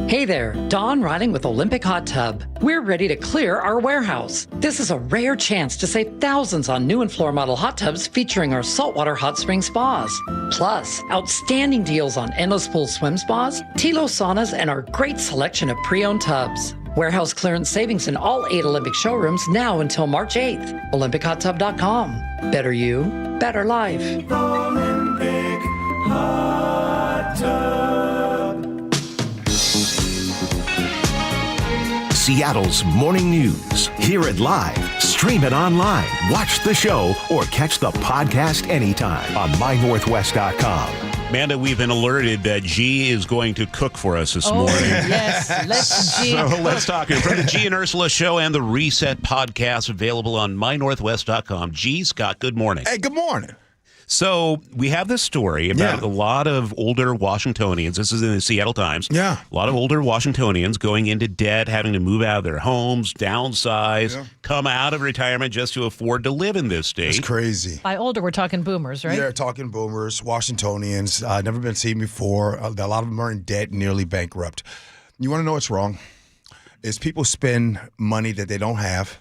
Hey there, Dawn Riding with Olympic Hot Tub. We're ready to clear our warehouse. This is a rare chance to save thousands on new and floor model hot tubs featuring our saltwater hot spring spas. Plus, outstanding deals on endless pool swim spas, Tilo saunas, and our great selection of pre-owned tubs. Warehouse clearance savings in all 8 Olympic showrooms now until March 8th. OlympicHotTub.com. Better you, better life. Olympic Hot Tub. Seattle's morning news. Hear it live, stream it online, watch the show, or catch the podcast anytime on mynorthwest.com. Amanda, we've been alerted that G is going to cook for us this morning. Yes, let's G. So let's talk from the G and Ursula show and the Reset podcast available on mynorthwest.com. G, Scott, good morning. Hey, good morning. So we have this story about a lot of older Washingtonians. This is in the Seattle Times. Yeah. A lot of older Washingtonians going into debt, having to move out of their homes, downsize, come out of retirement just to afford to live in this state. It's crazy. By older, we're talking boomers, right? Yeah, talking boomers, Washingtonians, never been seen before. A lot of them are in debt, nearly bankrupt. You want to know what's wrong? Is people spend money that they don't have.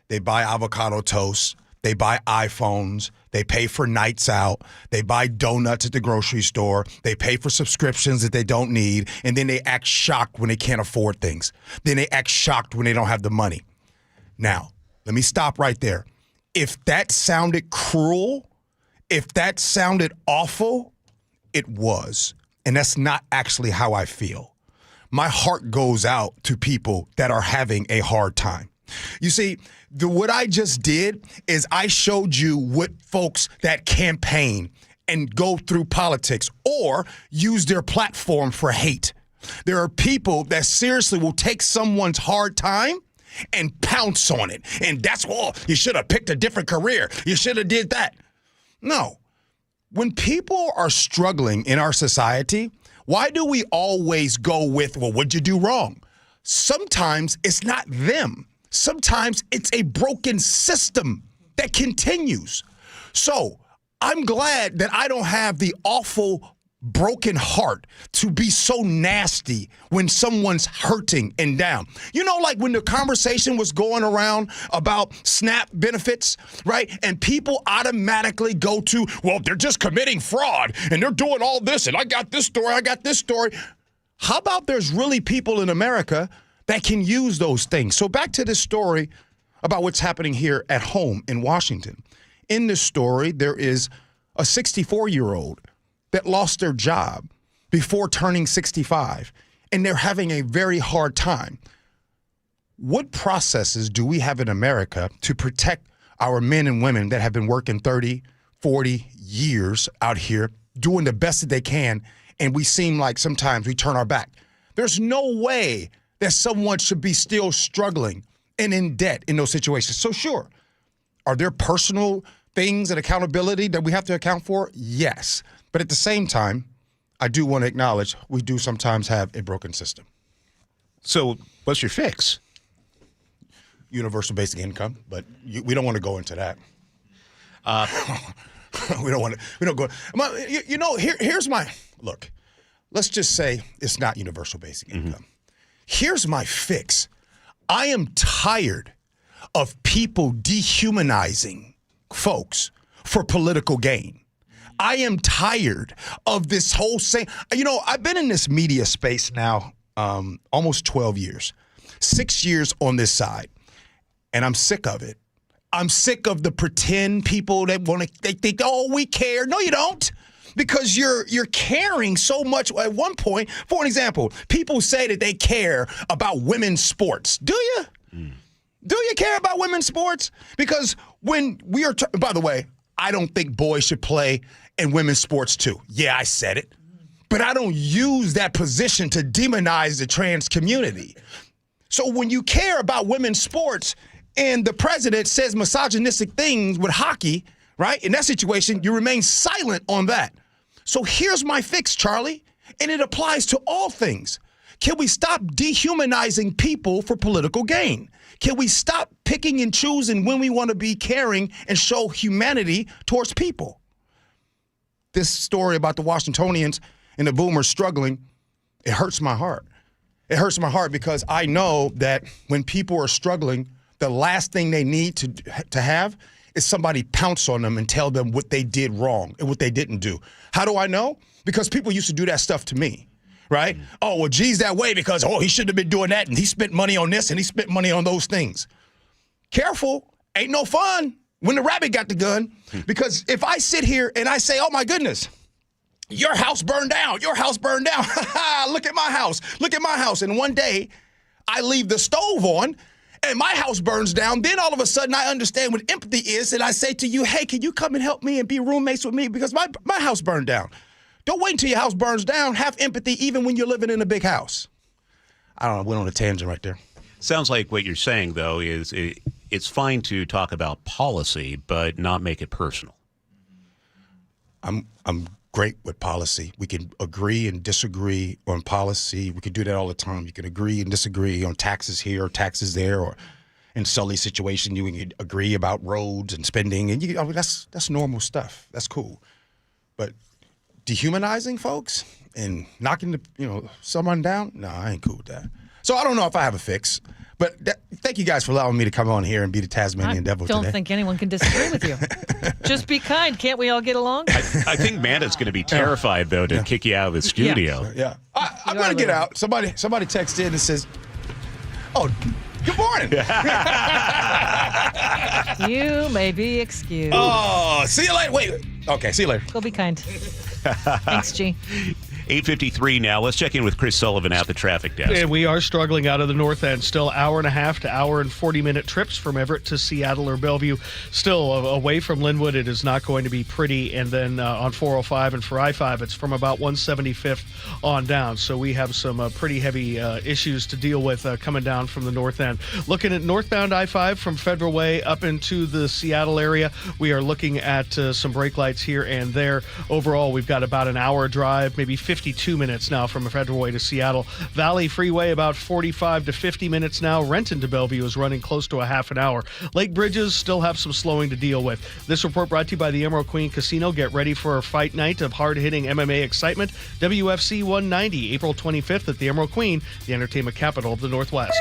They buy avocado toast. They buy iPhones. They pay for nights out. They buy donuts at the grocery store. They pay for subscriptions that they don't need. And then they act shocked when they can't afford things. Then they act shocked when they don't have the money. Now, let me stop right there. If that sounded cruel, if that sounded awful, it was. And that's not actually how I feel. My heart goes out to people that are having a hard time. You see, what I just did is I showed you what folks that campaign and go through politics or use their platform for hate. There are people that seriously will take someone's hard time and pounce on it. And that's, you should have picked a different career. You should have did that. No. When people are struggling in our society, why do we always go with, what'd you do wrong? Sometimes it's not them. Sometimes it's a broken system that continues. So I'm glad that I don't have the awful broken heart to be so nasty when someone's hurting and down. You know, like when the conversation was going around about SNAP benefits, right? And people automatically go to, they're just committing fraud and they're doing all this and I got this story. How about there's really people in America that can use those things? So back to this story about what's happening here at home in Washington. In this story, there is a 64-year-old that lost their job before turning 65, and they're having a very hard time. What processes do we have in America to protect our men and women that have been working 30, 40 years out here doing the best that they can, and we seem like sometimes we turn our back. There's no way that someone should be still struggling and in debt in those situations. So sure, are there personal things and accountability that we have to account for? Yes. But at the same time, I do want to acknowledge we do sometimes have a broken system. So what's your fix? Universal basic income, but we don't want to go into that. We don't want to. We don't go. Here's my look. Let's just say it's not universal basic income. Here's my fix. I am tired of people dehumanizing folks for political gain. I am tired of this whole saying. I've been in this media space now almost 12 years, 6 years on this side, and I'm sick of it. I'm sick of the pretend people that they think, oh, we care. No, you don't. Because you're caring so much. At one point, for an example, people say that they care about women's sports. Do you? Do you care about women's sports? Because when we are, by the way, I don't think boys should play in women's sports too. Yeah, I said it. But I don't use that position to demonize the trans community. So when you care about women's sports and the president says misogynistic things with hockey, right? In that situation, you remain silent on that. So here's my fix, Charlie, and it applies to all things. Can we stop dehumanizing people for political gain? Can we stop picking and choosing when we want to be caring and show humanity towards people? This story about the Washingtonians and the boomers struggling, it hurts my heart. It hurts my heart because I know that when people are struggling, the last thing they need to have is somebody pounce on them and tell them what they did wrong and what they didn't do. How do I know? Because people used to do that stuff to me, right? Oh, well, G's that way because, he shouldn't have been doing that, and he spent money on this, and he spent money on those things. Careful, ain't no fun when the rabbit got the gun, because if I sit here and I say, oh, my goodness, your house burned down, look at my house, and one day I leave the stove on, and my house burns down, then all of a sudden I understand what empathy is, and I say to you, hey, can you come and help me and be roommates with me because my house burned down. Don't wait until your house burns down. Have empathy even when you're living in a big house. I don't know. Went on a tangent right there. Sounds like what you're saying, though, is it's fine to talk about policy, but not make it personal. I'm great with policy. We can agree and disagree on policy. We can do that all the time. You can agree and disagree on taxes here or taxes there, or in Sully's situation, you can agree about roads and spending, and that's normal stuff. That's cool. But dehumanizing folks and knocking someone down, no, I ain't cool with that. So I don't know if I have a fix. But thank you guys for allowing me to come on here and be the Tasmanian devil today. I don't think anyone can disagree with you. Just be kind. Can't we all get along? I think Manda's going to be terrified, though, to kick you out of the studio. Yeah. I'm going to get out. Somebody texted in and says, oh, good morning. You may be excused. Oh, see you later. Wait. Okay, see you later. Go be kind. Thanks, G. 8:53 now. Let's check in with Chris Sullivan at the traffic desk. And we are struggling out of the north end. Still hour and a half to hour and 40-minute trips from Everett to Seattle or Bellevue. Still away from Linwood, it is not going to be pretty. And then on 405 and for I-5, it's from about 175th on down. So we have some pretty heavy issues to deal with coming down from the north end. Looking at northbound I-5 from Federal Way up into the Seattle area, we are looking at some brake lights here and there. Overall, we've got about an hour drive, maybe 52 minutes now from Federal Way to Seattle. Valley Freeway about 45 to 50 minutes now. Renton to Bellevue is running close to a half an hour. Lake Bridges still have some slowing to deal with. This report brought to you by the Emerald Queen Casino. Get ready for a fight night of hard-hitting MMA excitement. WFC 190, April 25th at the Emerald Queen, the entertainment capital of the Northwest.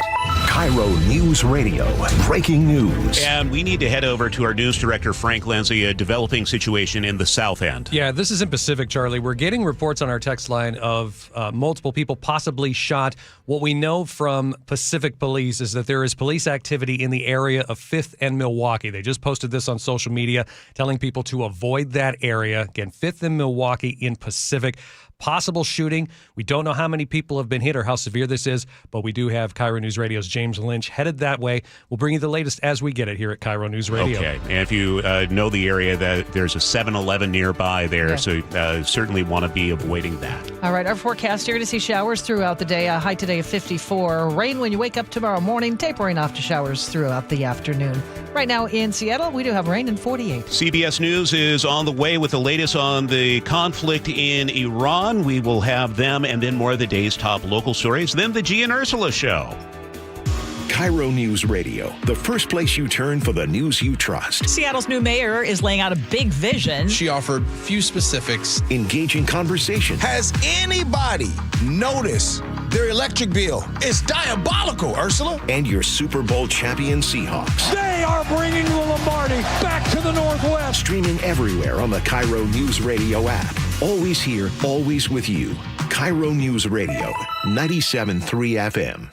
KIRO Newsradio, breaking news. And we need to head over to our news director, Frank Lindsay, a developing situation in the South End. Yeah, this is in Pacific, Charlie. We're getting reports on our text line of multiple people possibly shot. What we know from Pacific Police is that there is police activity in the area of 5th and Milwaukee. They just posted this on social media, telling people to avoid that area. Again, 5th and Milwaukee in Pacific. Possible shooting. We don't know how many people have been hit or how severe this is, but we do have KIRO News Radio's James James Lynch, headed that way. We'll bring you the latest as we get it here at KIRO News Radio. Okay. And if you know the area, that there's a 7-Eleven nearby there, so certainly want to be avoiding that. All right, our forecast here to see showers throughout the day. A high today of 54. Rain when you wake up tomorrow morning, tapering off to showers throughout the afternoon. Right now in Seattle, we do have rain and 48. CBS News is on the way with the latest on the conflict in Iran. We will have them and then more of the day's top local stories. Then the G and Ursula Show. KIRO News Radio, the first place you turn for the news you trust. Seattle's new mayor is laying out a big vision. She offered few specifics. Engaging conversation. Has anybody noticed their electric bill? It's diabolical, Ursula. And your Super Bowl champion Seahawks. They are bringing the Lombardi back to the Northwest. Streaming everywhere on the KIRO News Radio app. Always here, always with you. KIRO News Radio, 97.3 FM.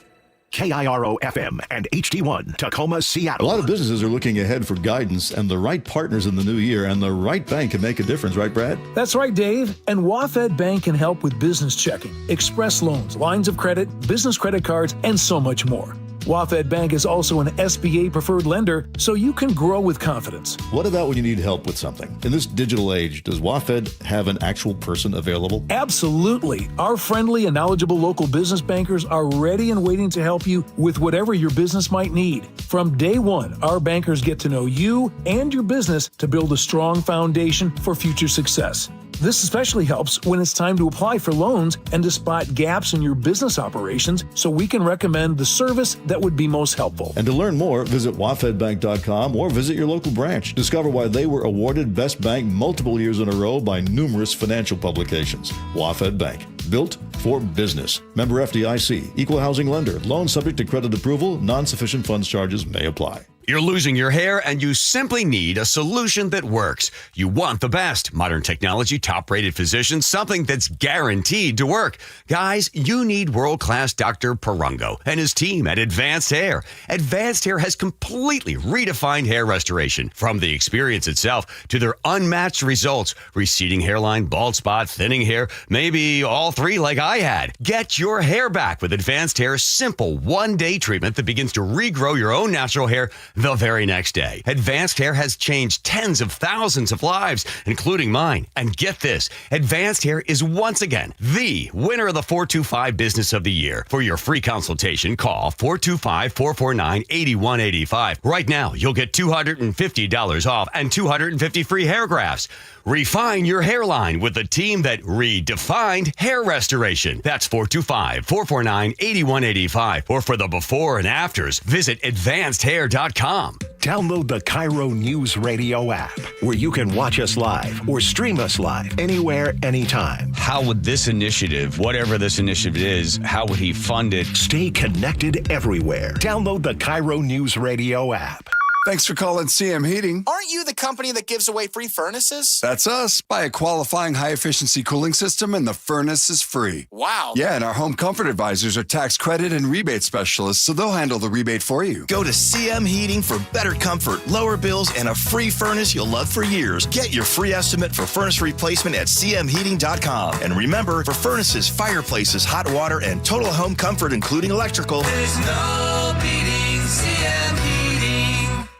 KIRO FM and HD1, Tacoma, Seattle. A lot of businesses are looking ahead for guidance and the right partners in the new year, and the right bank can make a difference, right, Brad? That's right, Dave. And WaFd Bank can help with business checking, express loans, lines of credit, business credit cards, and so much more. WaFd Bank is also an SBA preferred lender, so you can grow with confidence. What about when you need help with something? In this digital age, does WaFd have an actual person available? Absolutely. Our friendly and knowledgeable local business bankers are ready and waiting to help you with whatever your business might need. From day one, our bankers get to know you and your business to build a strong foundation for future success. This especially helps when it's time to apply for loans and to spot gaps in your business operations, so we can recommend the service that would be most helpful. And to learn more, visit wafedbank.com or visit your local branch. Discover why they were awarded Best Bank multiple years in a row by numerous financial publications. WaFd Bank, built for business. Member FDIC, equal housing lender. Loan subject to credit approval. Non-sufficient funds charges may apply. You're losing your hair and you simply need a solution that works. You want the best. Modern technology, top-rated physicians, something that's guaranteed to work. Guys, you need world-class Dr. Perungo and his team at Advanced Hair. Advanced Hair has completely redefined hair restoration. From the experience itself to their unmatched results. Receding hairline, bald spot, thinning hair, maybe all three like I had. Get your hair back with Advanced Hair's simple one-day treatment that begins to regrow your own natural hair the very next day. Advanced Hair has changed tens of thousands of lives, including mine. And get this, Advanced Hair is once again the winner of the 425 Business of the Year. For your free consultation, call 425-449-8185. Right now, you'll get $250 off and 250 free hair grafts. Refine your hairline with the team that redefined hair restoration. That's 425-449-8185. Or for the before and afters, visit advancedhair.com. Download the KIRO News Radio app, where you can watch us live or stream us live anywhere, anytime. How would this initiative, whatever this initiative is, how would he fund it? Stay connected everywhere. Download the KIRO News Radio app. Thanks for calling CM Heating. Aren't you the company that gives away free furnaces? That's us. Buy a qualifying high-efficiency cooling system and the furnace is free. Wow. Yeah, and our home comfort advisors are tax credit and rebate specialists, so they'll handle the rebate for you. Go to CM Heating for better comfort, lower bills, and a free furnace you'll love for years. Get your free estimate for furnace replacement at cmheating.com. And remember, for furnaces, fireplaces, hot water, and total home comfort, including electrical, There's no beating CM Heating.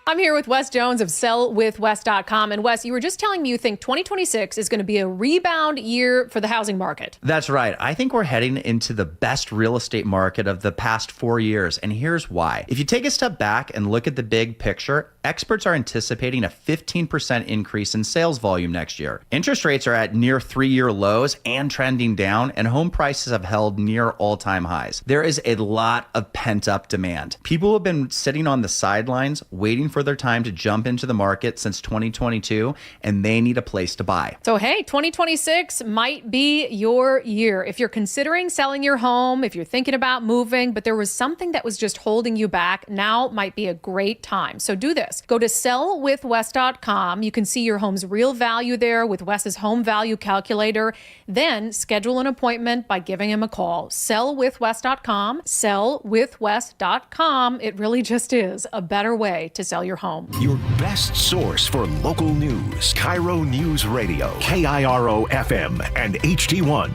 I'm here with Wes Jones of sellwithwes.com. And Wes, you were just telling me you think 2026 is going to be a rebound year for the housing market. That's right. I think we're heading into the best real estate market of the past 4 years. And here's why. If you take a step back and look at the big picture, experts are anticipating a 15% increase in sales volume next year. Interest rates are at near 3-year lows and trending down, and home prices have held near all-time highs. There is a lot of pent-up demand. People have been sitting on the sidelines waiting for their time to jump into the market since 2022, and they need a place to buy. So, hey, 2026 might be your year. If you're considering selling your home, if you're thinking about moving, but there was something that was just holding you back, now might be a great time. So do this. Go to sellwithwes.com. You can see your home's real value there with Wes's home value calculator. Then schedule an appointment by giving him a call. Sellwithwes.com. Sellwithwes.com. It really just is a better way to sell your home. Your best source for local news. KIRO News Radio, KIRO FM and HD1.